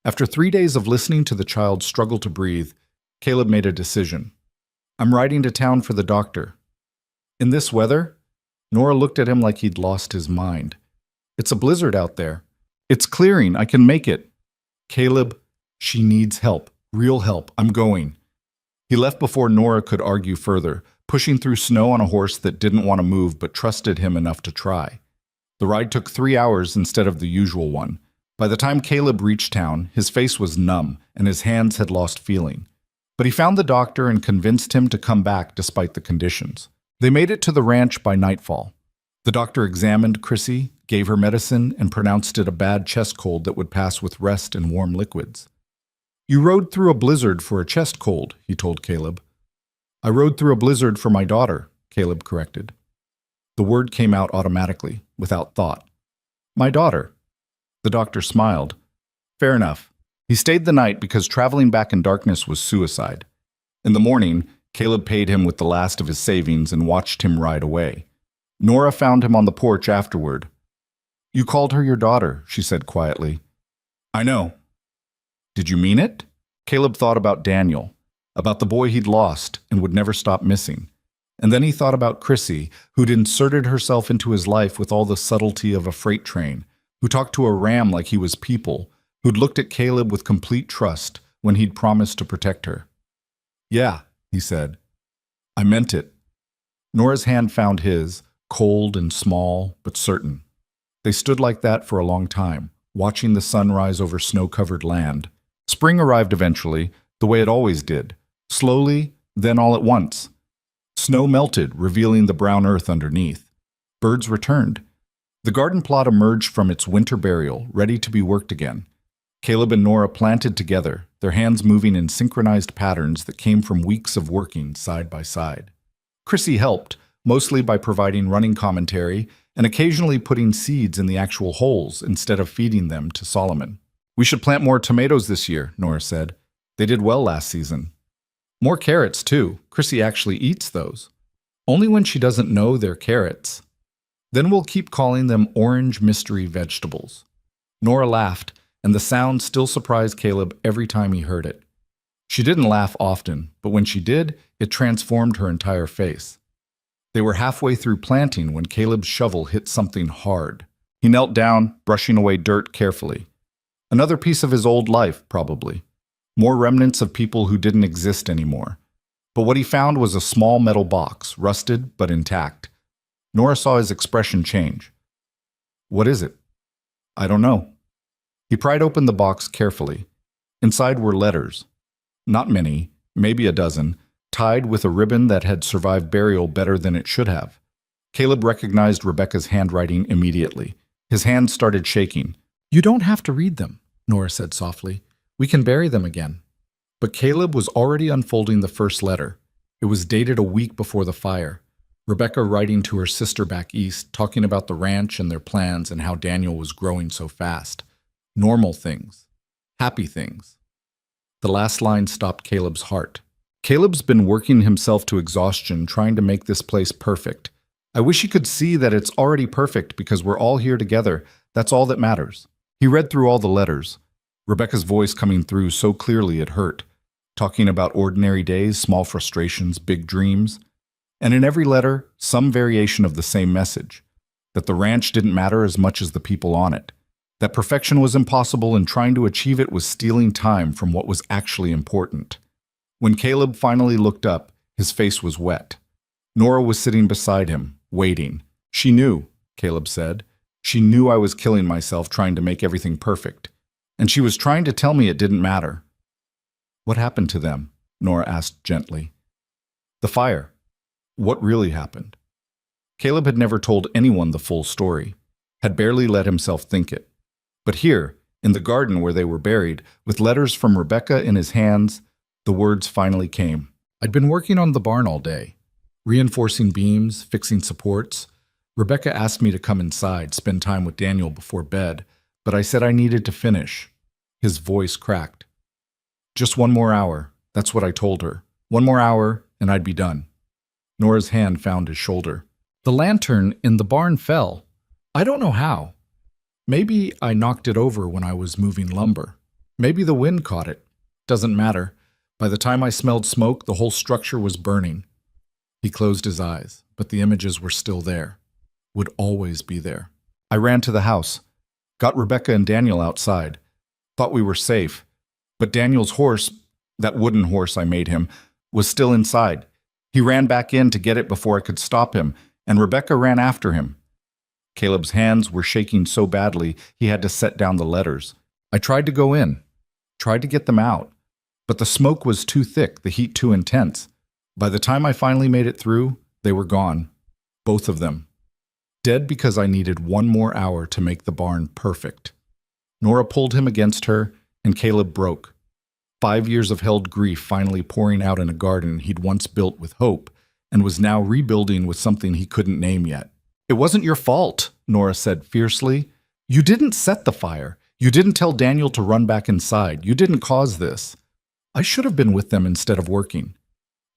After 3 days of listening to the child struggle to breathe, Caleb made a decision. "I'm riding to town for the doctor." "In this weather?" Nora looked at him like he'd lost his mind. "It's a blizzard out there." "It's clearing. I can make it." "Caleb, she needs help. Real help. I'm going." He left before Nora could argue further, pushing through snow on a horse that didn't want to move but trusted him enough to try. The ride took 3 hours instead of the usual one. By the time Caleb reached town, his face was numb and his hands had lost feeling. But he found the doctor and convinced him to come back despite the conditions. They made it to the ranch by nightfall. The doctor examined Chrissy, gave her medicine, and pronounced it a bad chest cold that would pass with rest and warm liquids. "You rode through a blizzard for a chest cold," he told Caleb. "I rode through a blizzard for my daughter," Caleb corrected. The word came out automatically, without thought. "My daughter." The doctor smiled. "Fair enough." He stayed the night because traveling back in darkness was suicide. In the morning, Caleb paid him with the last of his savings and watched him ride away. Nora found him on the porch afterward. "You called her your daughter," she said quietly. "I know." "Did you mean it?" Caleb thought about Daniel, about the boy he'd lost and would never stop missing. And then he thought about Chrissy, who'd inserted herself into his life with all the subtlety of a freight train, who talked to a ram like he was people, who'd looked at Caleb with complete trust when he'd promised to protect her. "Yeah," he said. "I meant it." Nora's hand found his, cold and small, but certain. They stood like that for a long time, watching the sun rise over snow-covered land. Spring arrived eventually, the way it always did, slowly, then all at once. Snow melted, revealing the brown earth underneath. Birds returned. The garden plot emerged from its winter burial, ready to be worked again. Caleb and Nora planted together, their hands moving in synchronized patterns that came from weeks of working side by side. Chrissy helped, mostly by providing running commentary and occasionally putting seeds in the actual holes instead of feeding them to Solomon. "We should plant more tomatoes this year," Nora said. "They did well last season." "More carrots, too. Chrissy actually eats those. Only when she doesn't know they're carrots. Then we'll keep calling them orange mystery vegetables." Nora laughed, and the sound still surprised Caleb every time he heard it. She didn't laugh often, but when she did, it transformed her entire face. They were halfway through planting when Caleb's shovel hit something hard. He knelt down, brushing away dirt carefully. Another piece of his old life, probably. More remnants of people who didn't exist anymore. But what he found was a small metal box, rusted but intact. Nora saw his expression change. "What is it?" "I don't know." He pried open the box carefully. Inside were letters. Not many, maybe a dozen, tied with a ribbon that had survived burial better than it should have. Caleb recognized Rebecca's handwriting immediately. His hands started shaking. "You don't have to read them," Nora said softly. "We can bury them again." But Caleb was already unfolding the first letter. It was dated a week before the fire. Rebecca writing to her sister back east, talking about the ranch and their plans and how Daniel was growing so fast. Normal things. Happy things. The last line stopped Caleb's heart. Caleb's been working himself to exhaustion trying to make this place perfect. I wish he could see that it's already perfect because we're all here together. That's all that matters. He read through all the letters. Rebecca's voice coming through so clearly it hurt, talking about ordinary days, small frustrations, big dreams. And in every letter, some variation of the same message, that the ranch didn't matter as much as the people on it, that perfection was impossible and trying to achieve it was stealing time from what was actually important. When Caleb finally looked up, his face was wet. Nora was sitting beside him, waiting. She knew, Caleb said. She knew I was killing myself trying to make everything perfect. And she was trying to tell me it didn't matter. What happened to them? Nora asked gently. The fire. What really happened? Caleb had never told anyone the full story, had barely let himself think it. But here, in the garden where they were buried, with letters from Rebecca in his hands, the words finally came. I'd been working on the barn all day, reinforcing beams, fixing supports. Rebecca asked me to come inside, spend time with Daniel before bed, but I said I needed to finish. His voice cracked. Just 1 more hour, that's what I told her. 1 more hour, and I'd be done. Nora's hand found his shoulder. The lantern in the barn fell. I don't know how. Maybe I knocked it over when I was moving lumber. Maybe the wind caught it. Doesn't matter. By the time I smelled smoke, the whole structure was burning. He closed his eyes, but the images were still there. Would always be there. I ran to the house, got Rebecca and Daniel outside. Thought we were safe. But Daniel's horse, that wooden horse I made him, was still inside. He ran back in to get it before I could stop him, and Rebecca ran after him. Caleb's hands were shaking so badly he had to set down the letters. I tried to go in, tried to get them out, but the smoke was too thick, the heat too intense. By the time I finally made it through, they were gone. Both of them. Dead because I needed 1 more hour to make the barn perfect. Nora pulled him against her, and Caleb broke. 5 years of held grief finally pouring out in a garden he'd once built with hope, and was now rebuilding with something he couldn't name yet. It wasn't your fault, Nora said fiercely. You didn't set the fire. You didn't tell Daniel to run back inside. You didn't cause this. I should have been with them instead of working.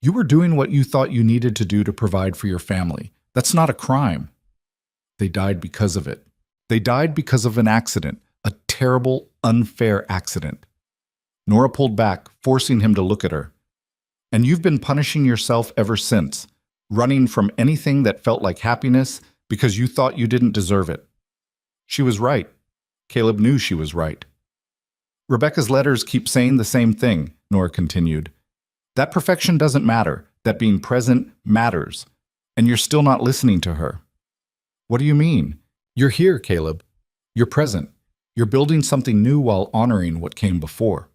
You were doing what you thought you needed to do to provide for your family. That's not a crime. They died because of it. They died because of an accident, a terrible, unfair accident. Nora pulled back, forcing him to look at her. And you've been punishing yourself ever since, running from anything that felt like happiness because you thought you didn't deserve it. She was right. Caleb knew she was right. Rebecca's letters keep saying the same thing, Nora continued. That perfection doesn't matter, that being present matters, and you're still not listening to her. What do you mean? You're here, Caleb. You're present. You're building something new while honoring what came before.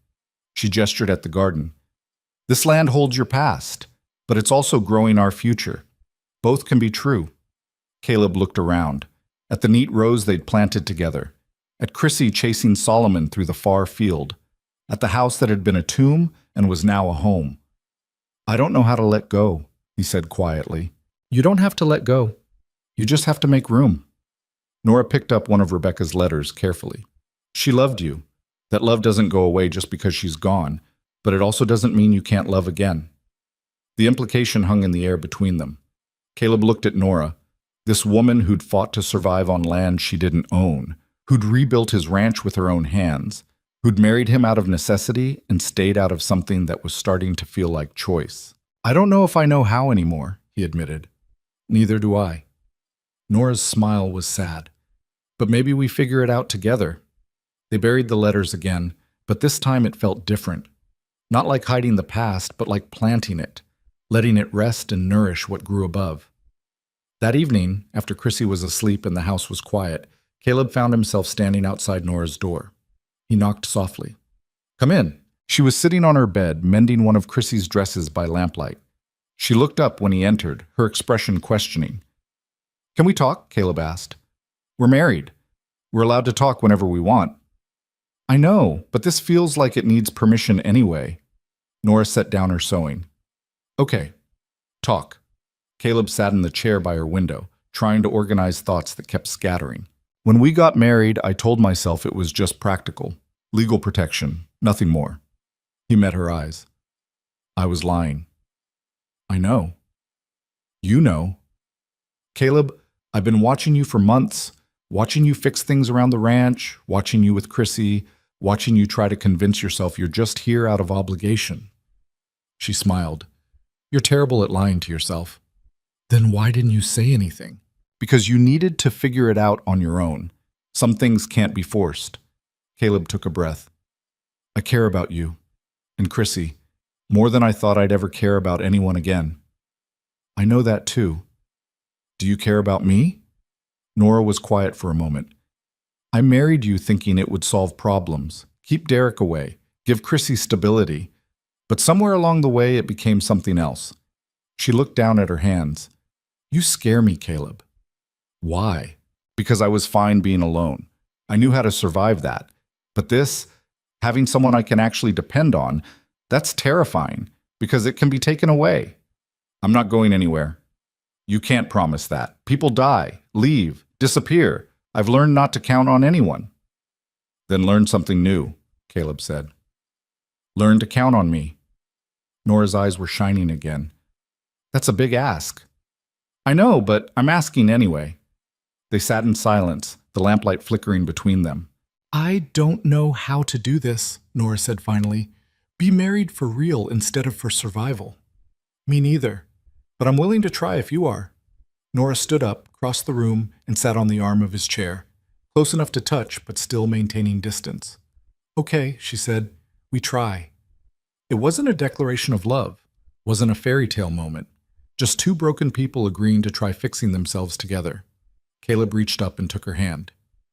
She gestured at the garden. This land holds your past, but it's also growing our future. Both can be true. Caleb looked around, at the neat rows they'd planted together, at Chrissy chasing Solomon through the far field, at the house that had been a tomb and was now a home. I don't know how to let go, he said quietly. You don't have to let go. You just have to make room. Nora picked up one of Rebecca's letters carefully. She loved you. That love doesn't go away just because she's gone, but it also doesn't mean you can't love again. The implication hung in the air between them. Caleb looked at Nora, this woman who'd fought to survive on land she didn't own, who'd rebuilt his ranch with her own hands, who'd married him out of necessity and stayed out of something that was starting to feel like choice. I don't know if I know how anymore, he admitted. Neither do I. Nora's smile was sad. But maybe we figure it out together. They buried the letters again, but this time it felt different. Not like hiding the past, but like planting it, letting it rest and nourish what grew above. That evening, after Chrissy was asleep and the house was quiet, Caleb found himself standing outside Nora's door. He knocked softly. Come in. She was sitting on her bed, mending one of Chrissy's dresses by lamplight. She looked up when he entered, her expression questioning. Can we talk? Caleb asked. We're married. We're allowed to talk whenever we want. I know, but this feels like it needs permission anyway. Nora set down her sewing. Okay, talk. Caleb sat in the chair by her window, trying to organize thoughts that kept scattering. When we got married, I told myself it was just practical. Legal protection, nothing more. He met her eyes. I was lying. I know. You know. Caleb, I've been watching you for months, watching you fix things around the ranch, watching you with Chrissy, watching you try to convince yourself you're just here out of obligation. She smiled. You're terrible at lying to yourself. Then why didn't you say anything? Because you needed to figure it out on your own. Some things can't be forced. Caleb took a breath. I care about you. And Chrissy, more than I thought I'd ever care about anyone again. I know that too. Do you care about me? Nora was quiet for a moment. I married you thinking it would solve problems, keep Derek away, give Chrissy stability. But somewhere along the way it became something else. She looked down at her hands. You scare me, Caleb. Why? Because I was fine being alone. I knew how to survive that. But this, having someone I can actually depend on, that's terrifying because it can be taken away. I'm not going anywhere. You can't promise that. People die, leave, disappear. I've learned not to count on anyone. Then learn something new, Caleb said. Learn to count on me. Nora's eyes were shining again. That's a big ask. I know, but I'm asking anyway. They sat in silence, the lamplight flickering between them. I don't know how to do this, Nora said finally. Be married for real instead of for survival. Me neither, but I'm willing to try if you are. Nora stood up, crossed the room, and sat on the arm of his chair, close enough to touch but still maintaining distance. Okay, she said, we try. It wasn't a declaration of love, wasn't a fairy tale moment, just two broken people agreeing to try fixing themselves together. Caleb reached up and took her hand.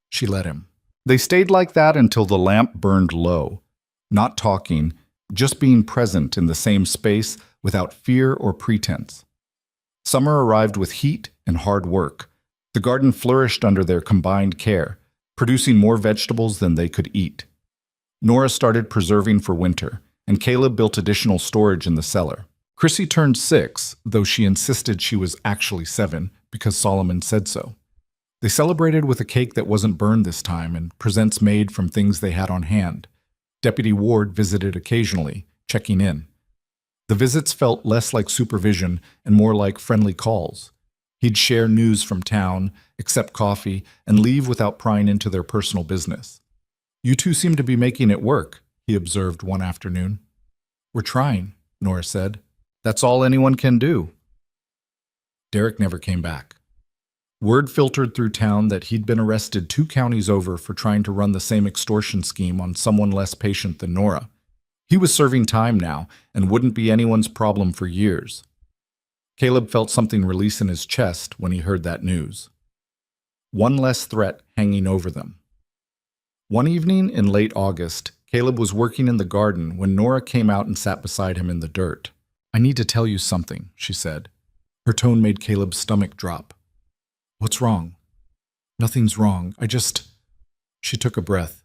She let him. They stayed like that until the lamp burned low, not talking, just being present in the same space without fear or pretense. Summer arrived with heat and hard work. The garden flourished under their combined care, producing more vegetables than they could eat. Nora started preserving for winter, and Caleb built additional storage in the cellar. Chrissy turned 6, though she insisted she was actually 7 because Solomon said so. They celebrated with a cake that wasn't burned this time and presents made from things they had on hand. Deputy Ward visited occasionally, checking in. The visits felt less like supervision and more like friendly calls. He'd share news from town, accept coffee, and leave without prying into their personal business. You two seem to be making it work, he observed one afternoon. We're trying, Nora said. That's all anyone can do. Derek never came back. Word filtered through town that he'd been arrested 2 counties over for trying to run the same extortion scheme on someone less patient than Nora. He was serving time now and wouldn't be anyone's problem for years. Caleb felt something release in his chest when he heard that news. One less threat hanging over them. One evening in late August, Caleb was working in the garden when Nora came out and sat beside him in the dirt. I need to tell you something, she said. Her tone made Caleb's stomach drop. What's wrong? Nothing's wrong. She took a breath.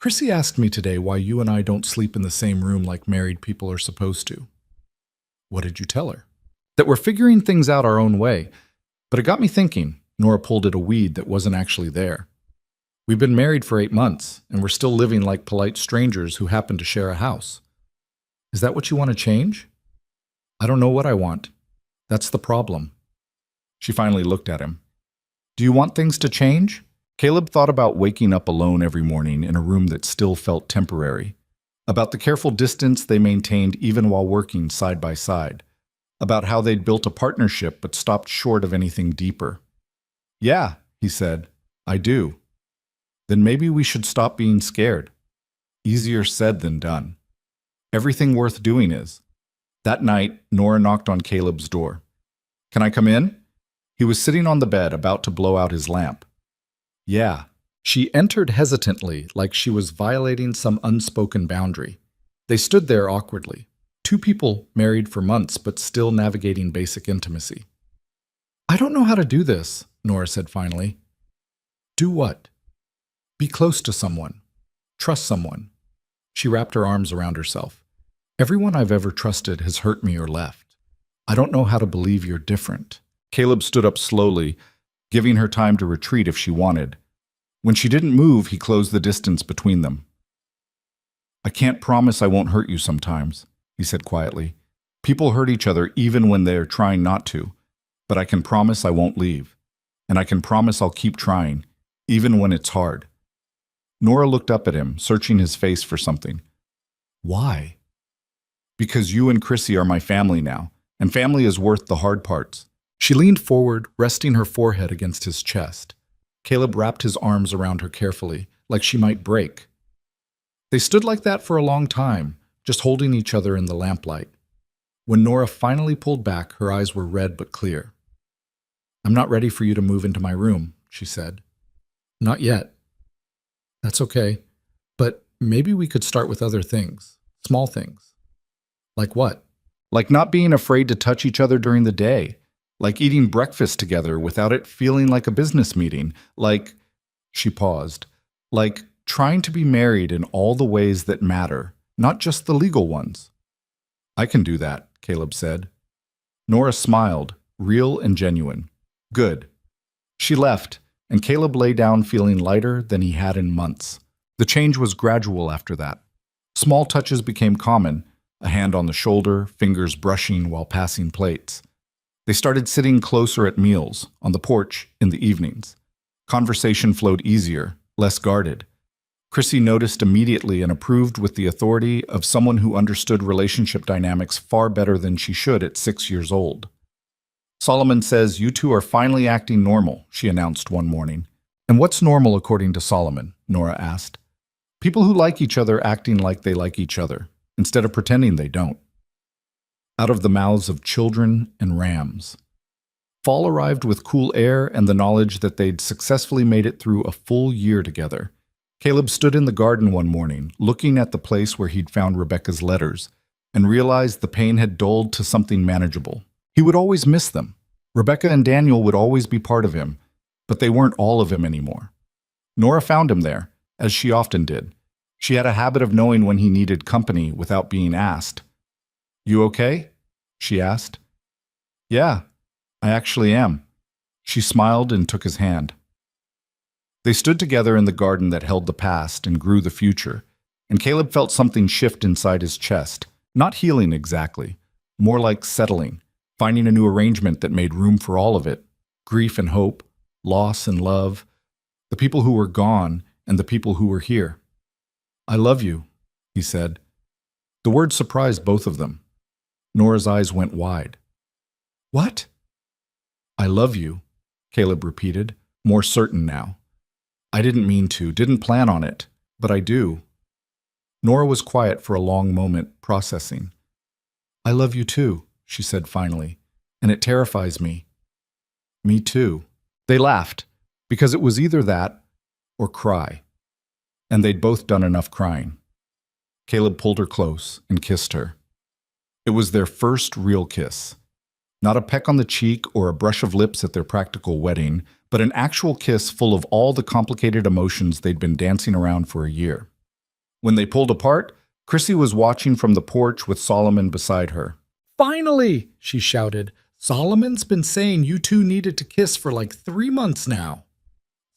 Chrissy asked me today why you and I don't sleep in the same room like married people are supposed to. What did you tell her? That we're figuring things out our own way. But it got me thinking. Nora pulled at a weed that wasn't actually there. We've been married for 8 months, and we're still living like polite strangers who happen to share a house. Is that what you want to change? I don't know what I want. That's the problem. She finally looked at him. Do you want things to change? Caleb thought about waking up alone every morning in a room that still felt temporary, about the careful distance they maintained even while working side by side, about how they'd built a partnership but stopped short of anything deeper. Yeah, he said, I do. Then maybe we should stop being scared. Easier said than done. Everything worth doing is. That night, Nora knocked on Caleb's door. Can I come in? He was sitting on the bed, about to blow out his lamp. Yeah. She entered hesitantly, like she was violating some unspoken boundary. They stood there awkwardly. 2 people married for months, but still navigating basic intimacy. I don't know how to do this, Nora said finally. Do what? Be close to someone. Trust someone. She wrapped her arms around herself. Everyone I've ever trusted has hurt me or left. I don't know how to believe you're different. Caleb stood up slowly, giving her time to retreat if she wanted. When she didn't move, he closed the distance between them. I can't promise I won't hurt you sometimes, he said quietly. People hurt each other even when they're trying not to, but I can promise I won't leave. And I can promise I'll keep trying, even when it's hard. Nora looked up at him, searching his face for something. Why? Because you and Chrissy are my family now, and family is worth the hard parts. She leaned forward, resting her forehead against his chest. Caleb wrapped his arms around her carefully, like she might break. They stood like that for a long time, just holding each other in the lamplight. When Nora finally pulled back, her eyes were red but clear. I'm not ready for you to move into my room, she said. Not yet. That's okay, but maybe we could start with other things, small things. Like what? Like not being afraid to touch each other during the day. Like eating breakfast together without it feeling like a business meeting. Like, she paused, like trying to be married in all the ways that matter, not just the legal ones. I can do that, Caleb said. Nora smiled, real and genuine. Good. She left, and Caleb lay down feeling lighter than he had in months. The change was gradual after that. Small touches became common, a hand on the shoulder, fingers brushing while passing plates. They started sitting closer at meals, on the porch, in the evenings. Conversation flowed easier, less guarded. Chrissy noticed immediately and approved with the authority of someone who understood relationship dynamics far better than she should at 6 years old. Solomon says you two are finally acting normal, she announced one morning. And what's normal according to Solomon? Nora asked. People who like each other acting like they like each other, instead of pretending they don't. Out of the mouths of children and rams. Fall arrived with cool air and the knowledge that they'd successfully made it through a full year together. Caleb stood in the garden one morning, looking at the place where he'd found Rebecca's letters, and realized the pain had dulled to something manageable. He would always miss them. Rebecca and Daniel would always be part of him, but they weren't all of him anymore. Nora found him there, as she often did. She had a habit of knowing when he needed company without being asked. You okay? She asked. Yeah, I actually am. She smiled and took his hand. They stood together in the garden that held the past and grew the future, and Caleb felt something shift inside his chest, not healing exactly, more like settling, finding a new arrangement that made room for all of it, grief and hope, loss and love, the people who were gone and the people who were here. I love you, he said. The word surprised both of them. Nora's eyes went wide. What? I love you, Caleb repeated, more certain now. I didn't mean to, didn't plan on it, but I do. Nora was quiet for a long moment, processing. I love you too, she said finally, and it terrifies me. Me too. They laughed, because it was either that or cry, and they'd both done enough crying. Caleb pulled her close and kissed her. It was their first real kiss. Not a peck on the cheek or a brush of lips at their practical wedding, but an actual kiss full of all the complicated emotions they'd been dancing around for a year. When they pulled apart, Chrissy was watching from the porch with Solomon beside her. Finally, she shouted. Solomon's been saying you two needed to kiss for like 3 months now.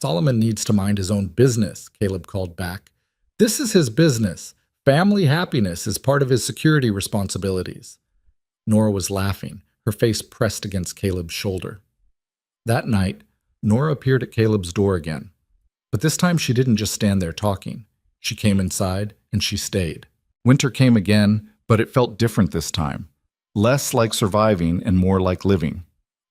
Solomon needs to mind his own business, Caleb called back. This is his business. Family happiness is part of his security responsibilities. Nora was laughing, her face pressed against Caleb's shoulder. That night, Nora appeared at Caleb's door again. But this time she didn't just stand there talking. She came inside, and she stayed. Winter came again, but it felt different this time. Less like surviving and more like living.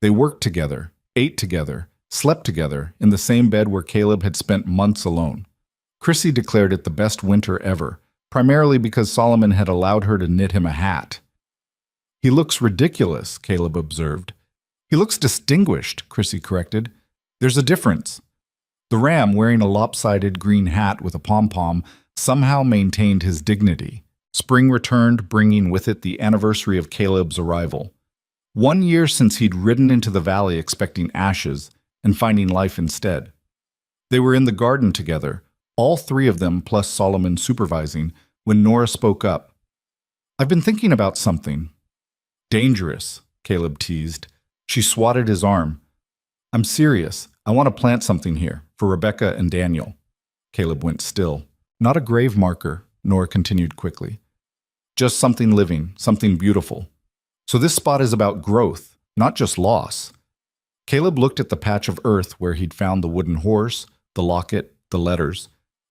They worked together, ate together, slept together in the same bed where Caleb had spent months alone. Chrissy declared it the best winter ever, primarily because Solomon had allowed her to knit him a hat. He looks ridiculous, Caleb observed. He looks distinguished, Chrissy corrected. There's a difference. The ram, wearing a lopsided green hat with a pom-pom, somehow maintained his dignity. Spring returned, bringing with it the anniversary of Caleb's arrival. 1 year since he'd ridden into the valley expecting ashes and finding life instead. They were in the garden together, all 3 of them plus Solomon supervising, when Nora spoke up. I've been thinking about something. Dangerous, Caleb teased. She swatted his arm. I'm serious. I want to plant something here, for Rebecca and Daniel. Caleb went still. Not a grave marker, Nora continued quickly. Just something living, something beautiful. So this spot is about growth, not just loss. Caleb looked at the patch of earth where he'd found the wooden horse, the locket, the letters,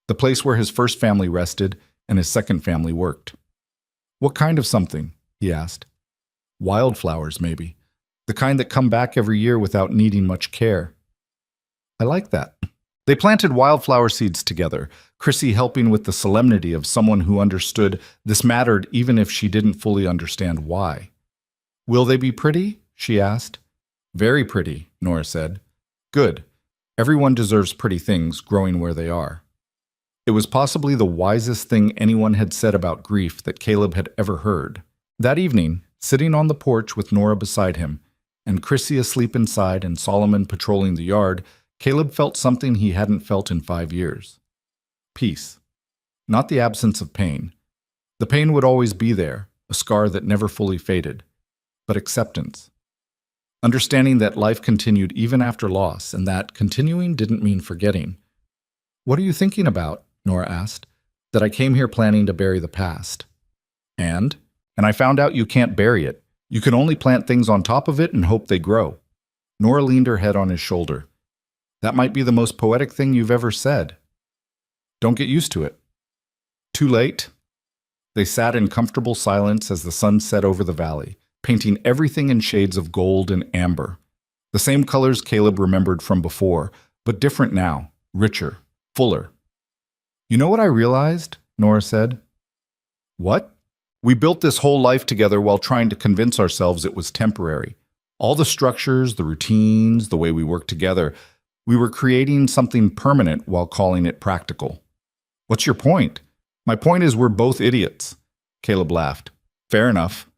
the place where his first family rested and his second family worked. What kind of something? He asked. Wildflowers, maybe. The kind that come back every year without needing much care. I like that. They planted wildflower seeds together, Chrissy helping with the solemnity of someone who understood this mattered even if she didn't fully understand why. Will they be pretty? She asked. Very pretty, Nora said. Good. Everyone deserves pretty things growing where they are. It was possibly the wisest thing anyone had said about grief that Caleb had ever heard. That evening, sitting on the porch with Nora beside him, and Chrissy asleep inside and Solomon patrolling the yard, Caleb felt something he hadn't felt in 5 years. Peace. Not the absence of pain. The pain would always be there, a scar that never fully faded. But acceptance. Understanding that life continued even after loss, and that continuing didn't mean forgetting. What are you thinking about? Nora asked. That I came here planning to bury the past. And I found out you can't bury it. You can only plant things on top of it and hope they grow. Nora leaned her head on his shoulder. That might be the most poetic thing you've ever said. Don't get used to it. Too late? They sat in comfortable silence as the sun set over the valley, painting everything in shades of gold and amber. The same colors Caleb remembered from before, but different now, richer, fuller. You know what I realized? Nora said. What? We built this whole life together while trying to convince ourselves it was temporary. All the structures, the routines, the way we worked together, we were creating something permanent while calling it practical. What's your point? My point is we're both idiots. Caleb laughed. Fair enough.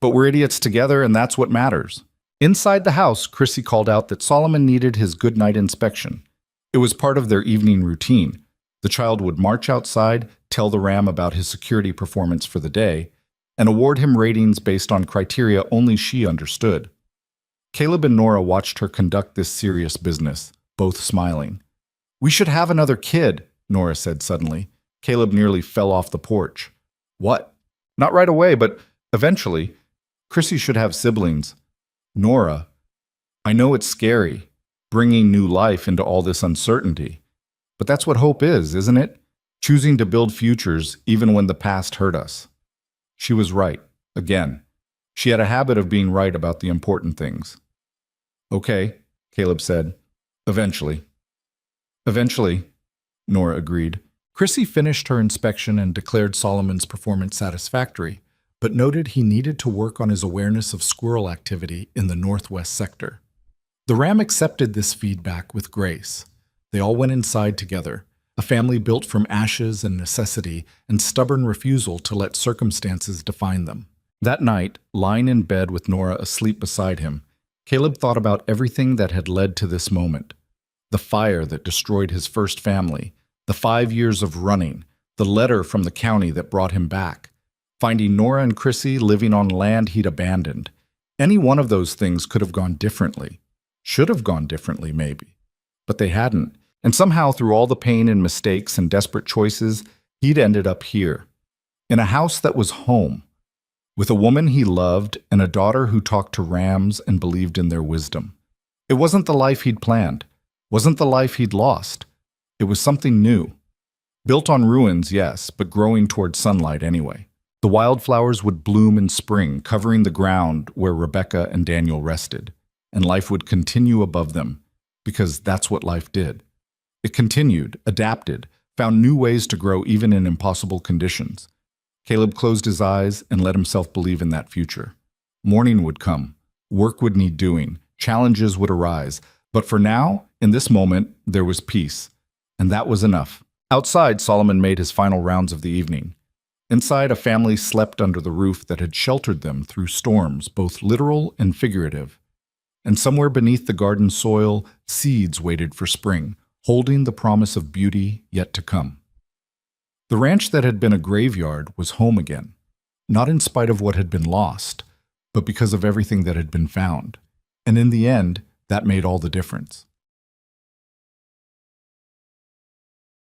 But we're idiots together, and that's what matters. Inside the house, Chrissy called out that Solomon needed his goodnight inspection. It was part of their evening routine. The child would march outside, tell the ram about his security performance for the day, and award him ratings based on criteria only she understood. Caleb and Nora watched her conduct this serious business, both smiling. We should have another kid, Nora said suddenly. Caleb nearly fell off the porch. What? Not right away, but eventually. Chrissy should have siblings. Nora, I know it's scary, bringing new life into all this uncertainty. But that's what hope is, isn't it? Choosing to build futures even when the past hurt us. She was right, again. She had a habit of being right about the important things. Okay, Caleb said. Eventually. Eventually, Nora agreed. Chrissy finished her inspection and declared Solomon's performance satisfactory, but noted he needed to work on his awareness of squirrel activity in the northwest sector. The ram accepted this feedback with grace. They all went inside together, a family built from ashes and necessity and stubborn refusal to let circumstances define them. That night, lying in bed with Nora asleep beside him, Caleb thought about everything that had led to this moment. The fire that destroyed his first family, the 5 years of running, the letter from the county that brought him back, finding Nora and Chrissy living on land he'd abandoned. Any one of those things could have gone differently. Should have gone differently, maybe. But they hadn't. And somehow, through all the pain and mistakes and desperate choices, he'd ended up here, in a house that was home, with a woman he loved and a daughter who talked to rams and believed in their wisdom. It wasn't the life he'd planned, wasn't the life he'd lost. It was something new. Built on ruins, yes, but growing toward sunlight anyway. The wildflowers would bloom in spring, covering the ground where Rebecca and Daniel rested, and life would continue above them, because that's what life did. It continued, adapted, found new ways to grow even in impossible conditions. Caleb closed his eyes and let himself believe in that future. Morning would come, work would need doing, challenges would arise, but for now, in this moment, there was peace, and that was enough. Outside, Solomon made his final rounds of the evening. Inside, a family slept under the roof that had sheltered them through storms, both literal and figurative. And somewhere beneath the garden soil, seeds waited for spring, holding the promise of beauty yet to come. The ranch that had been a graveyard was home again, not in spite of what had been lost, but because of everything that had been found. And in the end, that made all the difference.